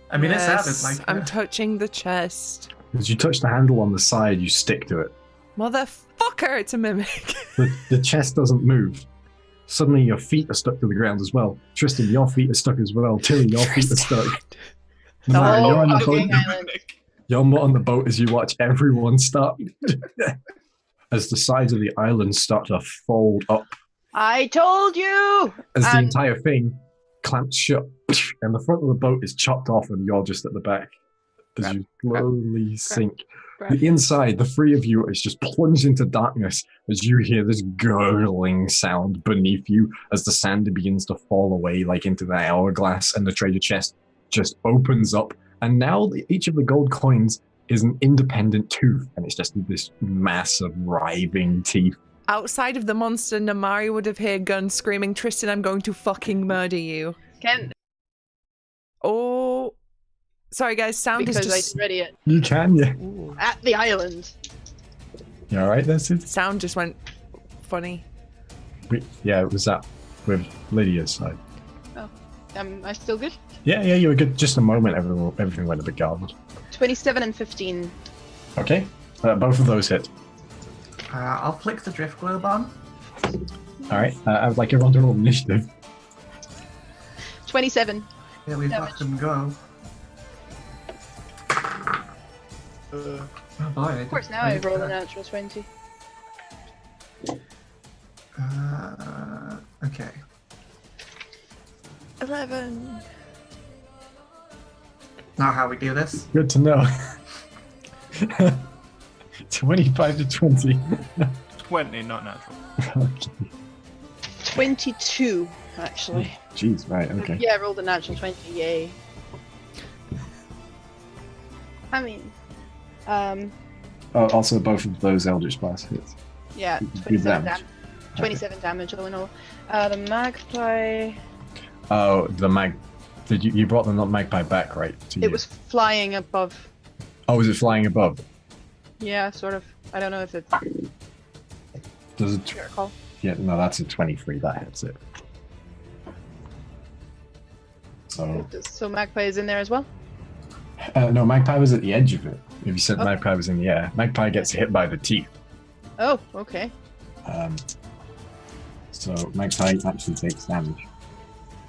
I mean, it sounded Yes, like I'm touching the chest. As you touch the handle on the side, you stick to it. Motherfucker, it's a mimic. The chest doesn't move. Suddenly your feet are stuck to the ground as well. Tristan, your feet are stuck as well. Tilly, your feet are stuck. Mara, you're on the fucking boat. island. You're not on the boat as you watch everyone start. As the sides of the island start to fold up. I told you! As the And- entire thing clamps shut. And the front of the boat is chopped off and you're just at the back. As Crap, you slowly sink. Crap. The inside, the three of you is just plunged into darkness as you hear this gurgling sound beneath you as the sand begins to fall away like into the hourglass and the treasure chest just opens up. And now each of the gold coins is an independent tooth and it's just this mass of writhing teeth. Outside of the monster, Namari would have heard Gun screaming, Tristan, I'm going to fucking murder you. Ken, Oh. Sorry, guys, sound because is I just... ready it. You can, yeah. Ooh. At the island. You alright there, Sid? Sound just went funny. Yeah, it was that with Lydia's side. Am I still good? Yeah, you were good. Just a moment, everything went a bit garbled. 27 and 15. Okay, both of those hit. I'll flick the drift globe on. Alright, I would like everyone to roll initiative. 27. Here we Damage. fucking go. Oh boy. Of course, now I roll a natural 20. Okay. 11. Now how we do this? Good to know. 25 to 20. 20, not natural. Okay. 22, actually. Jeez, right, okay. Yeah, I rolled a natural 20, yay. I mean, Oh, also, both of those Eldritch Blast hits. yeah, Good 27 damage. 27 damage all in all. The magpie, Oh, Did you brought the magpie back, right? To it you? was flying above. Oh, was it flying above? Yeah, sort of. I don't know if it's Does it? your call. Yeah, no, that's a 23. That hits it. So So magpie is in there as well? no, magpie was at the edge of it. If you said Oh. magpie was in the air, magpie gets hit by the teeth. Oh, okay. So magpie actually takes damage.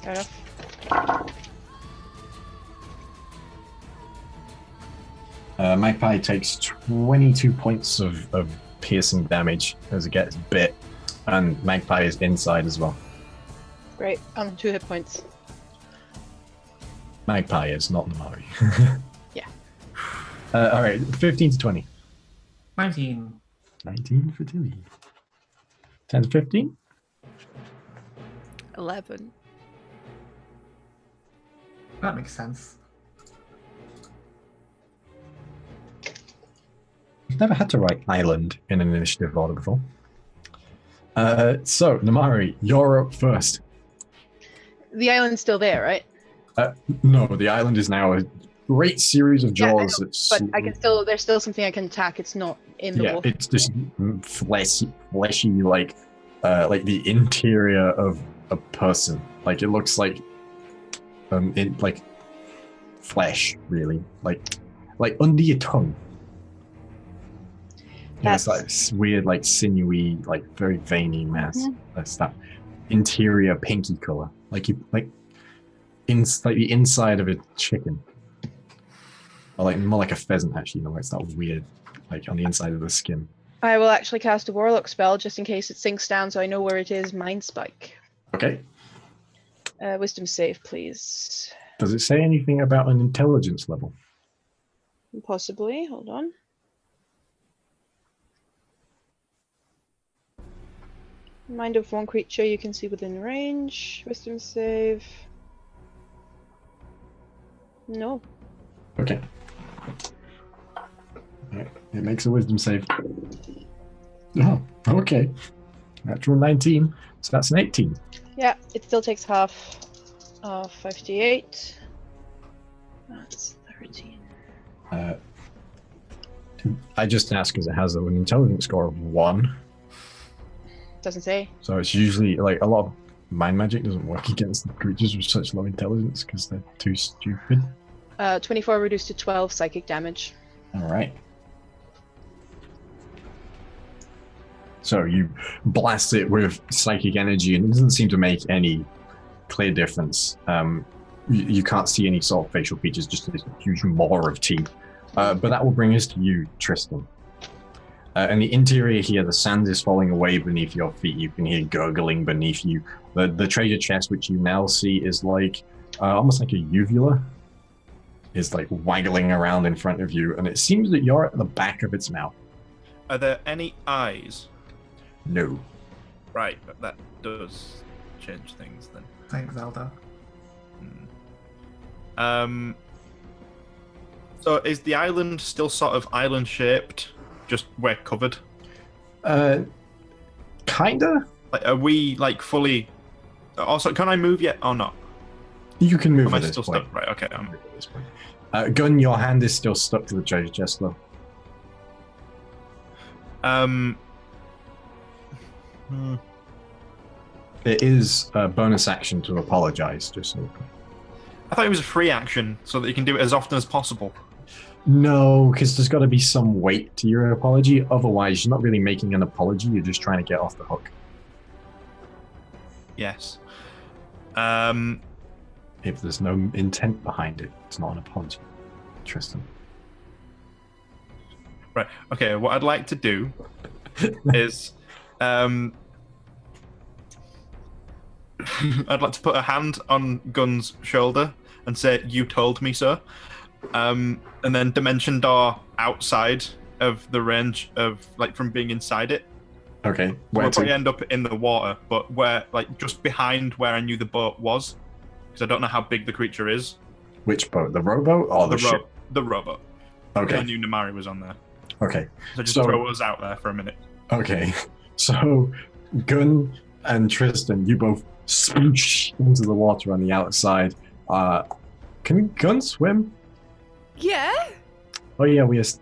Fair enough. Magpie takes 22 points of piercing damage as it gets bit, and Magpie is inside as well. Great. 2 hit points. Magpie is not Namari. Yeah. Alright, 15 to 20. 19. 19 for Tilly. 10 to 15? 11. That makes sense. I've never had to write island in an initiative order before. So, Namari, you're up first. The island's still there, right? No, the island is now a great series of Yeah, I jaws. know, That's but I can still. There's still something I can attack. It's not in the water. it's just fleshy, like the interior of a person. Like it looks like, like flesh, really, like under your tongue. Yeah, it's like this weird, like sinewy, like very veiny mass. Mhm. That's that interior pinky color, like the inside of a chicken, or like more like a pheasant. Actually, it's that weird, like on the inside of the skin. I will actually cast a warlock spell just in case it sinks down, so I know where it is. Mind spike. Okay. Wisdom save, please. Does it say anything about an intelligence level? Possibly. Hold on. Mind of one creature you can see within range. Wisdom save. No. Okay. Alright, it makes a wisdom save. Oh, okay. Natural 19, so that's an 18. Yeah, it still takes half of 58. That's 13. I just asked because it has an intelligence score of 1. Doesn't say. So it's usually like a lot of mind magic doesn't work against creatures with such low intelligence because they're too stupid. 24 reduced to 12 psychic damage. Alright. So you blast it with psychic energy and it doesn't seem to make any clear difference. You can't see any sort of facial features, just this huge maw of teeth. But that will bring us to you, Tristan. In the interior here, the sand is falling away beneath your feet. You can hear gurgling beneath you. The treasure chest, which you now see, is like almost like a uvula, is like waggling around in front of you, and it seems that you're at the back of its mouth. Are there any eyes? No. Right, but that does change things then. Thanks, Zelda. So is the island still sort of island shaped? Just we're covered? Kinda. Like, are we like fully? Also, can I move yet or not? You can move Am I at this still point. stuck? Right. Okay. At this point. Gun, your hand is still stuck to the treasure chest, though. It is a bonus action to apologize, just so. I thought it was a free action, so that you can do it as often as possible. No, because there's got to be some weight to your apology. Otherwise, you're not really making an apology. You're just trying to get off the hook. Yes. If there's no intent behind it, it's not an apology. Tristan. Right. Okay. What I'd like to do is, I'd like to put a hand on Gun's shoulder and say, "You told me so." And then dimension door outside of the range of like from being inside it. Okay. We'll probably end up in the water, but where like just behind where I knew the boat was, because I don't know how big the creature is. Which boat? The rowboat or the ship? The rowboat. Okay. I knew Namari was on there. Okay. So just throw us out there for a minute. Okay. So, Gun and Tristan, you both sploosh into the water on the outside. Can Gun swim? Yeah. Oh yeah, wait.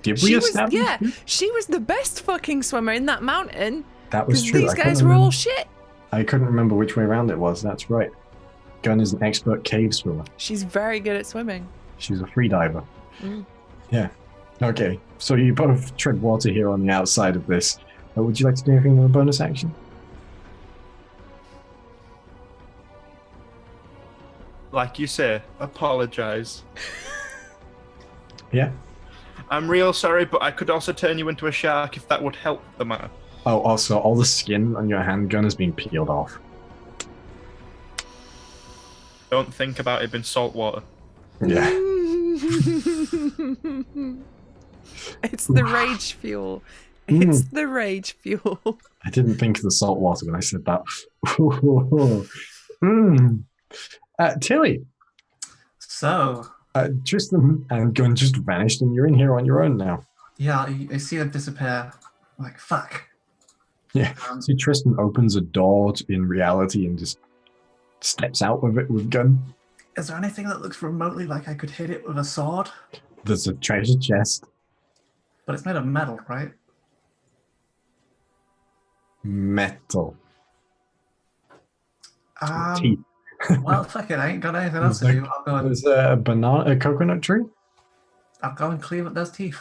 Did we establish? Yeah, she was the best fucking swimmer in that mountain. That was 'cause true. These guys were all shit. I couldn't remember which way around it was. That's right. Gun is an expert cave swimmer. She's very good at swimming. She's a free diver. Mm. Yeah. Okay. So you both tread water here on the outside of this. Would you like to do anything with a bonus action? Like you say, apologize. Yeah. I'm real sorry, but I could also turn you into a shark if that would help the matter. Oh, also, all the skin on your handgun has been peeled off. Don't think about it being salt water. Yeah. It's the rage fuel. It's the rage fuel. I didn't think of the salt water when I said that. mm. Tilly, So, Tristan and Gunn just vanished, and you're in here on your own now. yeah, I see them disappear. I'm like, fuck. Yeah. See, Tristan opens a door in reality and just steps out with it with Gunn. Is there anything that looks remotely like I could hit it with a sword? There's a treasure chest. But it's made of metal, right? Metal. Teeth. Well, fuck it. I ain't got anything else to do. I'll go and There's a coconut tree. clean up those teeth.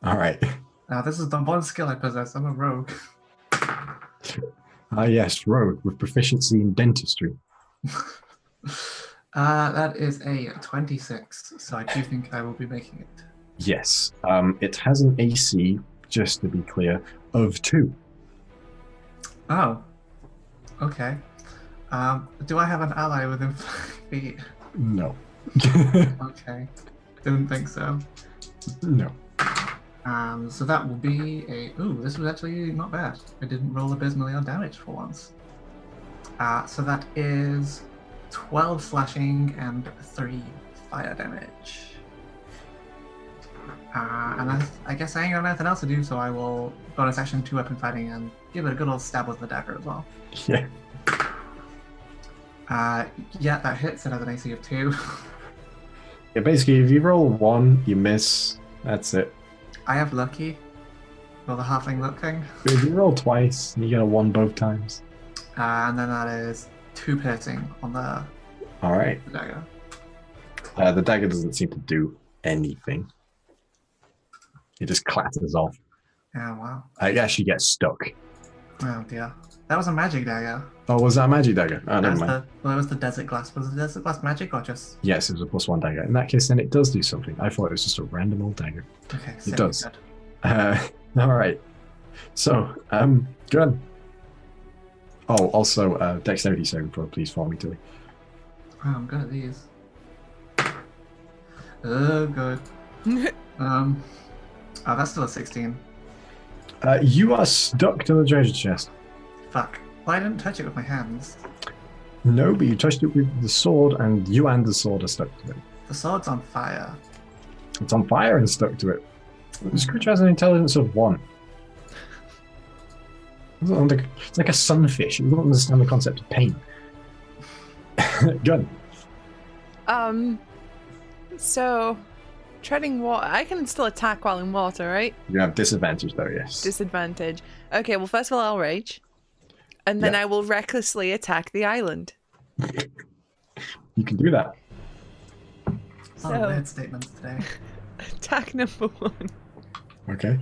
All right. Now, this is the one skill I possess. I'm a rogue. Yes, rogue with proficiency in dentistry. That is a 26, so I do think I will be making it. Yes. It has an AC, just to be clear, of 2. Oh. Okay. Do I have an ally within 5 feet? No. Okay. Didn't think so. No. So that will be a... Ooh, this was actually not bad. I didn't roll abysmally on damage for once. So that is 12 slashing and 3 fire damage. And I guess I ain't got nothing else to do, so I will bonus action 2 weapon fighting and give it a good old stab with the dagger as well. Yeah. Yeah, that hits. It has an AC of 2. Yeah, basically, if you roll 1, you miss. That's it. I have lucky. Well, the halfling luck thing. But if you roll twice, you get a 1 both times. And then that is 2 piercing on the All right. dagger. The dagger doesn't seem to do anything. It just clatters off. Yeah, wow. I actually get stuck. Oh dear. That was a magic dagger. Oh, was that a magic dagger? Oh, never mind. Well, it was the desert glass. Was the desert glass magic or just... Yes, it was a +1 dagger. In that case, then it does do something. I thought it was just a random old dagger. Okay, It does. All right. So, good. Oh, also, dexterity saving throw, please, for me, Tilly. Oh, I'm good at these. Oh, good. Oh, that's still a 16. You are stuck to the treasure chest. Fuck. Well, I didn't touch it with my hands. No, but you touched it with the sword, and you and the sword are stuck to it. The sword's on fire. It's on fire and stuck to it. This creature has an intelligence of 1. It's like a sunfish. You don't understand the concept of pain. Gun. So, treading water. I can still attack while in water, right? You have disadvantage, though, yes. Disadvantage. Okay, well, first of all, I'll rage. And then Yeah. I will recklessly attack the island. You can do that. Oh, So- weird statements today. Attack number 1 Okay.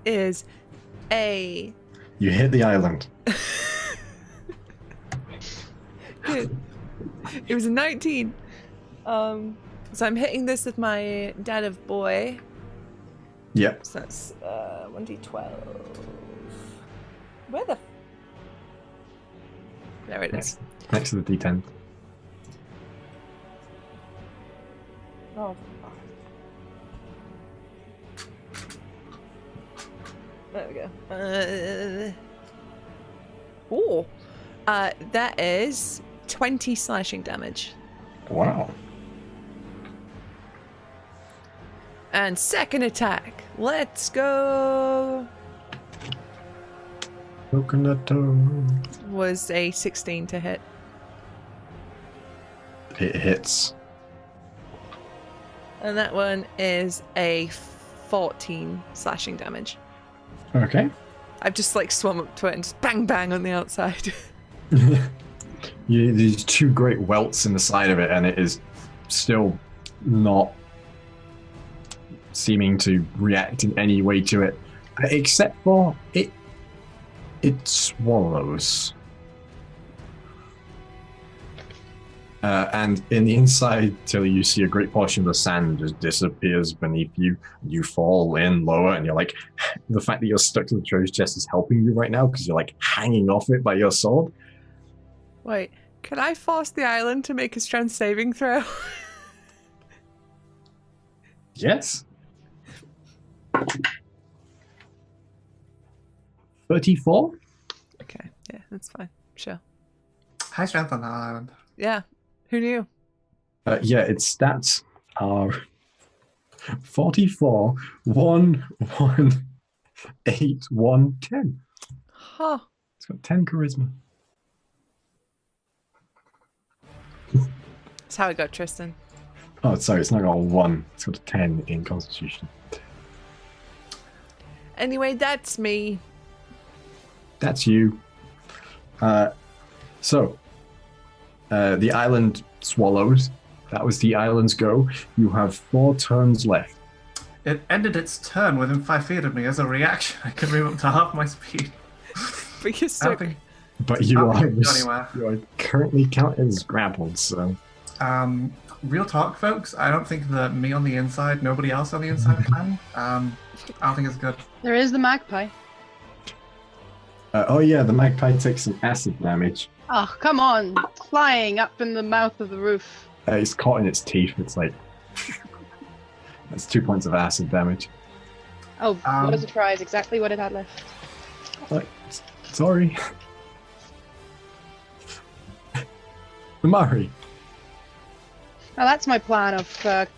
is a... You hit the island. Good. It was a 19. So I'm hitting this with my dad of boy. Yep. So that's 1d12. Where the... There it is. Next to the D10. Oh, fuck. There we go. That is 20 slashing damage. Wow. And second attack. Let's go. Coconut. Was a 16 to hit. It hits. And that one is a 14 slashing damage. Okay. I've just like swum up to it and just bang bang on the outside. These 2 great welts in the side of it, and it is still not seeming to react in any way to it, except for it swallows. And in the inside, till you see a great portion of the sand just disappears beneath you. You fall in lower, and you're like, the fact that you're stuck to the treasure chest is helping you right now because you're like hanging off it by your sword. Wait, can I force the island to make a strength saving throw? Yes. 34. Okay, yeah, that's fine. Sure. High strength on that island. Yeah, who knew? Yeah, its stats are 44, 1, 1, 8, 1, 10. Huh. It's got 10 charisma. That's how I got Tristan. Oh, sorry, it's not got a 1. It's got a 10 in Constitution. Anyway, that's me. That's you. So, the island swallows. That was the island's go. You have 4 turns left. It ended its turn within 5 feet of me as a reaction. I could move up to half my speed. But you're I stuck. don't think, But you I are, don't think it's anywhere. you are currently counted as grappled, so... Real talk, folks. I don't think that me on the inside, nobody else on the inside can. I don't think it's good. There is the magpie. oh yeah, the magpie takes some acid damage. Oh, come on. Flying up in the mouth of the roof. It's caught in its teeth. It's like... That's 2 points of acid damage. Oh, what a surprise. Exactly what it had left. Like, sorry. Mari. Now that's my plan of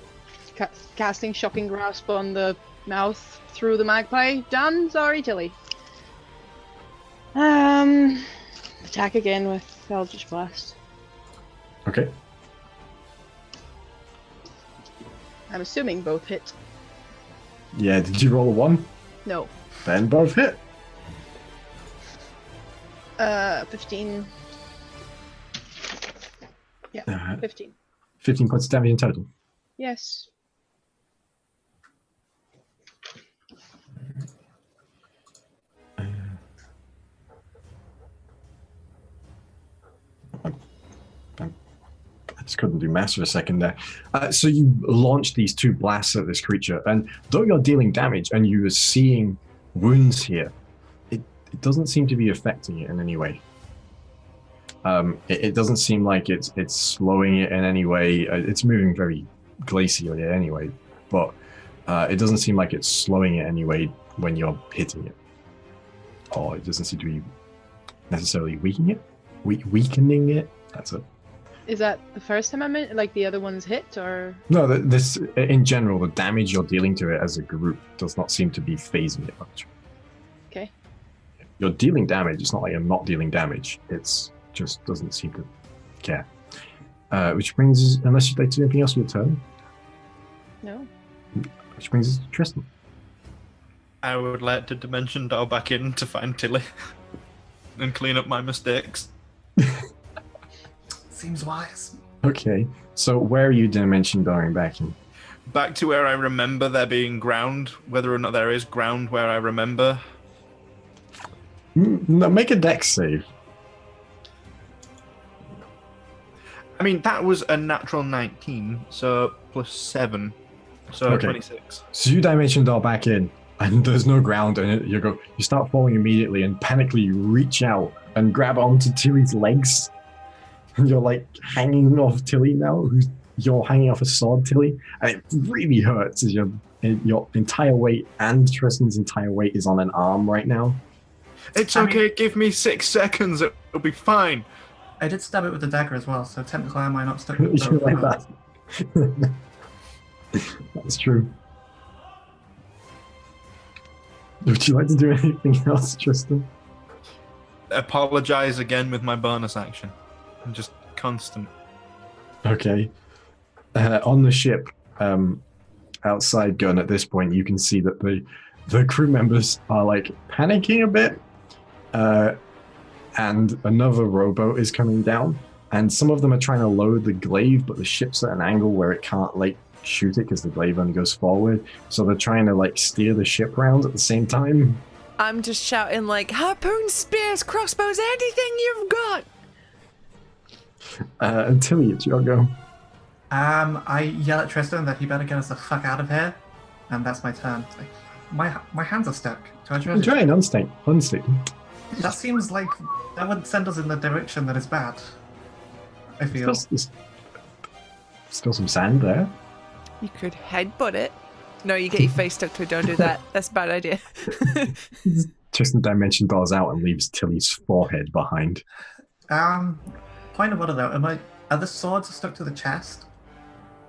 casting Shocking Grasp on the mouth through the magpie. Done. Sorry, Tilly. Attack again with Eldritch Blast. Okay. I'm assuming both hit. Yeah, did you roll a 1? No. Then both hit. 15. Yeah, 15. 15 points of damage in total. Yes. I just couldn't do maths for a second there. So you launch these 2 blasts at this creature, and though you're dealing damage and you are seeing wounds here, it doesn't seem to be affecting it in any way. It doesn't seem like it's slowing it in any way. It's moving very glacially anyway, but it doesn't seem like it's slowing it anyway when you're hitting it. Or it doesn't seem to be necessarily weakening it. That's it. Is that the first time I meant, like the other ones hit, or? No, this in general, the damage you're dealing to it as a group does not seem to be phasing it much. Okay. You're dealing damage. It's not like you're not dealing damage. It's just doesn't seem to care. Which brings us, unless you'd like to do anything else with your turn. No. Which brings us to Tristan. I would like to dimension dial back in to find Tilly and clean up my mistakes. Seems wise. Okay, so where are you dimension dialing back in? Back to where I remember there being ground, whether or not there is ground where I remember. No, make a dex save. I mean, that was a natural 19, so plus 7, so Okay. 26. So you dimension dial back in, and there's no ground, and you start falling immediately, and panically you reach out and grab onto Tilly's legs. And you're like hanging off Tilly now. You're hanging off a sword, Tilly, and it really hurts as your entire weight and Tristan's entire weight is on an arm right now. It's okay, give me 6 seconds, it'll be fine. I did stab it with the dagger as well, so technically I might not stuck You're with both. like that. That's true. Would you like to do anything else, Tristan? Apologize again with my bonus action. I'm just constant. Okay. On the ship, outside Gun, at this point, you can see that the crew members are like panicking a bit. And another rowboat is coming down. And some of them are trying to load the glaive, but the ship's at an angle where it can't like shoot it because the glaive only goes forward. So they're trying to like steer the ship around at the same time. I'm just shouting like, harpoons, spears, crossbows, anything you've got! And Tilly, it's your go. I yell at Tristan that he better get us the fuck out of here, and that's my turn. Like, my hands are stuck. Do I try? Try and unstick. That seems like that would send us in the direction that is bad. I feel. Still some sand there. You could headbutt it. No, you get your face stuck to it, don't do that. That's a bad idea. Tristan dimension doors out and leaves Tilly's forehead behind. Point of order though, are the swords stuck to the chest?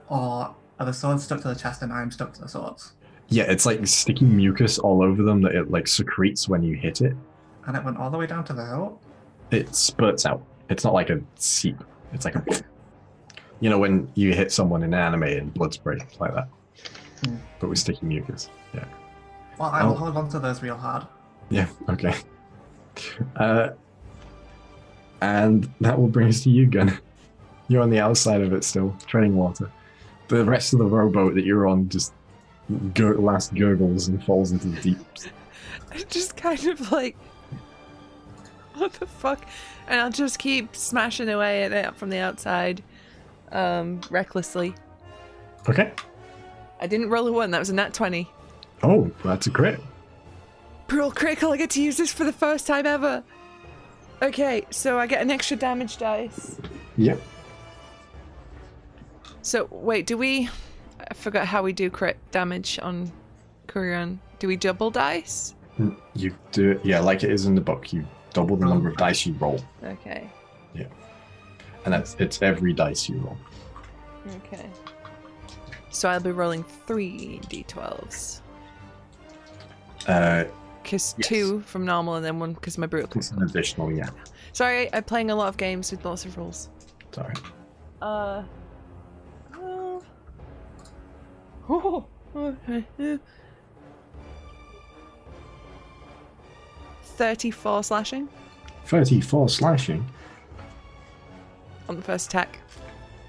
Or are the swords stuck to the chest and I'm stuck to the swords? Yeah, it's like sticky mucus all over them that it like secretes when you hit it. And it went all the way down to the hilt? It spurts out. It's not like a seep. It's like a... You know when you hit someone in anime and blood spray, like that. But with sticky mucus. Yeah. Well, I will hold on to those real hard. Yeah, okay. And that will bring us to you, Gun. You're on the outside of it still, treading water. The rest of the rowboat that you're on just last gurgles and falls into the deep. I just kind of like, what the fuck? And I'll just keep smashing away at it from the outside, recklessly. Okay. I didn't roll a 1, that was a nat 20. Oh, that's a crit. Roll critical, I get to use this for the first time ever. Okay, so I get an extra damage dice. Yep. So, wait, I forgot how we do crit damage on Kureon. Do we double dice? You do it, yeah, like it is in the book. You double the number of dice you roll. Okay. Yeah. And it's every dice you roll. Okay. So I'll be rolling 3 d12s. Because Yes. 2 from normal and then 1 because my brutal. It's an additional, yeah. Sorry, I'm playing a lot of games with lots of rules. Sorry. Okay. 34 slashing 34 slashing. on the first attack.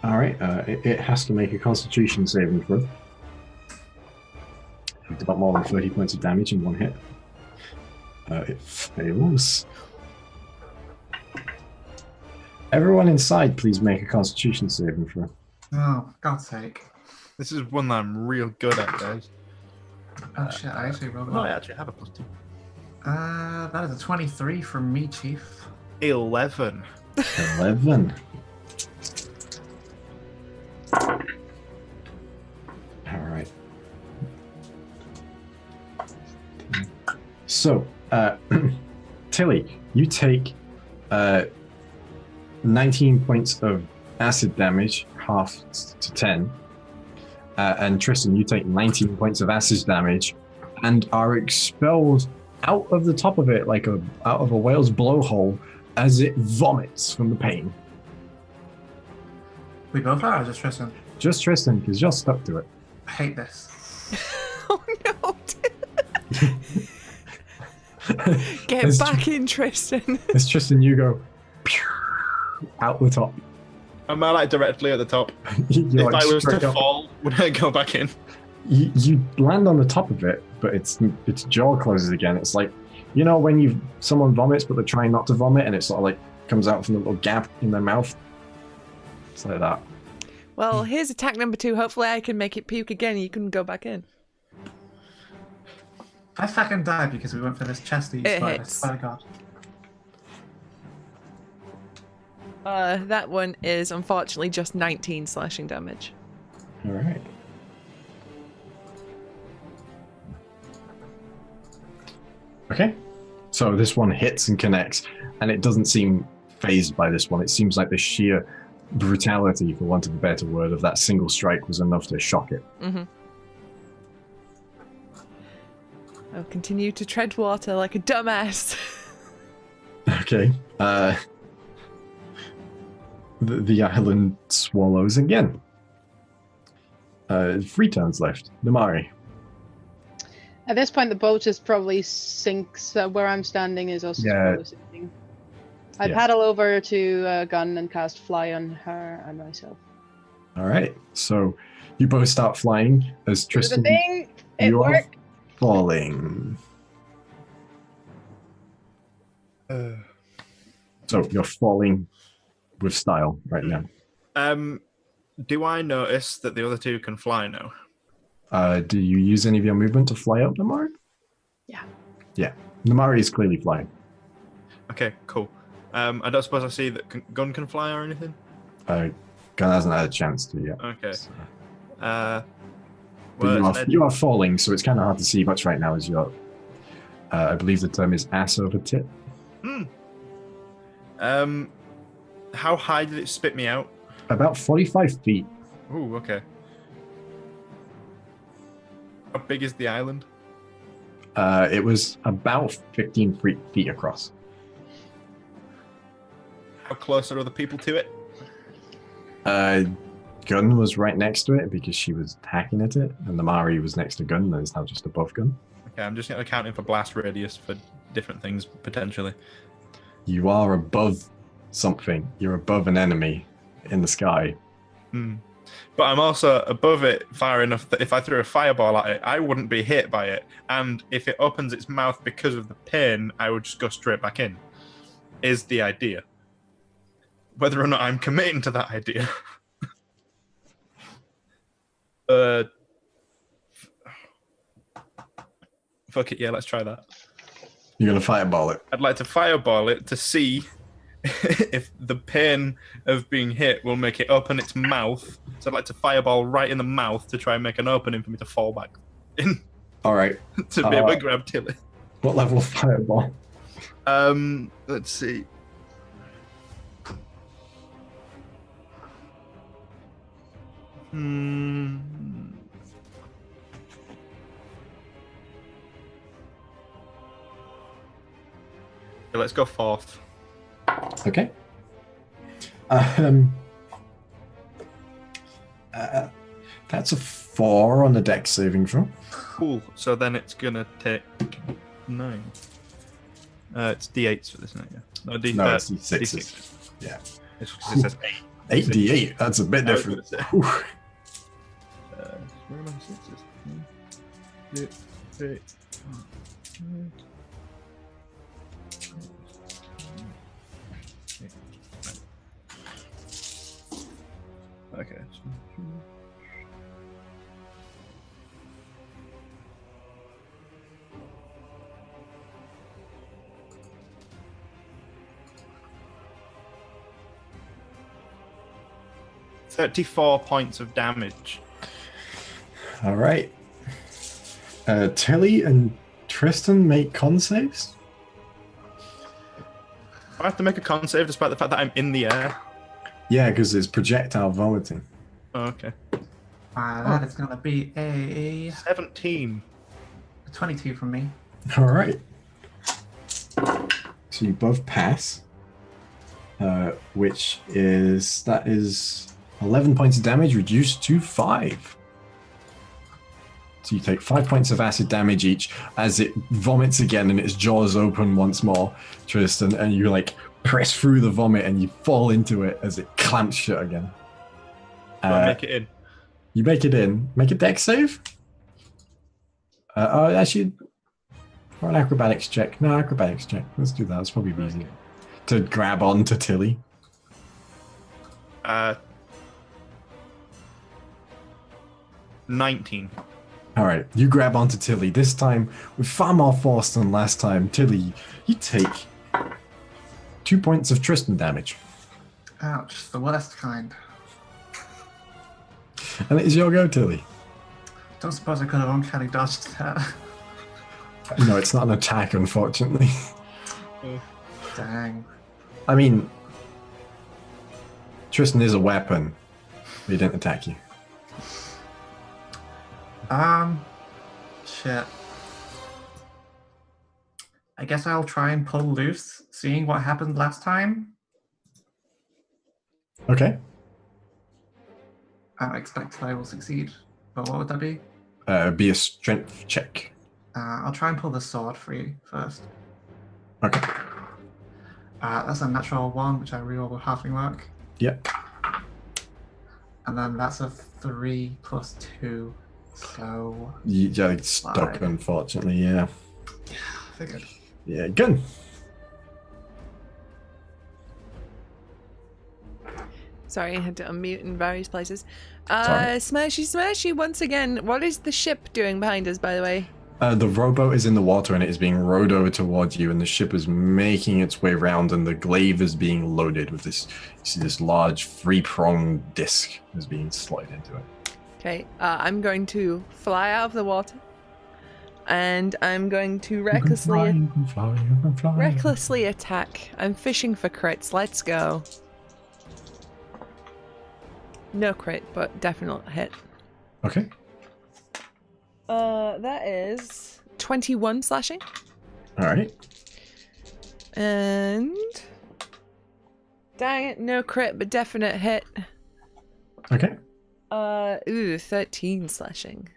Alright, it has to make a constitution saving throw. It's about more than 30 points of damage in one hit. It fails. Everyone inside, please make a constitution saving throw. Oh, for God's sake. This is one that I'm real good at, guys. Oh shit, I actually rolled No, I well. actually have a +2. That is a 23 from me, Chief. 11. 11. Alright. So, Tilly, you take 19 points of acid damage, half to 10. And Tristan, you take 19 points of acid damage and are expelled out of the top of it like out of a whale's blowhole as it vomits from the pain. We both are, or just Tristan? Just Tristan, because you're stuck to it. I hate this. Oh no! Get It's back in, Tristan. As Tristan, you go out the top. Am I like directly at the top? You're If like I was straight to up. fall, would I go back in? You land on the top of it, but its jaw closes again. It's like, you know when someone vomits but they're trying not to vomit and it sort of like comes out from the little gap in their mouth? It's like that. Well, here's attack number 2. Hopefully I can make it puke again and you can go back in. I fucking died because we went for this chest that you It spotted, I hits. swear to God. That one is unfortunately just 19 slashing damage. All right. Okay. So this one hits and connects, and it doesn't seem phased by this one. It seems like the sheer brutality, for want of a better word, of that single strike was enough to shock it. Mm-hmm. I'll continue to tread water like a dumbass. Okay. The island swallows again. 3 turns left. Namari. At this point, the boat is probably sinks. Where I'm standing is also Yeah. probably sinking. I Yeah. paddle over to Gun and cast Fly on her and myself. All right. So you both start flying as Do the Tristan. thing! It you are worked! falling. So you're falling with style right now. Do I notice that the other two can fly now? Do you use any of your movement to fly up, Namari? Yeah. Yeah. Namari is clearly flying. Okay, cool. I don't suppose I see that Gun can fly or anything? Gun hasn't had a chance to yet. Okay. So- Well, But it's an edge. you are falling, so it's kind of hard to see much right now as you're I believe the term is ass over tit. How high did it spit me out? About 45 feet. Ooh, okay. How big is the island? It was about 15 feet across. How close are other people to it? Gun was right next to it because she was hacking at it, and the Mari was next to Gun, and is now just above Gun. Okay, I'm just accounting for blast radius for different things, potentially. You are above something. You're above an enemy in the sky. But I'm also above it far enough that if I threw a fireball at it, I wouldn't be hit by it. And if it opens its mouth because of the pain, I would just go straight back in. Is the idea. Whether or not I'm committing to that idea. Fuck it, yeah, let's try that. You're going to fireball it? I'd like to fireball it to see if the pain of being hit will make it open its mouth. So I'd like to fireball right in the mouth to try and make an opening for me to fall back in. All right. To be able to grab Tilly. What level of fireball? Let's see. Okay, let's go fourth. Okay. That's a 4 on the dex saving throw. Cool. So then it's gonna take 9. It's D8s for this, isn't it? Yeah. No, it's D6s. D6. Yeah. It says 8. 8d8. That's a bit different. Whew. Where are my sixes? 8. Okay. 34 points of damage. All right. Tilly and Tristan make con saves? I have to make a con save despite the fact that I'm in the air. Yeah, because it's projectile vomiting. Oh, okay. That is going to be a 17. 22 from me. All right. So you both pass, which is 11 points of damage reduced to 5. So you take 5 points of acid damage each as it vomits again and its jaws open once more, Tristan, and you like press through the vomit and you fall into it as it clamps shut again. Make it in. You make it in. Make a dex save. Actually, or an acrobatics check. No, acrobatics check. Let's do that. It's probably easier to grab on to Tilly. 19. All right, you grab onto Tilly. This time with far more force than last time. Tilly, you take 2 points of Tristan damage. Ouch, the worst kind. And it is your go, Tilly. Don't suppose I could have uncanny dodged that. No, it's not an attack, unfortunately. Dang. I mean, Tristan is a weapon, but he didn't attack you. Shit. I guess I'll try and pull loose, seeing what happened last time. Okay. I expect I will succeed. But what would that be? Be a strength check. I'll try and pull the sword free first. Okay. That's a natural 1, which I reroll with halfling work. Yep. And then that's a 3 plus 2. So. Yeah, it's stuck, 5. unfortunately, yeah. Figured. Yeah, gun. Sorry, I had to unmute in various places. Sorry. Smashy once again. What is the ship doing behind us, by the way? The rowboat is in the water and it is being rowed over towards you, and the ship is making its way around, and the glaive is being loaded with this. You see this large 3-pronged disc is being slotted into it. Okay, I'm going to fly out of the water and I'm going to You can recklessly fly. recklessly attack. I'm fishing for crits. Let's go. No crit, but definite hit. Okay. That is 21 slashing. All right. And dang it, no crit, but definite hit. Okay. 13 slashing.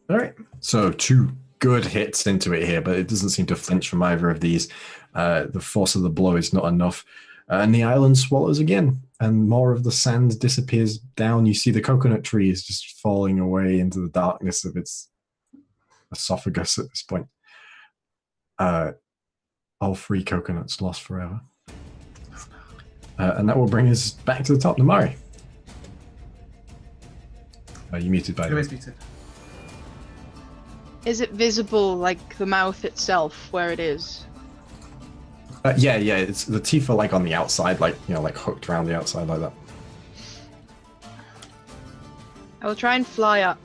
All right. So 2 good hits into it here, but it doesn't seem to flinch from either of these. The force of the blow is not enough. And the island swallows again, and more of the sand disappears down. You see the coconut tree is just falling away into the darkness of its esophagus at this point. All 3 coconuts lost forever. And that will bring us back to the top. Namari. You muted by the way. Always muted. Is it visible, like the mouth itself, where it is? Yeah. It's the teeth are like on the outside, like like hooked around the outside like that. I will try and fly up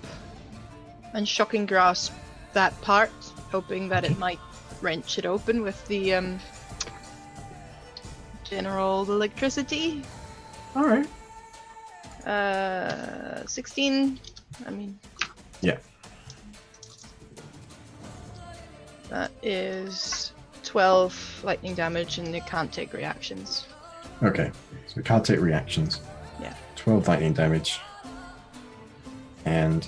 and shocking grasp that part, hoping that it might wrench it open with the general electricity. All right. 16. I mean. Yeah. That is 12 lightning damage, and it can't take reactions. Okay. So it can't take reactions. Yeah. 12 lightning damage. And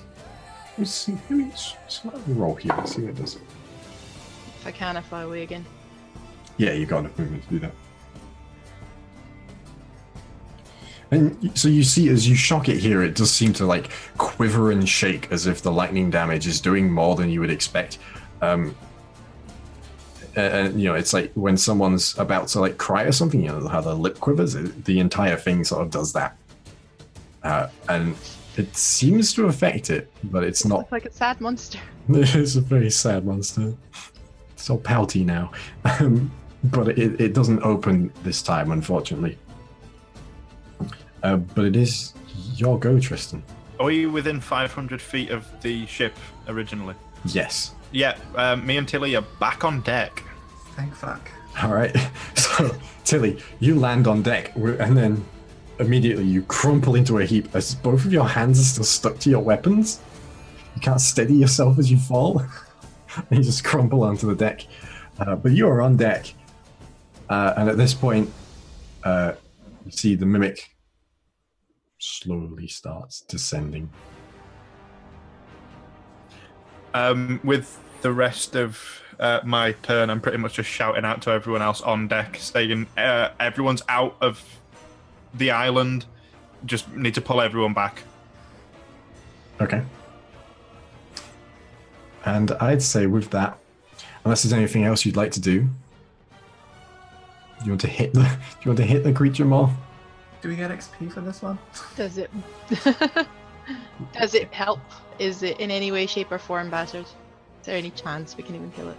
let's see. Let me roll here and see what it does. If I can, I fly away again. Yeah, you got enough movement to do that. And so you see, as you shock it here, it does seem to like quiver and shake as if the lightning damage is doing more than you would expect. And it's like when someone's about to like cry or something, how the lip quivers. The entire thing sort of does that, and it seems to affect it, but it's not. Looks like a sad monster. It's a very sad monster. It's so pouty now, but it doesn't open this time, unfortunately. But it is your go, Tristan. Are you within 500 feet of the ship originally? Yes. Yeah, me and Tilly are back on deck. Thank fuck. All right. So, Tilly, you land on deck, and then immediately you crumple into a heap as both of your hands are still stuck to your weapons. You can't steady yourself as you fall. And you just crumple onto the deck. But you are on deck. And at this point, you see the mimic slowly starts descending. With the rest of my turn, I'm pretty much just shouting out to everyone else on deck, saying everyone's out of the island. Just need to pull everyone back. Okay. And I'd say with that, unless there's anything else you'd like to do, do you want to hit the creature more? Do we get XP for this one? Does it? Does it help? Is it in any way, shape, or form battered? Is there any chance we can even kill it?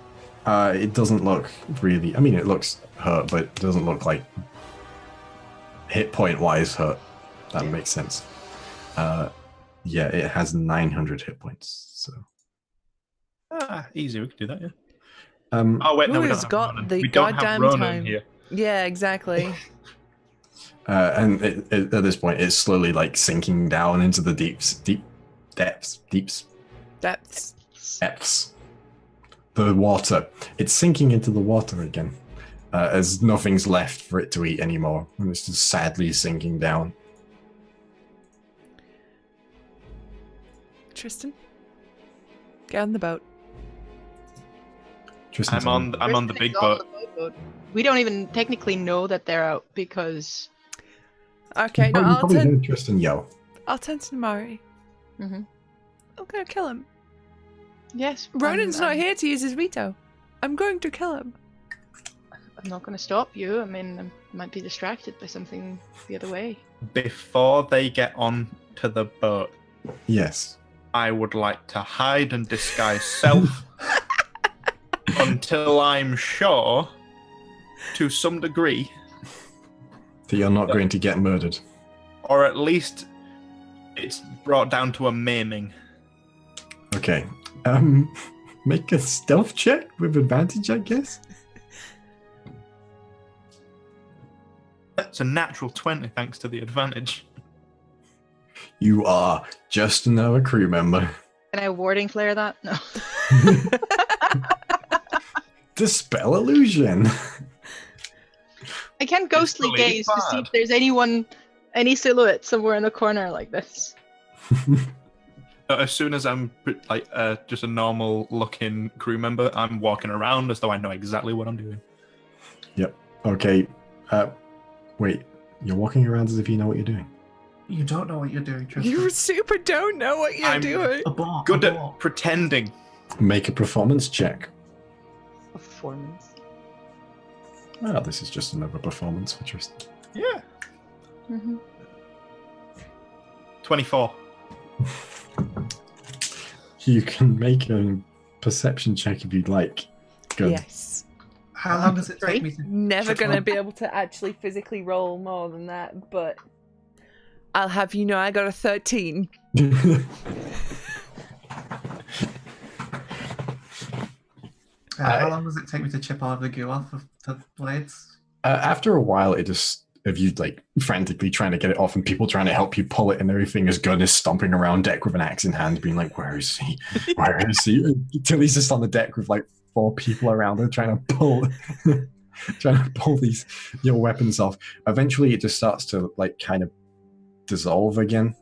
It doesn't look really. I mean, it looks hurt, but it doesn't look like hit point wise hurt. That makes sense. Yeah, it has 900 hit points. So. Easy. We can do that. Yeah. Oh wait, no, we Who's don't. got the we don't have goddamn Ronan time? here. Yeah, exactly. And at this point, it's slowly like sinking down into the depths. The water. It's sinking into the water again, as nothing's left for it to eat anymore, and it's just sadly sinking down. Tristan, get on the boat. Tristan's I'm on the big boat. We don't even technically know that they're out because. Okay, no, You I'll probably turn. heard Tristan yell. I'll turn to Namari. Mm-hmm. I'm gonna kill him. Yes. Ronan's not here to use his veto. I'm going to kill him. I'm not going to stop you. I mean, I might be distracted by something the other way. Before they get on to the boat, Yes. I would like to hide and disguise self until I'm sure, to some degree, That you're not going to get murdered. or at least it's brought down to a maiming. Okay. Make a stealth check with advantage, I guess. That's a natural 20 thanks to the advantage. You are just another crew member. Can I warding flare that? No. Dispel illusion. I can ghostly really gaze to see bad. if there's any silhouette somewhere in the corner like this. As soon as I'm like just a normal looking crew member, I'm walking around as though I know exactly what I'm doing. Yep. Okay. Wait. You're walking around as if you know what you're doing. You don't know what you're doing, Tristan. You super don't know what you're I'm doing. Abort, Good abort. at pretending. Make a performance check. Performance. Well, this is just another performance for Tristan. Yeah. Mm-hmm. 24. You can make a perception check if you'd like. Go. Yes. How long does it take me to... Never chip gonna on? be able to actually physically roll more than that, but I'll have you know I got a 13. How long does it take me to chip all of the goo off of the blades? After a while, it just of you like frantically trying to get it off, and people trying to help you pull it, and everything as Gunn is stomping around deck with an axe in hand, being like, "Where is he? Where is he?" Until he's just on the deck with like 4 people around him trying to pull, these weapons off. Eventually, it just starts to like kind of dissolve again.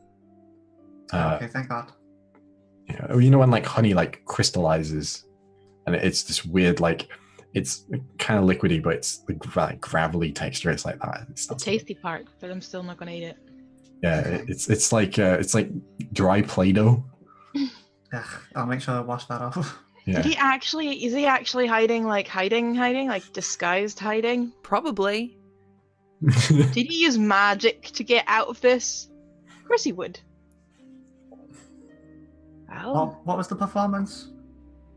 Okay, thank God. Yeah, you know when like honey like crystallizes, and it's this weird like. It's kind of liquidy, but it's like gravelly texture. It's like that. It's The tasty part, but I'm still not gonna eat it. Yeah, it's like dry Play-Doh. Ugh, I'll make sure I wash that off. Yeah. Is he actually hiding, like disguised hiding? Probably. Did he use magic to get out of this? Of course he would. Well, What was the performance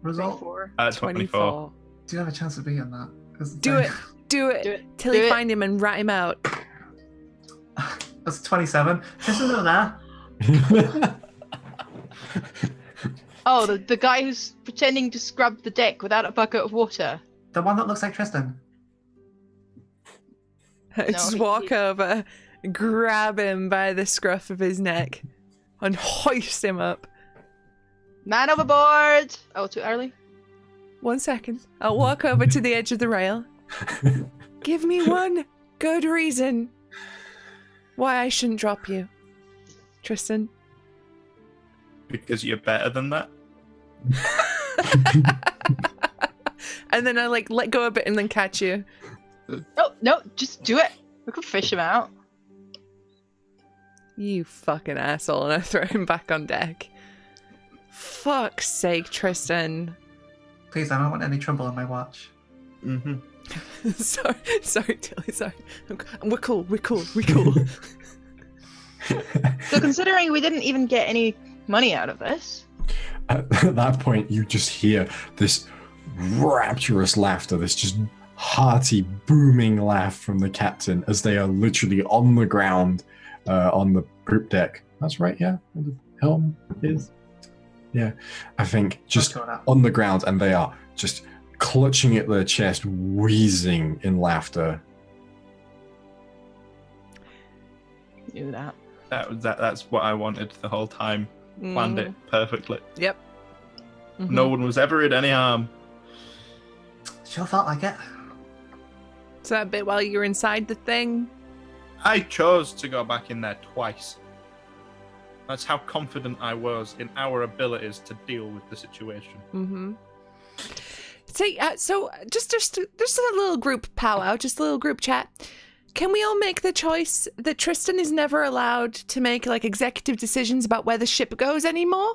result? 24. 24. Do you have a chance to be on that? 'Cause Do it. Do it. Do it. Till Do you it. find him and rat him out. That's 27. Tristan's over there. Oh, the guy who's pretending to scrub the deck without a bucket of water. The one that looks like Tristan. Just he- walk he- over, grab him by the scruff of his neck, and hoist him up. Man overboard! Oh, too early? 1 second. I'll walk over to the edge of the rail. Give me one good reason why I shouldn't drop you, Tristan. Because you're better than that. And then I like let go a bit and then catch you. No, just do it. We can fish him out. You fucking asshole, and I throw him back on deck. Fuck's sake, Tristan. Please, I don't want any trouble on my watch. Mm-hmm. sorry, Tilly, sorry. We're cool. So considering we didn't even get any money out of this. At that point, you just hear this rapturous laughter, this just hearty, booming laugh from the captain as they are literally on the ground on the poop deck. That's right, yeah? Where the helm is? Yeah, I think just Let's go now. on the ground, and they are just clutching at their chest, wheezing in laughter. Knew that. That's what I wanted the whole time. Planned it perfectly. Yep. No one was ever in any harm. Sure felt like it. So that bit while you're inside the thing. I chose to go back in there twice. That's how confident I was in our abilities to deal with the situation. Mm-hmm. So just a little group powwow, just a little group chat. Can we all make the choice that Tristan is never allowed to make like executive decisions about where the ship goes anymore?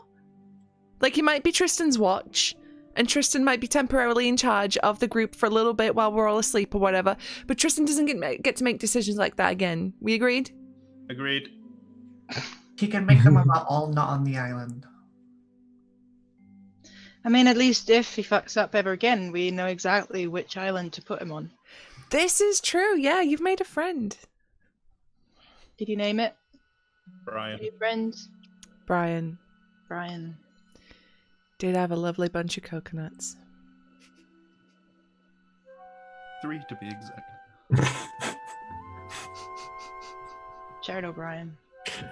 Like it might be Tristan's watch, and Tristan might be temporarily in charge of the group for a little bit while we're all asleep or whatever. But Tristan doesn't get to make decisions like that again. We agreed? Agreed. He can make them when we're all not on the island. I mean, at least if he fucks up ever again, we know exactly which island to put him on. This is true. Yeah, you've made a friend. Did you name it? Brian. Any friends? Brian. Brian. Did have a lovely bunch of coconuts. 3 to be exact. Jared O'Brien.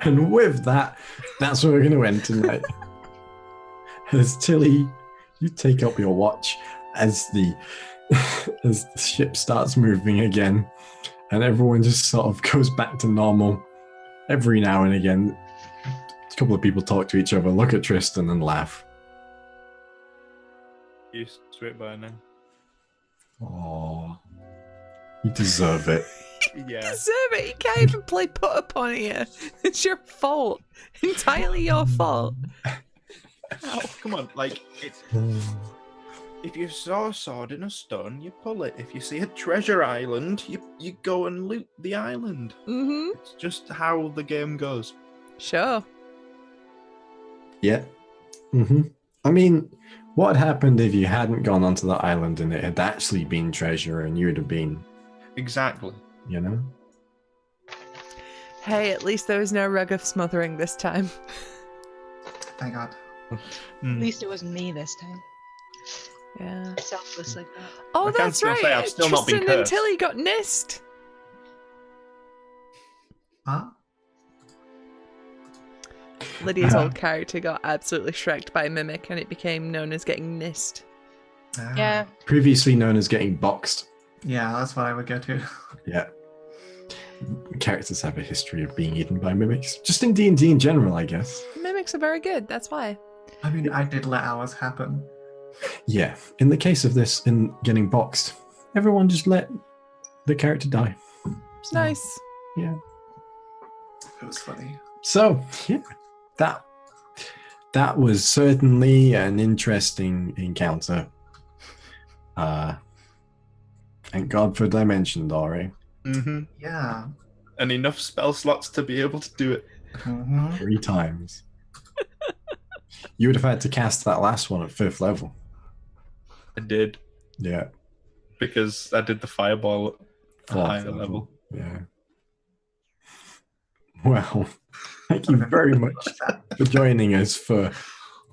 And with that, that's where we're going to end tonight. As Tilly, you take up your watch as the ship starts moving again, and everyone just sort of goes back to normal. Every now and again, a couple of people talk to each other, look at Tristan, and laugh. Used to it by now. Oh, you deserve it. Yeah. Deserve it. You can't even play put upon here. It's your fault. Entirely your fault. Oh, come on, like, it's... If you saw a sword in a stone, you pull it. If you see a treasure island, you go and loot the island. Mm-hmm. It's just how the game goes. Sure. Yeah. Mm-hmm. I mean, what happened if you hadn't gone onto the island and it had actually been treasure and you'd have been, Exactly. you know? Hey, at least there was no rug of smothering this time. Thank God. At least it wasn't me this time. Yeah. Selfless like that. Oh, I can that's still right. say I've still not been Tristan and cursed. Tilly got nist. Huh? Lydia's old character got absolutely shreked by a mimic, and it became known as getting nist. Yeah. Previously known as getting boxed. Yeah, that's what I would go to. Yeah. Characters have a history of being eaten by mimics. Just in D&D in general, I guess. Mimics are very good, that's why. I mean, I did let ours happen. Yeah. In the case of this, in getting boxed, everyone just let the character die. It's nice. Yeah. It was funny. So, yeah. That was certainly an interesting encounter. Thank God for Dimension Door, eh? Mm-hmm. Yeah. And enough spell slots to be able to do it. Mm-hmm. 3 times. You would have had to cast that last one at 5th level. I did, Yeah. because I did the fireball at a 4th higher level. Yeah. Well, thank you very much for joining us for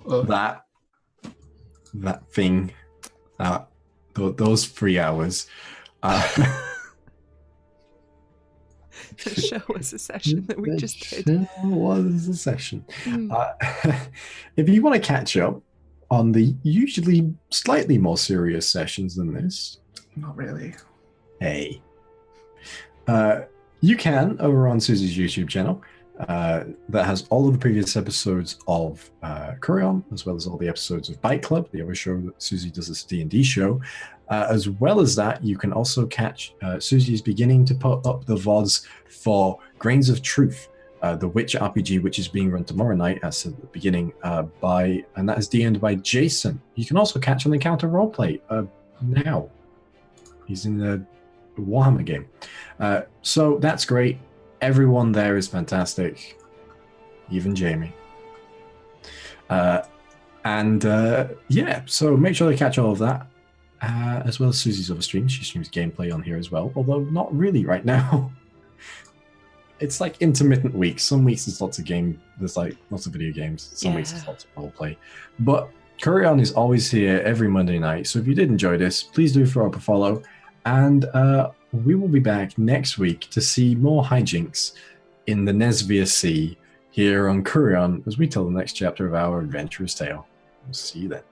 that thing, those 3 hours. The show was a session that we just did. It was a session. Mm. If you want to catch up on the usually slightly more serious sessions than this, Not really. hey, you can over on Susie's YouTube channel. That has all of the previous episodes of Kureon, as well as all the episodes of Bike Club, the other show that Susie does, this D&D show. As well as that, you can also catch Susie's beginning to put up the VODs for Grains of Truth, the Witcher RPG, which is being run tomorrow night, as at the beginning, and that is DM'd by Jason. You can also catch on Encounter Roleplay now. He's in the Warhammer game. So that's great. Everyone there is fantastic, even Jamie. Yeah, so make sure to catch all of that, as well as Susie's other streams. She streams gameplay on here as well, although not really right now. It's like intermittent weeks. Some weeks there's lots of lots of video games. Some weeks there's lots of roleplay. But Kureon is always here every Monday night, so if you did enjoy this, please do throw up a follow, and we will be back next week to see more hijinks in the Nesvia Sea here on Kureon as we tell the next chapter of our adventurous tale. We'll see you then.